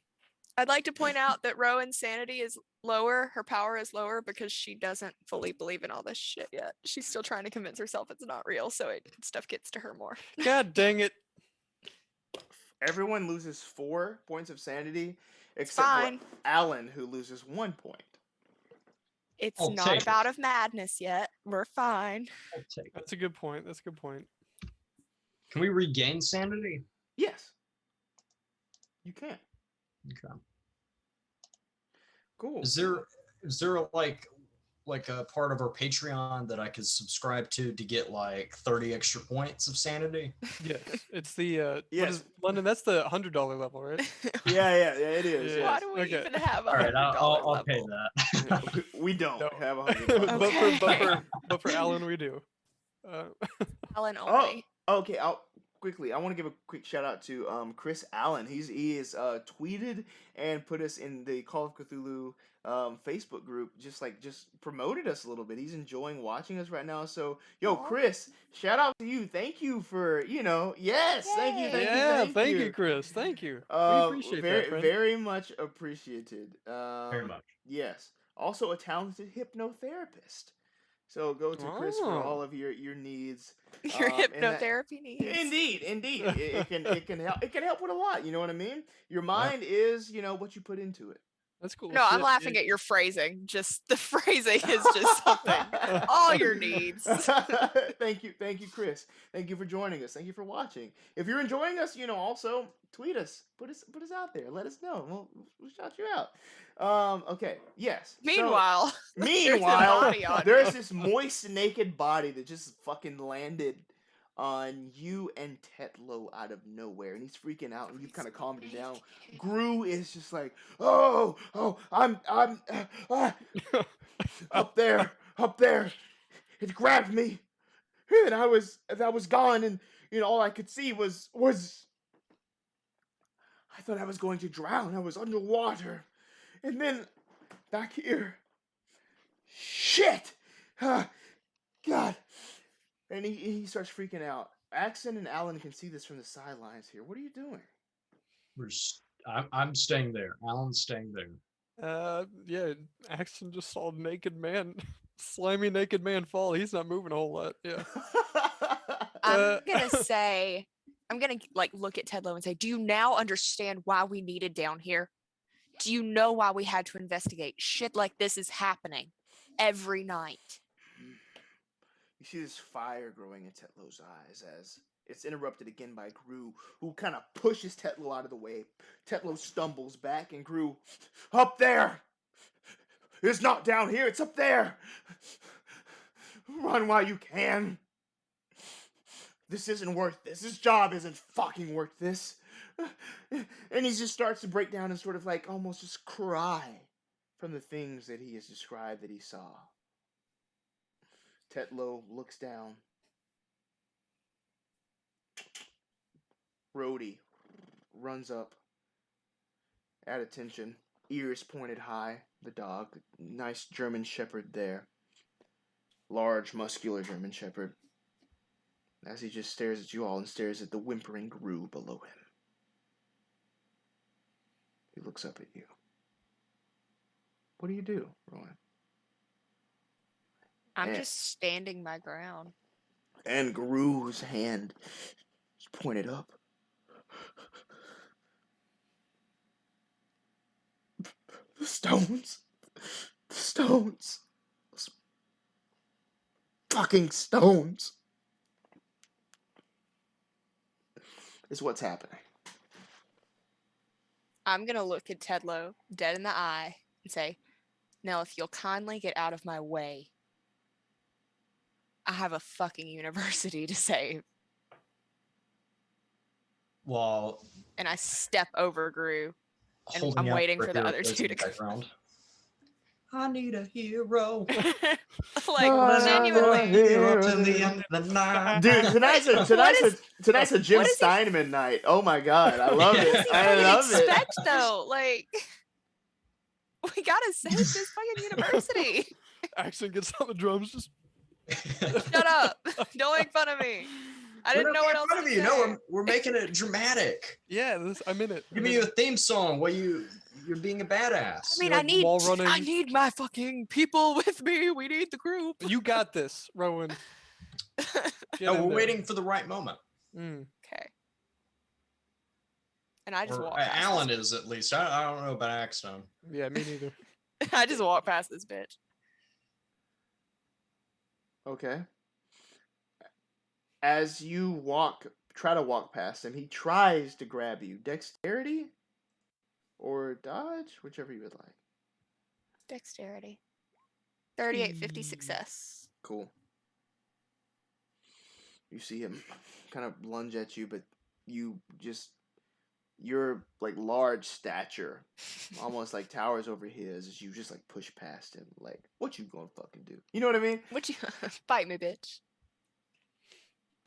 I'd like to point out that Rowan's sanity is lower. Her power is lower because she doesn't fully believe in all this shit yet. She's still trying to convince herself it's not real, so stuff gets to her more. God dang it. everyone loses 4 points of sanity, It's except for fine. Alan, who loses 1 point. It's I'll not take a bout of madness yet. We're fine. I'll take it. That's a good point. That's a good point. Can we regain sanity? Yes, you can. Okay. Cool. Is there like a part of our Patreon that I could subscribe to get like 30 extra points of sanity? Yes, it's the Yes. London. That's the $100 level, right? Yeah, it is. Yeah. Why Yes. do we Okay. even have a All right, $100 I'll pay level? that. We don't No. have $100. Okay. but for Alan, we do. Alan Oh, only. okay. I want to give a quick shout out to Chris Allen. He is tweeted and put us in the Call of Cthulhu Facebook group. Just promoted us a little bit. He's enjoying watching us right now. So yo, Aw. Chris, shout out to you. Thank you for yes, thank you, Yay. thank you. Chris. Thank you. We appreciate very that, friend. very much appreciated. Very much. Yes. Also a talented hypnotherapist. So go to Chris for Oh. all of your needs. Your and that- hypnotherapy needs. Indeed. it can help. It can help with a lot. You know what I mean? Your mind is what you put into it. That's cool. No, I'm laughing at your phrasing. Just the phrasing is just something. All your needs. Thank you, Chris. Thank you for joining us. Thank you for watching. If you're enjoying us, also tweet us, put us out there. Let us know. We'll shout you out. Okay. Yes. Meanwhile, body on there's you. this moist, naked body that just fucking landed on you and Tetlow out of nowhere, and he's freaking out, and you've kind of calmed him down. Gru is just like, oh, I'm up there, it grabbed me, and I was gone, and all I could see was I thought I was going to drown. I was underwater, and then back here, shit, God. And he starts freaking out. Axton and Alan can see this from the sidelines here. What are you doing? I'm staying there. Alan's staying there. Yeah, Axton just saw a naked man, slimy naked man fall. He's not moving a whole lot. Yeah. I'm gonna look at Tetlow and say, do you now understand why we needed down here? Do you know why we had to investigate? Shit like this is happening every night. You see this fire growing in Tetlow's eyes as it's interrupted again by Gru, who kind of pushes Tetlow out of the way. Tetlow stumbles back, and Gru, up there! It's not down here, it's up there! Run while you can! This isn't worth this. This job isn't fucking worth this. And he just starts to break down and sort of almost just cry from the things that he has described that he saw. Tetlow looks down. Rhodey runs up at attention, ears pointed high. The dog, nice German Shepherd there. Large, muscular German Shepherd. As he just stares at you all and stares at the whimpering Gru below him. He looks up at you. What do you do, Rowan? I'm just standing my ground. And Gru's hand is pointed up. The stones. The stones. Those fucking stones. Is what's happening. I'm gonna look at Tetlow dead in the eye and say, now if you'll kindly get out of my way, I have a fucking university to save. Well, And I step over Gru, and holding I'm out waiting for for the hero other plays two in to the come. background. I need a hero. Genuinely. Hero till the end of the night. Dude, tonight's a Jim what is he- Steinman night. Oh my god, I love What it. does he I fucking love it. expect, though? We gotta save this fucking university. Axton gets on the drums. Just Shut up! Don't make fun of me. I didn't know what else to say. No, we're making it dramatic. yeah, I'm in it. Give me a theme song while you're being a badass. I mean, like wall running. I need my fucking people with me. We need the group. You got this, Rowan. Get No, in we're there. waiting for the right moment. Mm. Okay. And I just Or walk past Alan this. is at least. I don't know about Axton. Yeah, me neither. I just walk past this bitch. Okay. As you try to walk past him, he tries to grab you. Dexterity or dodge, whichever you would like. Dexterity. 3850 success. Cool. You see him kind of lunge at you, but your like large stature almost like towers over his as you just like push past him. Like, what you gonna fucking do? You know what I mean? What you bite me, bitch?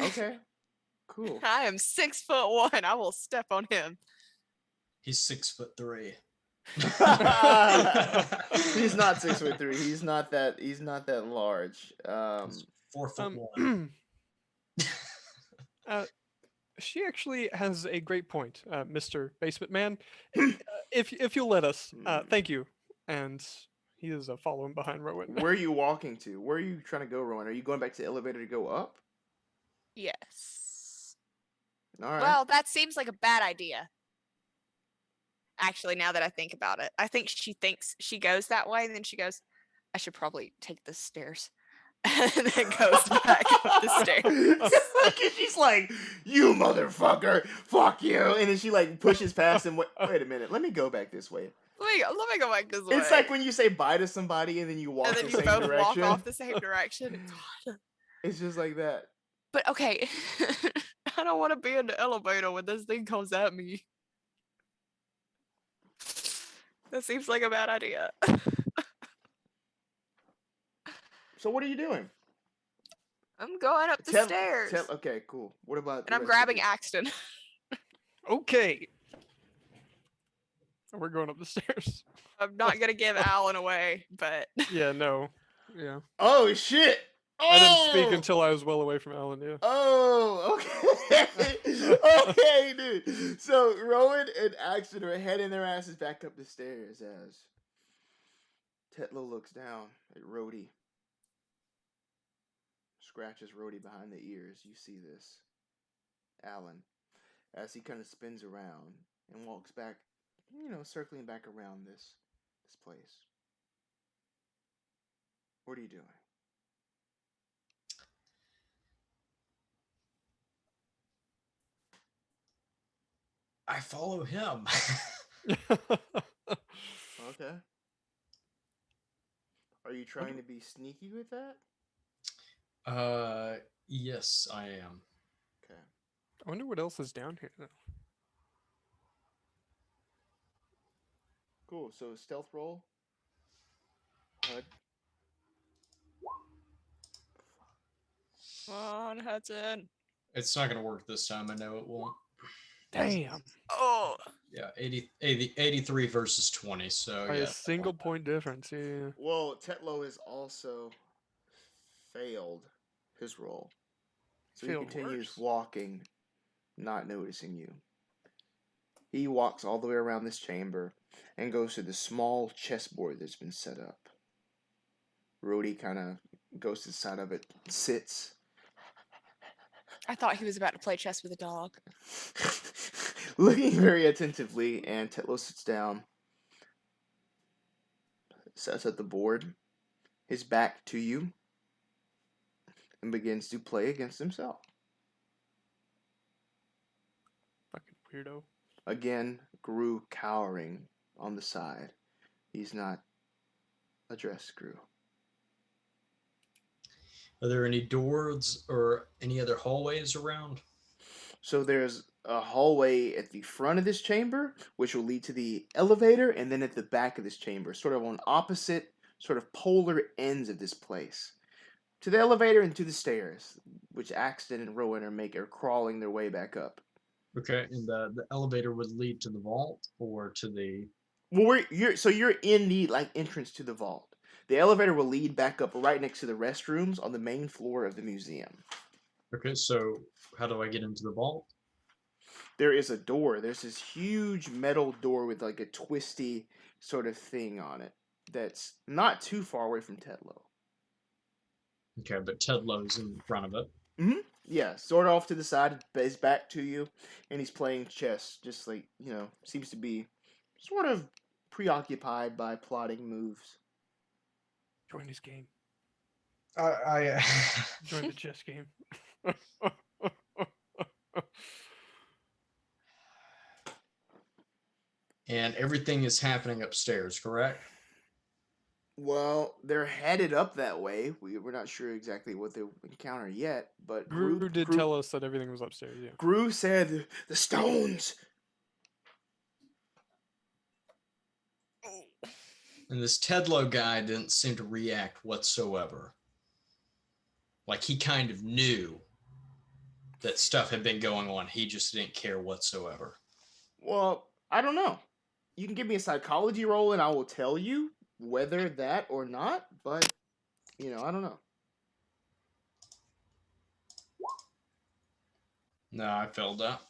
Okay. Cool. I am 6'1". I will step on him. He's 6'3". He's not 6'3". He's not that large. He's 4'1". She actually has a great point, Mr. Basement Man. If you'll let us, thank you. And he is following behind Rowan. Where are you walking to? Where are you trying to go, Rowan? Are you going back to the elevator to go up? Yes. All right. Well, that seems like a bad idea. Actually, now that I think about it, I think she thinks she goes that way, and then she goes, I should probably take the stairs. And then goes back up the stairs. She's like, you motherfucker, fuck you. And then she like pushes past him. Wait a minute, let me go back this way. Let me go back this way. It's like when you say bye to somebody and then you walk and then the you same both direction. walk off the same direction. It's just like that. But okay, I don't want to be in the elevator when this thing comes at me. That seems like a bad idea. So what are you doing? I'm going up the stairs. Okay, cool. What about? And I'm grabbing Axton. Okay. We're going up the stairs. I'm not gonna give Alan away, but Yeah, no. Yeah. Oh shit! I didn't speak until I was well away from Alan, yeah. Oh, okay. Okay, dude. So Rowan and Axton are heading their asses back up the stairs as Tetlow looks down at Rhodey. Scratches Rhodey behind the ears. You see this. Alan, as he kind of spins around and walks back, circling back around this place. What are you doing? I follow him. Okay. Are you trying to be sneaky with that? Yes, I am. Okay. I wonder what else is down here, though. Cool. So stealth roll. Hud. come on, Hudson. It's not gonna work this time. I know it won't. Damn. Oh, Yeah, 83 versus 20. So By yeah. a single point difference, yeah. Well, Tetlow has also failed his roll. So he Failed continues worse. walking, not noticing you. He walks all the way around this chamber and goes to the small chessboard that's been set up. Rhodey kind of goes to the side of it, sits. I thought he was about to play chess with a dog. Looking very attentively, and Tetlow sits down, sets at the board, his back to you, and begins to play against himself. Fucking weirdo. Again, Gru cowering on the side. He's not addressed Gru. Are there any doors or any other hallways around? So there's a hallway at the front of this chamber, which will lead to the elevator, and then at the back of this chamber, sort of on opposite, sort of polar ends of this place. To the elevator and to the stairs, which Axton and Rowan are crawling their way back up. Okay, and the elevator would lead to the vault or to the... Well, you're in the entrance to the vault. The elevator will lead back up right next to the restrooms on the main floor of the museum. Okay, so how do I get into the vault? There is a door. There's this huge metal door with like a twisty sort of thing on it that's not too far away from Tetlow. Okay, but Tetlow's in front of it. Mm-hmm. Yeah, sort of off to the side, his back to you, and he's playing chess. Just like seems to be sort of preoccupied by plotting moves. Join this game. I Join the chess game. And everything is happening upstairs, correct? Well, they're headed up that way. We're not sure exactly what they'll encounter yet, but Gru did tell us that everything was upstairs. Yeah. Gru said the stones. And this Tetlow guy didn't seem to react whatsoever. Like he kind of knew that stuff had been going on. He just didn't care whatsoever. Well, I don't know. You can give me a psychology roll and I will tell you whether that or not, but, I don't know. No, I failed that.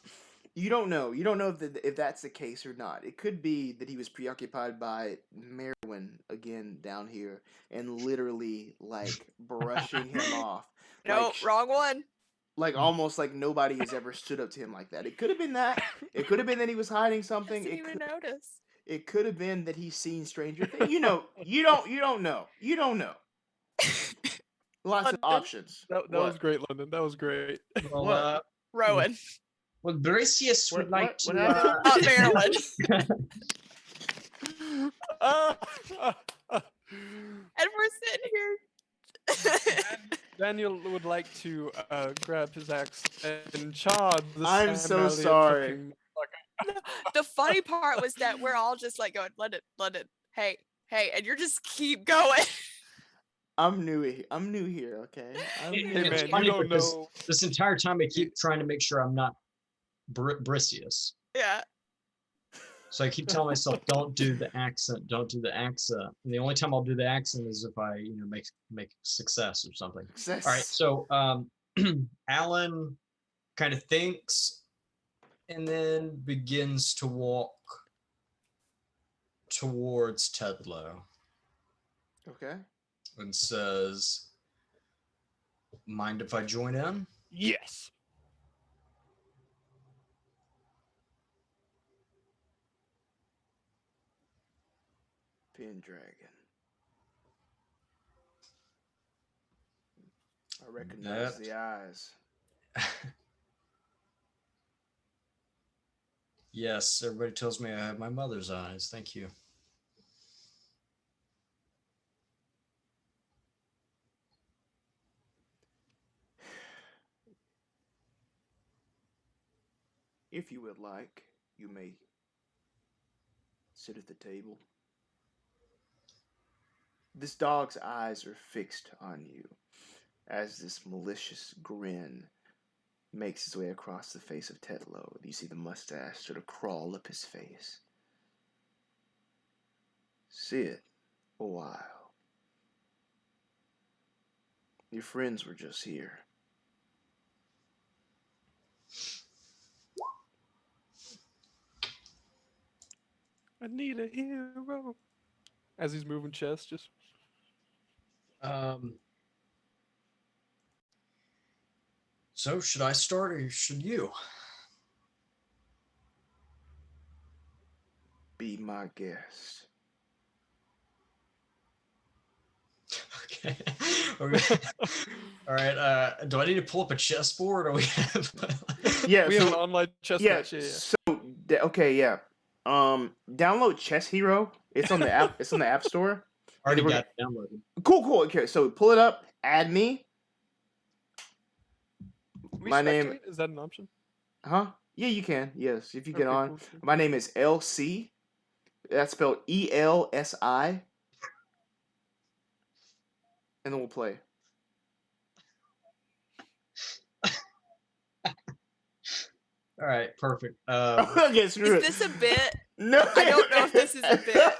You don't know. You don't know if that's the case or not. It could be that he was preoccupied by Merwin again down here and literally, like, brushing him off. No, Like, wrong one. Like, almost like nobody has ever stood up to him like that. It could have been that. It could have been that he was hiding something. Didn't even notice. It could have been that he's seen Stranger Things. You don't know. You don't know. Lots of options. That was great, London. That was great. Well, Rowan. well, Bracius would like to. Not Maryland. And we're sitting here. Daniel would like to grab his axe and chod the I'm so Sam sorry. fucking- The funny part was that we're all just like going, London, hey, and you're just keep going. I'm new here, okay? Hey It's man, funny you don't because know. this entire time I keep trying to make sure I'm not Bracius. Yeah. So I keep telling myself, don't do the accent. And the only time I'll do the accent is if I, make success or something. Success. All right. So Alan kind of thinks and then begins to walk towards Tetlow Okay. and says, mind if I join in? Yes. Pendragon. I recognize the eyes. Yes, everybody tells me I have my mother's eyes. Thank you. If you would like, you may sit at the table. This dog's eyes are fixed on you as this malicious grin makes its way across the face of Tetlow. You see the mustache sort of crawl up his face. Sit a while. Your friends were just here. I need a hero. As he's moving chest, just. So should I start or should you? Be my guest. Okay. All right. Do I need to pull up a chessboard or we have? Yeah, We have an online chess match. Yeah. So okay, yeah. Download Chess Hero. It's on the app. It's on the App Store. Already got it downloaded. Cool. Okay, so pull it up. Add me. We My name- speculate? Is that an option? Huh? Yeah, you can. Yes, if you get Okay, on. cool. My name is LC. That's spelled ELSI. And then we'll play. All right, perfect. Okay, screw it. Is this a bit? No, I don't know if this is a bit.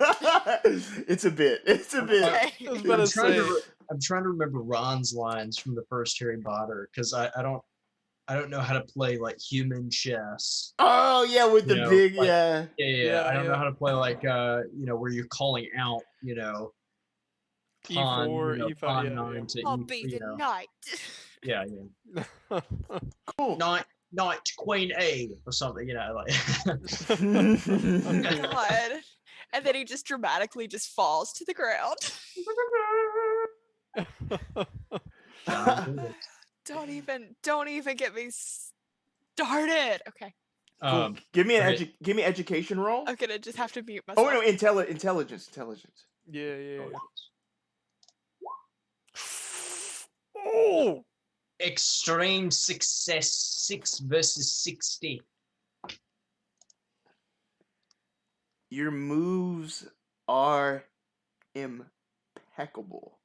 It's a bit. Okay. I was about to say. I'm trying to remember Ron's lines from the first Harry Potter because I don't know how to play like human chess. Oh yeah, with the big like, yeah. Yeah. I don't know Yeah. how to play like where you're calling out pawn, E4, E5, pawn yeah, 9 yeah. to I'll E, be the knight. Yeah. Cool. Knight Queen A or something, like. God. And then he just dramatically just falls to the ground. Don't even get me started. Okay. Cool. Give me right. give me education roll. I'm gonna just have to mute myself. Oh no, intelligence. Yeah. Oh. Extreme success 6 versus 60. Your moves are impeccable.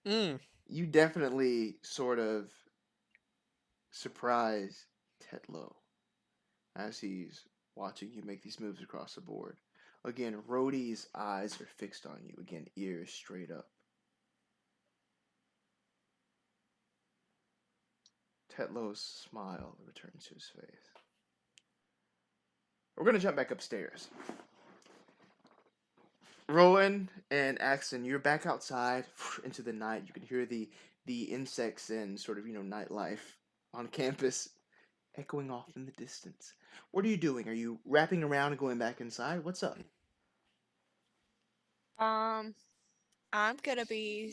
You definitely sort of surprise Tetlow as he's watching you make these moves across the board. Again, Rhodey's eyes are fixed on you. Again, ears straight up. Tetlow's smile returns to his face. We're going to jump back upstairs. Rowan and Axton, you're back outside into the night. You can hear the insects and sort of, nightlife on campus echoing off in the distance. What are you doing? Are you wrapping around and going back inside? What's up? I'm gonna be,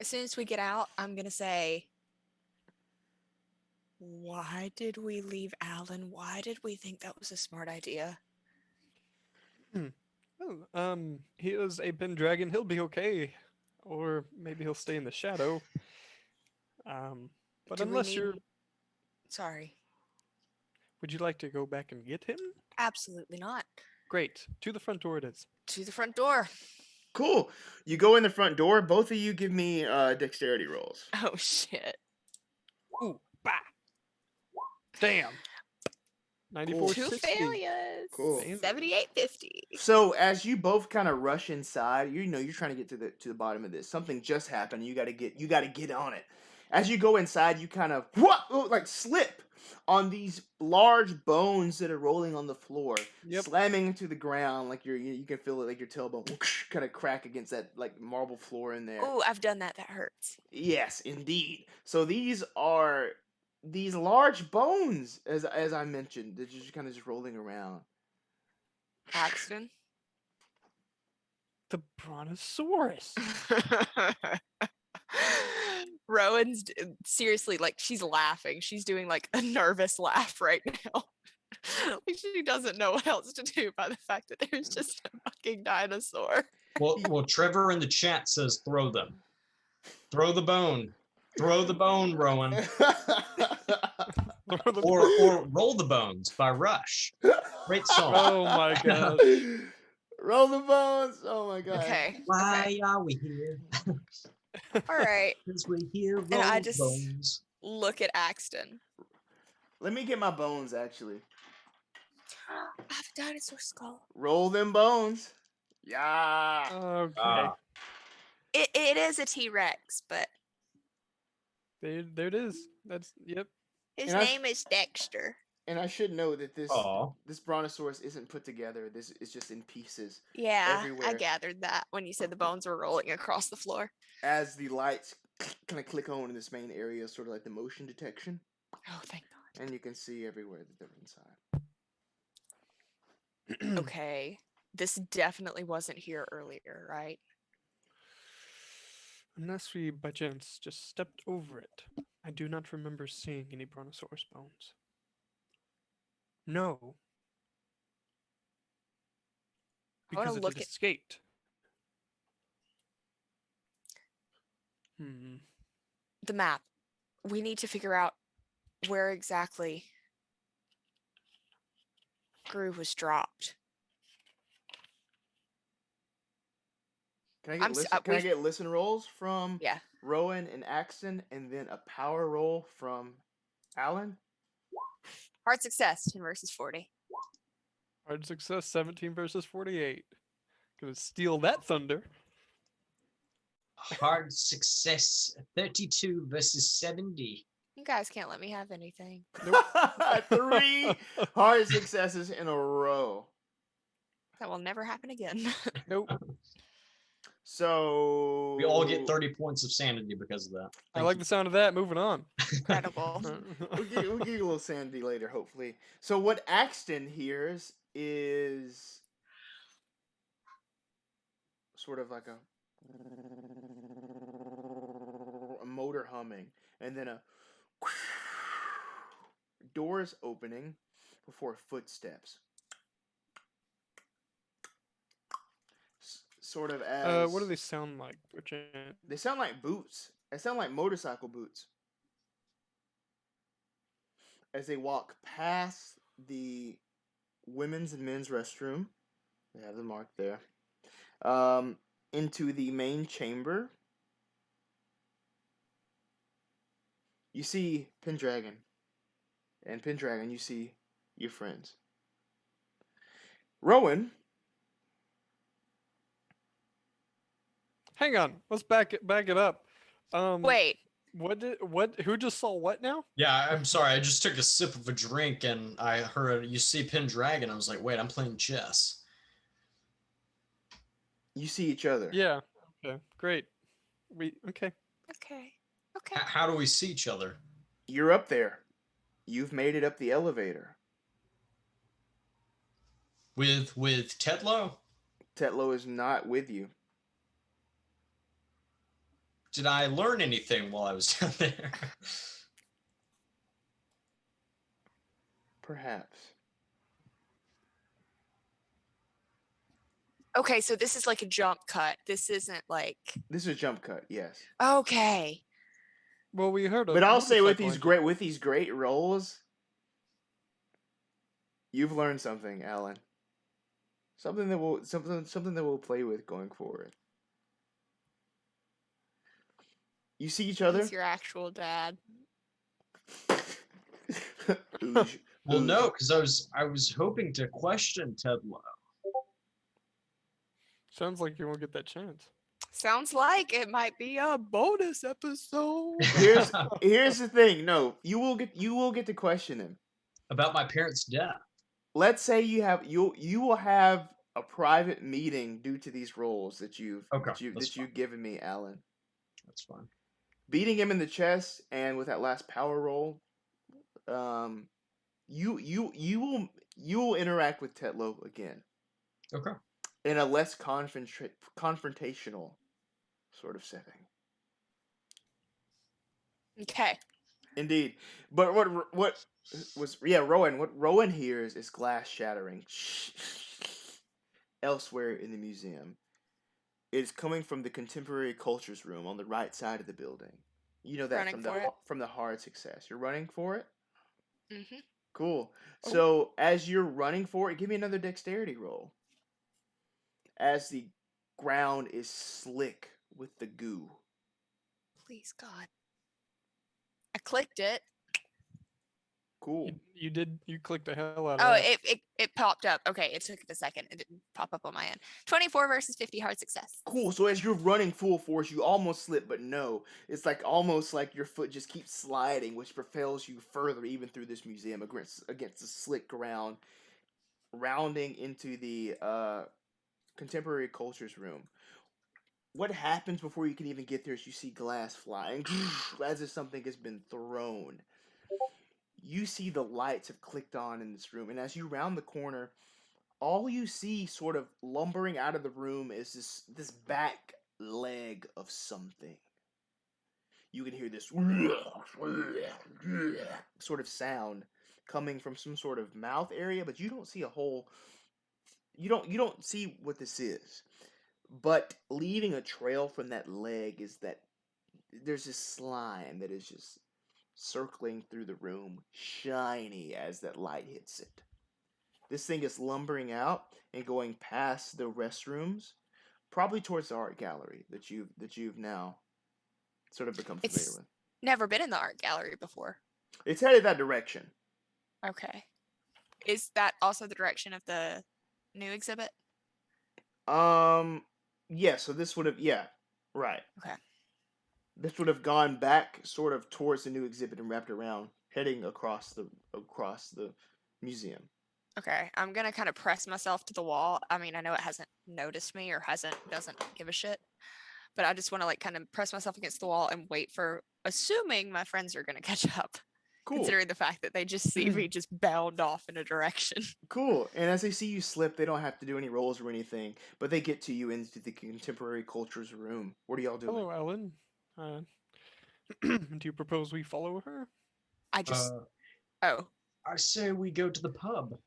as soon as we get out, I'm gonna say, why did we leave Alan? Why did we think that was a smart idea? He is a Pendragon. He'll be okay, or maybe he'll stay in the shadow. But unless you're, sorry, would you like to go back and get him? Absolutely not. Great. To the front door it is. To the front door. Cool. You go in the front door. Both of you give me dexterity rolls. Oh shit. Ooh, bah. Damn. 94, Two 60. failures. Cool. 78.50. So as you both kind of rush inside, you're trying to get to the bottom of this. Something just happened. You got to get on it. As you go inside, you kind of slip on these large bones that are rolling on the floor, slamming into the ground. Like you can feel it, like your tailbone kind of crack against that like marble floor in there. Oh, I've done that. That hurts. Yes, indeed. So these are these large bones, as I mentioned, they're just kind of just rolling around. Axton. The Brontosaurus. Rowan's seriously, like, she's laughing. She's doing like a nervous laugh right now. Like she doesn't know what else to do by the fact that there's just a fucking dinosaur. Well, Trevor in the chat says throw them. Throw the bone. Throw the bone, Rowan. or Roll the Bones by Rush. Great song. Oh my god. Roll the bones. Oh my god. Okay. Why are we here? All right. Because we hear roll And I just bones. look at Axton. Let me get my bones, actually. I have a dinosaur skull. Roll them bones. Yeah. Okay. It is a T-Rex, but There it is. That's yep. his name is Dexter. And I should know that this Brontosaurus isn't put together. This is just in pieces. Yeah, everywhere. I gathered that when you said the bones were rolling across the floor. As the lights kind of click on in this main area, sort of like the motion detection. Oh, thank God. And you can see everywhere that they're inside. Okay. This definitely wasn't here earlier, right? Unless we by chance just stepped over it. I do not remember seeing any Brontosaurus bones. No. Because it had escaped. The map. We need to figure out where exactly Gru was dropped. Can I get listen rolls from Rowan and Axton, and then a power roll from Alan? Hard success, 10 versus 40. Hard success, 17 versus 48. Gonna steal that thunder. Hard success, 32 versus 70. You guys can't let me have anything. Nope. 3 hard successes in a row. That will never happen again. Nope. So We all get 30 points of sanity because of that. I like the sound of that. Moving on. Incredible. we'll give you a little sanity later, hopefully. So what Axton hears is sort of like a motor humming, and then a doors opening before footsteps. Sort of as what do they sound like? They sound like boots. They sound like motorcycle boots. As they walk past the women's and men's restroom, they have the mark there, into the main chamber, you see Pendragon. And Pendragon, you see your friends. Rowan. Hang on. Let's back it up. Wait. Who just saw what now? Yeah, I'm sorry. I just took a sip of a drink and I heard you see Pendragon. I was like, wait, I'm playing chess. You see each other. Yeah. Okay. Great. Okay. How do we see each other? You're up there. You've made it up the elevator. With Tetlow? Tetlow is not with you. Did I learn anything while I was down there? Perhaps. Okay, so this is like a jump cut. This isn't like. This is a jump cut, yes. Okay. Well, we heard. But I'll say with these great rolls, you've learned something, Alan. Something that we'll play with going forward. You see each other? He's your actual dad. Well, no, because I was hoping to question Tetlow. Sounds like you won't get that chance. Sounds like it might be a bonus episode. Here's the thing. No, you will get to question him about my parents' death. Let's say you will have a private meeting due to these roles that you've given me, Alan. That's fine. Beating him in the chest and with that last power roll, you will interact with Tetlow again. Okay. In a less confrontational sort of setting. Okay. Indeed, but Rowan? What Rowan hears is glass shattering elsewhere in the museum. It is coming from the contemporary cultures room on the right side of the building. You know that from the hard success. You're running for it? Mm-hmm. Cool. Oh. So as you're running for it, give me another dexterity roll. As the ground is slick with the goo. Please, God. I clicked it. Cool. You clicked the hell out of it. that. It popped up. Okay, it took a second. It didn't pop up on my end. 24 versus 50 hard success. Cool. So as you're running full force, you almost slip, but no. It's like almost like your foot just keeps sliding, which propels you further even through this museum against the slick ground, rounding into the contemporary cultures room. What happens before you can even get there is you see glass flying as if something has been thrown. You see the lights have clicked on in this room, and as you round the corner, all you see sort of lumbering out of the room is this back leg of something. You can hear this sort of sound coming from some sort of mouth area, but you don't see a whole. You don't see what this is, but leaving a trail from that leg is that there's this slime that is just circling through the room, shiny as that light hits it. This thing is lumbering out and going past the restrooms, probably towards the art gallery that you've now sort of become familiar with. Never been in the art gallery before. It's headed that direction. Okay. Is that also the direction of the new exhibit? Yeah, so this would have right. Okay. This would have gone back sort of towards the new exhibit and wrapped around, heading across the museum. Okay, I'm gonna kind of press myself to the wall. I mean, I know it hasn't noticed me or doesn't give a shit, but I just want to like kind of press myself against the wall and wait for, assuming my friends are gonna catch up, Cool. considering the fact that they just see me just bound off in a direction. Cool. And as they see you slip, they don't have to do any rolls or anything, but they get to you into the contemporary culture's room. What are y'all doing? Hello, Alan. Do you propose we follow her? I just. Oh. I say we go to the pub.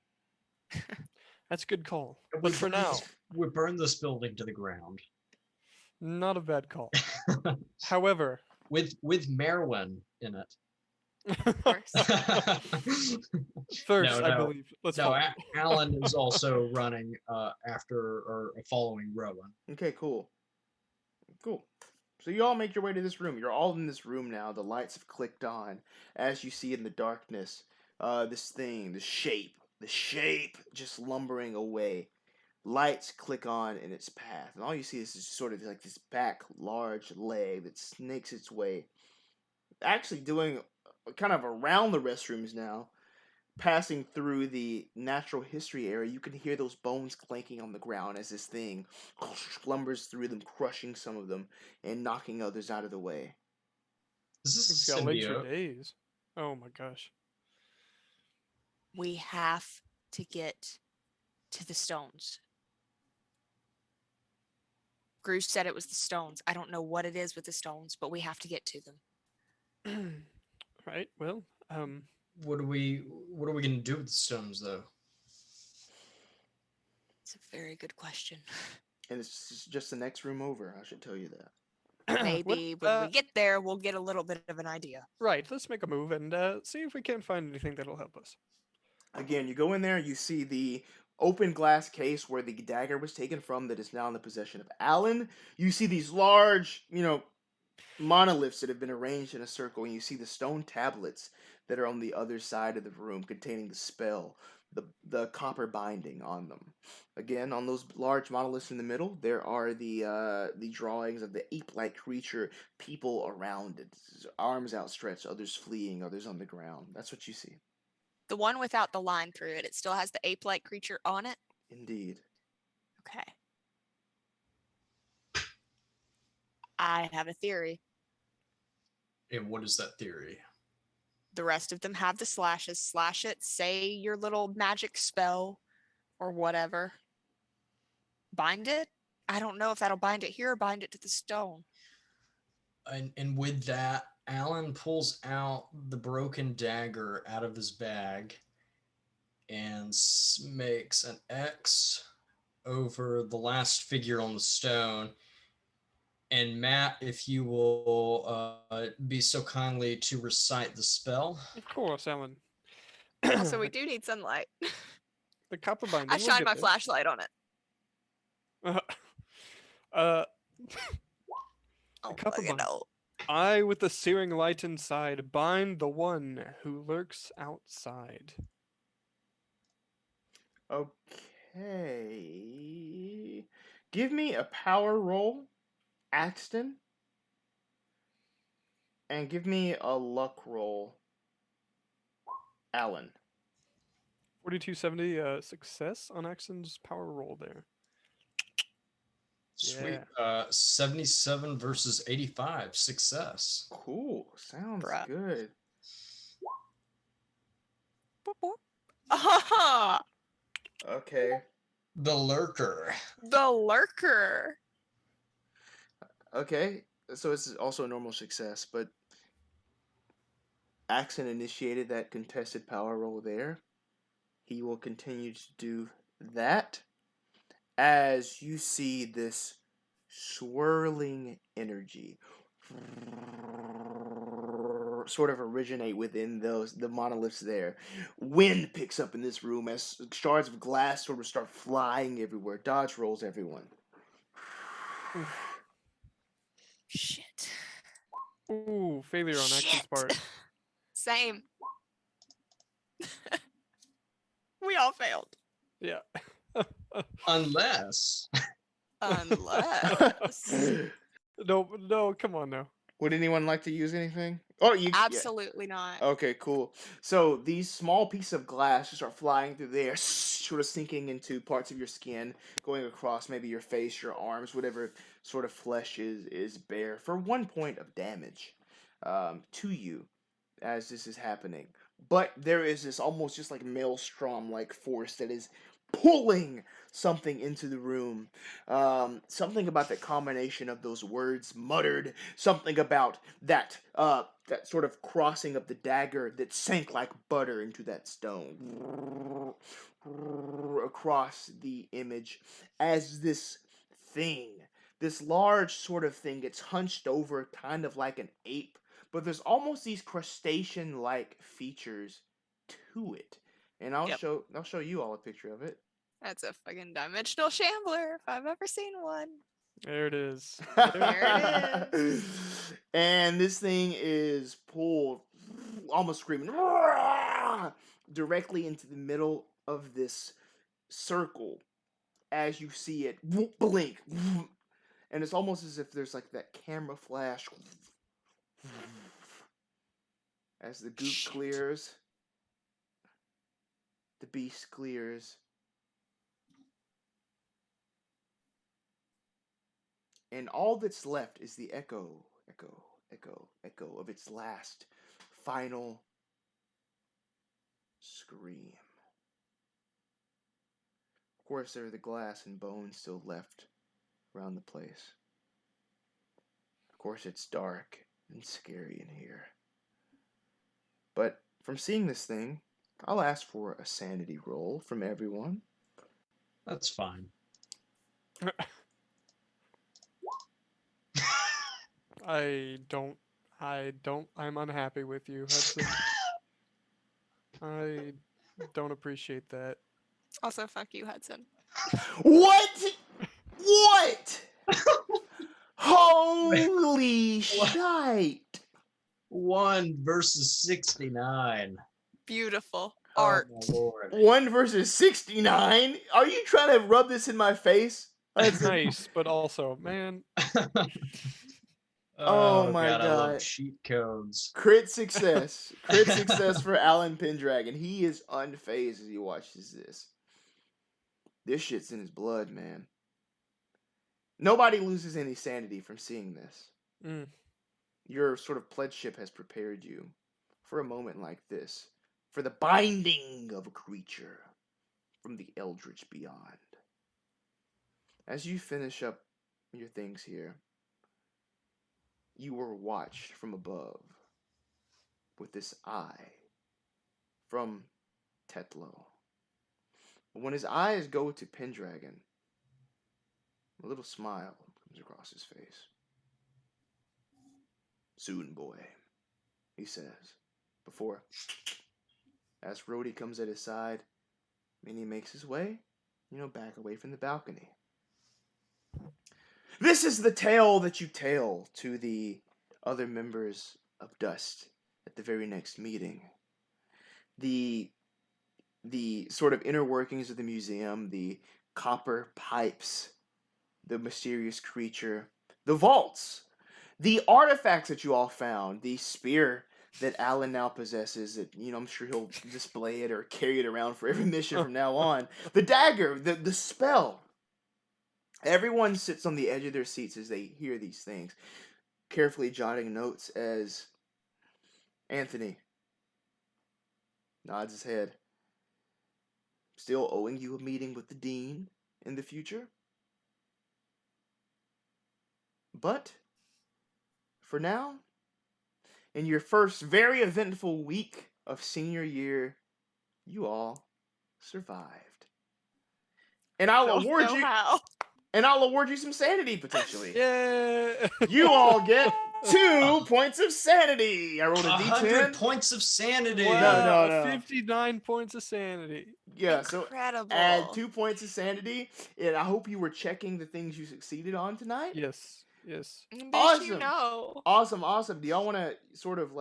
That's a good call. We But for burn now, we burn this building to the ground. not a bad call. However, with Merwin in it. Of course. First, No, I no. believe. Let's No, follow. Alan is also running after or following Rowan. Okay, cool. Cool. So you all make your way to this room. You're all in this room now. The lights have clicked on. As you see in the darkness, this thing, the shape just lumbering away. Lights click on in its path. And all you see is sort of like this back large leg that snakes its way. Actually doing kind of around the restrooms now. Passing through the natural history area, you can hear those bones clanking on the ground as this thing lumbers through them, crushing some of them and knocking others out of the way. Is this It's a got legs for symbiote? days. Oh my gosh. We have to get to the stones. Gru said it was the stones. I don't know what it is with the stones, but we have to get to them. Right. Well, What are we gonna do with the stones though? It's a very good question. And it's just the next room over, I should tell you that. Maybe when we get there, we'll get a little bit of an idea. Right. Let's make a move and see if we can't find anything that'll help us. Again, you go in there, you see the open glass case where the dagger was taken from that is now in the possession of Alan. You see these large, monoliths that have been arranged in a circle, and you see the stone tablets that are on the other side of the room containing the spell, the copper binding on them. Again, on those large monoliths in the middle, there are the drawings of the ape-like creature, people around it, arms outstretched, others fleeing, others on the ground. That's what you see. The one without the line through it, it still has the ape-like creature on it? Indeed. Okay. I have a theory. And what is that theory? The rest of them have the slashes. Slash it, say your little magic spell or whatever. Bind it? I don't know if that'll bind it here or bind it to the stone. And with that, Alan pulls out the broken dagger out of his bag and makes an X over the last figure on the stone. And Matt, if you will be so kindly to recite the spell. Of course, Alan. Also, we do need sunlight. The copper binding. I we'll shine get my there. flashlight on it. Oh, copper you binding. know. I, with the searing light inside, bind the one who lurks outside. Okay. Give me a power roll, Axton. And give me a luck roll, Alan. 4270 success on Axton's power roll there. Sweet. 77 versus 85. Success. Cool. Sounds Bruh. good. Boop, boop. Ah, Okay. The lurker. the lurker. Okay. So it's also a normal success, but Axton initiated that contested power roll there. He will continue to do that as you see this swirling energy sort of originate within the monoliths there. Wind picks up in this room as shards of glass sort of start flying everywhere. Dodge rolls, everyone. Shit. Ooh, failure on Axton's Shit. part. Same. We all failed. Yeah. Unless. Unless. No, come on now. Would anyone like to use anything? Oh, you Absolutely not. Okay, cool. So these small pieces of glass just start flying through the air, sort of sinking into parts of your skin, going across maybe your face, your arms, whatever sort of flesh is bare, for 1 point of damage to you as this is happening. But there is this almost just like maelstrom-like force that is pulling something into the room. Something about the combination of those words muttered, something about that sort of crossing of the dagger that sank like butter into that stone across the image as this thing, this large sort of thing, gets hunched over kind of like an ape, but there's almost these crustacean-like features to it. And I'll show you all a picture of it. That's a fucking dimensional shambler if I've ever seen one. There it is. There it is. And this thing is pulled, almost screaming, directly into the middle of this circle as you see it blink. And it's almost as if there's like that camera flash as the goop clears. The beast clears. And all that's left is the echo of its last, final scream. Of course, there are the glass and bones still left around the place. Of course, it's dark and scary in here. But from seeing this thing, I'll ask for a sanity roll from everyone. That's fine. I'm unhappy with you, Hudson. I don't appreciate that. Also, fuck you, Hudson. What? What? Holy shite. 1 versus 69. Beautiful Oh, art. my lord. 1 versus 69? Are you trying to rub this in my face? That's nice, but also, man. Oh my God, I love God. cheat codes. Crit success. Crit success for Alan Pendragon. He is unfazed as he watches this. This shit's in his blood, man. Nobody loses any sanity from seeing this. Your sort of pledgeship has prepared you for a moment like this, for the binding of a creature from the eldritch beyond. As you finish up your things here, you were watched from above with this eye from Tetlow. But when his eyes go to Pendragon, a little smile comes across his face. Soon, boy, he says, before, as Rhodey comes at his side, and he makes his way, back away from the balcony. This is the tale that you tell to the other members of Dust at the very next meeting. The sort of inner workings of the museum, the copper pipes, the mysterious creature, the vaults, the artifacts that you all found, the spear that Alan now possesses, that, I'm sure he'll display it or carry it around for every mission from now on, the dagger, the spell. Everyone sits on the edge of their seats as they hear these things, carefully jotting notes as Anthony nods his head. Still owing you a meeting with the dean in the future. But, for now, in your first very eventful week of senior year, you all survived. And I'll award you... How. And I'll award you some sanity, potentially. Yeah. You all get 2 points of sanity. I rolled a d10. 100 points of sanity. Wow, No. 59 points of sanity. Yeah, Incredible. so add 2 points of sanity. And I hope you were checking the things you succeeded on tonight. Yes. Awesome. Awesome. Do y'all want to sort of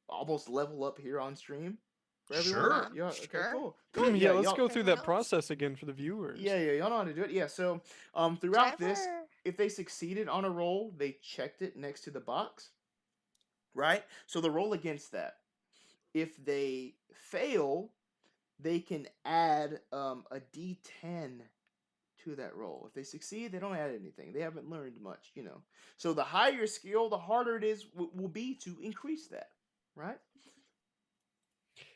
almost level up here on stream? For everyone? Sure. Yeah, okay, Sure. cool. Let's go through that Everyone else? process again for the viewers. Yeah, y'all know how to do it. Yeah, so throughout this, if they succeeded on a roll, they checked it next to the box, right? So the roll against that. If they fail, they can add a D10 to that roll. If they succeed, they don't add anything. They haven't learned much, you know. So the higher your skill, the harder it is will be to increase that, right?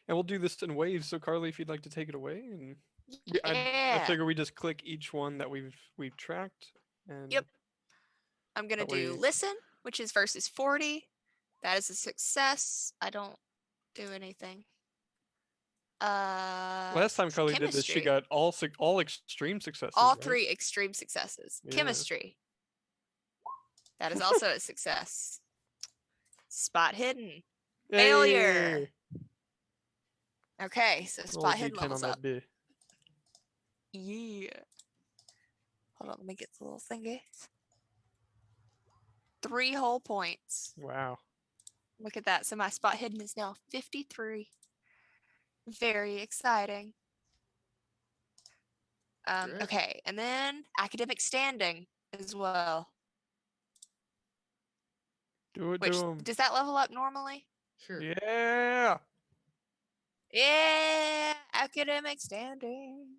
And we'll do this in waves. So Carly, if you'd like to take it away, and I Yeah. figure we just click each one that we've tracked. And Yep. I'm gonna that way- do listen, which is versus 40. That is a success. I don't do anything. Last time Carly did this, she chemistry. got all extreme successes. All right? 3 extreme successes. Yeah. Chemistry. That is also a success. Spot hidden. Failure. Yay! Okay, so Roll a spot hidden D10 levels on up. that B. Yeah. Hold on, let me get the little thingy. 3 whole points. Wow. Look at that. So my spot hidden is now 53. Very exciting. Great. Okay, and then academic standing as well. Do it Which to him. does that level up normally? Sure. Yeah. Yeah, academic standing.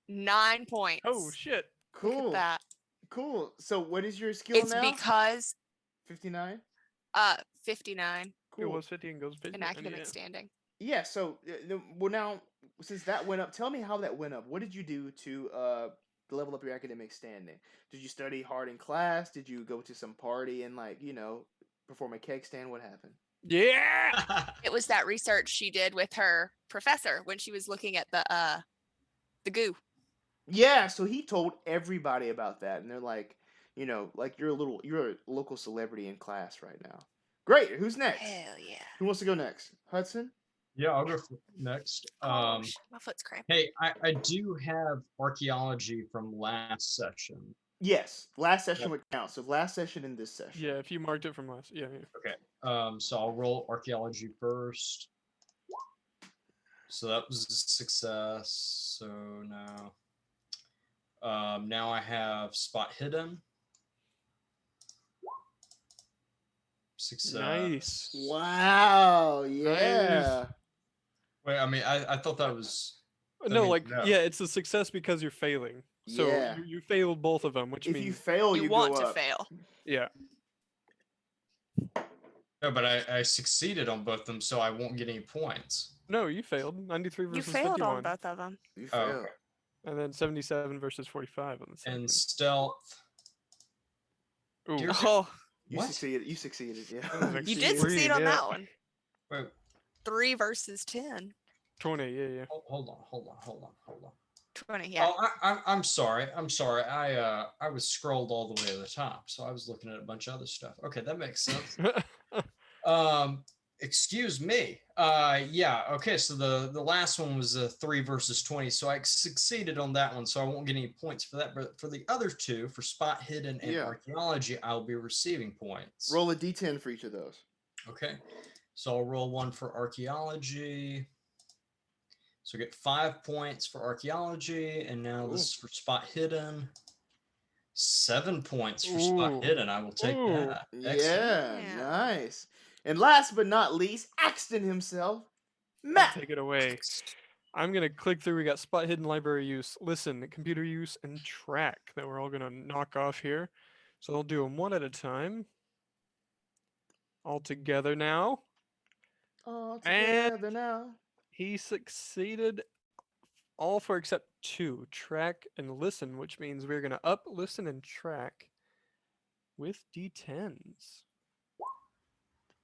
9 points. Oh shit. Look Cool. at that. Cool. So what is your skill It's now? because 59? 59 Cool. It was 50 and goes 50. in academic standing. Yeah, so well now since that went up, tell me how that went up. What did you do to level up your academic standing? Did you study hard in class? Did you go to some party and like, you know, perform a keg stand? What happened? Yeah. It was that research she did with her professor when she was looking at the goo. Yeah, so he told everybody about that and they're like, you know, like you're a local celebrity in class right now. Great. Who's next? Hell yeah. Who wants to go next? Hudson? Yeah, I'll go next. Gosh, my foot's cramping. Hey, I do have archaeology from last session. Yes. Last session would count. So last session and this session. Yeah, if you marked it from last. Yeah. Okay. So I'll roll archaeology first. So that was a success. So now I have spot hidden. Success. Nice. Wow. Yeah. Wait, I mean, I thought that was. No, mean, like no. yeah, it's a success because you're failing. So Yeah. you failed both of them, which If means you fail, You you want go to up. fail. yeah. No, but I succeeded on both of them, so I won't get any points. No, you failed. 93 You versus failed 51. on both of them. You Oh, fail. okay. And then 77 versus 45 on the second. And stealth. Ooh. Dear- Oh, You What? succeeded. You succeeded. Yeah. That was you Succeed. did succeed on Yeah. that one. Wait, 3 versus 10. 20, yeah. hold on. 20, yeah. Oh, I'm sorry. I was scrolled all the way to the top, so I was looking at a bunch of other stuff. Okay, that makes sense. Excuse me. Yeah. Okay. So the last one was 3 versus 20. So I succeeded on that one. So I won't get any points for that. But for the other 2, for spot hidden and Yeah. archaeology, I'll be receiving points. Roll a d10 for each of those. Okay. So I'll roll 1 for archaeology. So I get 5 points for archaeology, and now this is for spot hidden. 7 points for Ooh. spot hidden. I will take Ooh. that. Yeah, Excellent. nice. And last but not least, Axton himself, Matt. Take it away. I'm going to click through. We got spot hidden, library use, listen, computer use, and track that we're all going to knock off here. So I'll do them one at a time. All together now. All And- together now. He succeeded all 4 except 2, track and listen, which means we're going to up, listen, and track with D10s.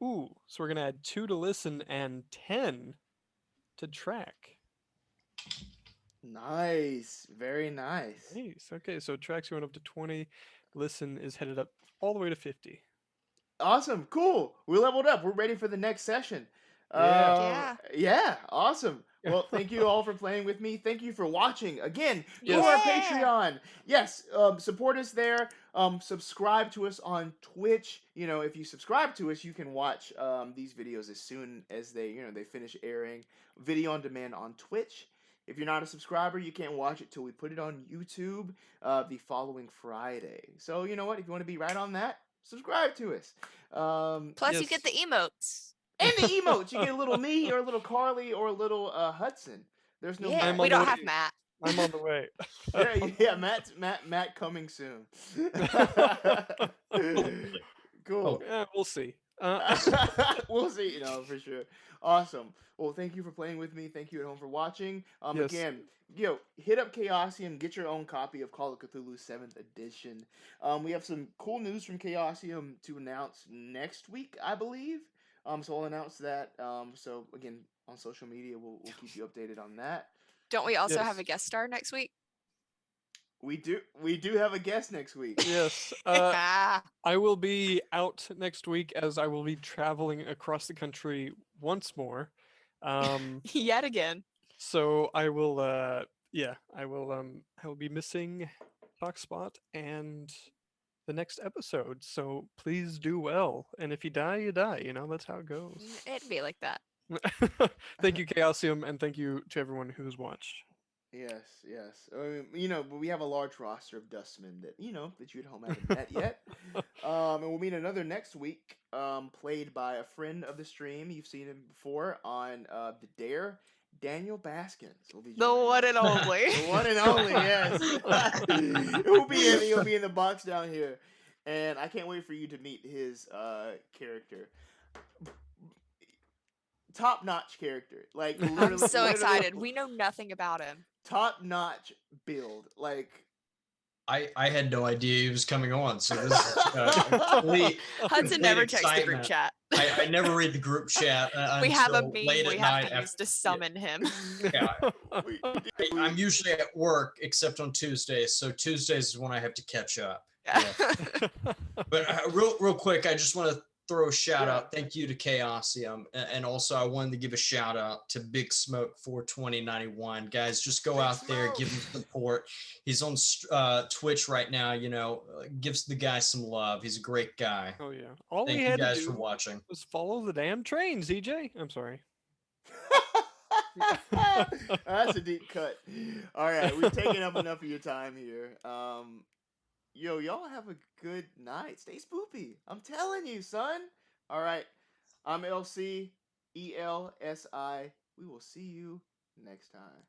Ooh, so we're going to add 2 to listen and 10 to track. Nice. Very nice. Nice. Okay, so track's going up to 20. Listen is headed up all the way to 50. Awesome. Cool. We leveled up. We're ready for the next session. Yeah. Yeah. Awesome. Well, thank you all for playing with me. Thank you for watching. Again, go to our Yeah. Patreon. Yes, support us there. Subscribe to us on Twitch. You know, if you subscribe to us, you can watch these videos as soon as they finish airing. Video on demand on Twitch. If you're not a subscriber, you can't watch it till we put it on YouTube the following Friday. So you know what? If you want to be right on that, subscribe to us. Plus, you Yes. get the emotes. And the emotes. You get a little me or a little Carly or a little Hudson. There's no Yeah, I'm Matt. on we the don't way. have Matt. I'm on the way. Yeah, Matt coming soon. Cool. Yeah, we'll see. We'll see, you know, for sure. Awesome. Well, thank you for playing with me. Thank you at home for watching. Yes. Again, hit up Chaosium, get your own copy of Call of Cthulhu 7th edition. We have some cool news from Chaosium to announce next week, I believe. So I'll announce that. So again, on social media, we'll keep you updated on that. Don't we also have Yes. a guest star next week? We do have a guest next week. Yes. Ah, I will be out next week as I will be traveling across the country once more. yet again. So I will I will be missing Talkspot and the next episode. So please do well. And if you die, you die, you know, that's how it goes. It'd be like that. Thank you, Chaosium, and thank you to everyone who's watched. Yes. But we have a large roster of Dustmen that you at home haven't met yet. And we'll meet another next week. Played by a friend of the stream. You've seen him before on the Dare. Daniel Baskins will be The joining one us. and only. The one and only, yes. He'll be in the box down here, and I can't wait for you to meet his character. Top notch character, like I'm literally, so literally excited. We know nothing about him. top notch build, like. I had no idea he was coming on, so this is complete Hudson never complete checks the group excitement. chat. I never read the group chat We have a until meme late we at have night. to use to summon him. Yeah, I'm usually at work except on Tuesdays, so Tuesdays is when I have to catch up. But real quick, I just want to throw a shout out. Thank you to Chaosium, and also I wanted to give a shout out to Big Smoke for 2091. Guys, just go out there, give him support. He's on Twitch right now. You know, gives the guy some love. He's a great guy. Oh yeah. All Thank we you had guys to for do watching. was follow the damn train, ZJ. I'm sorry. That's a deep cut. All right, we've taken up enough of your time here. Y'all have a good night. Stay spoopy. I'm telling you, son. All right, I'm LC, ELSI. We will see you next time.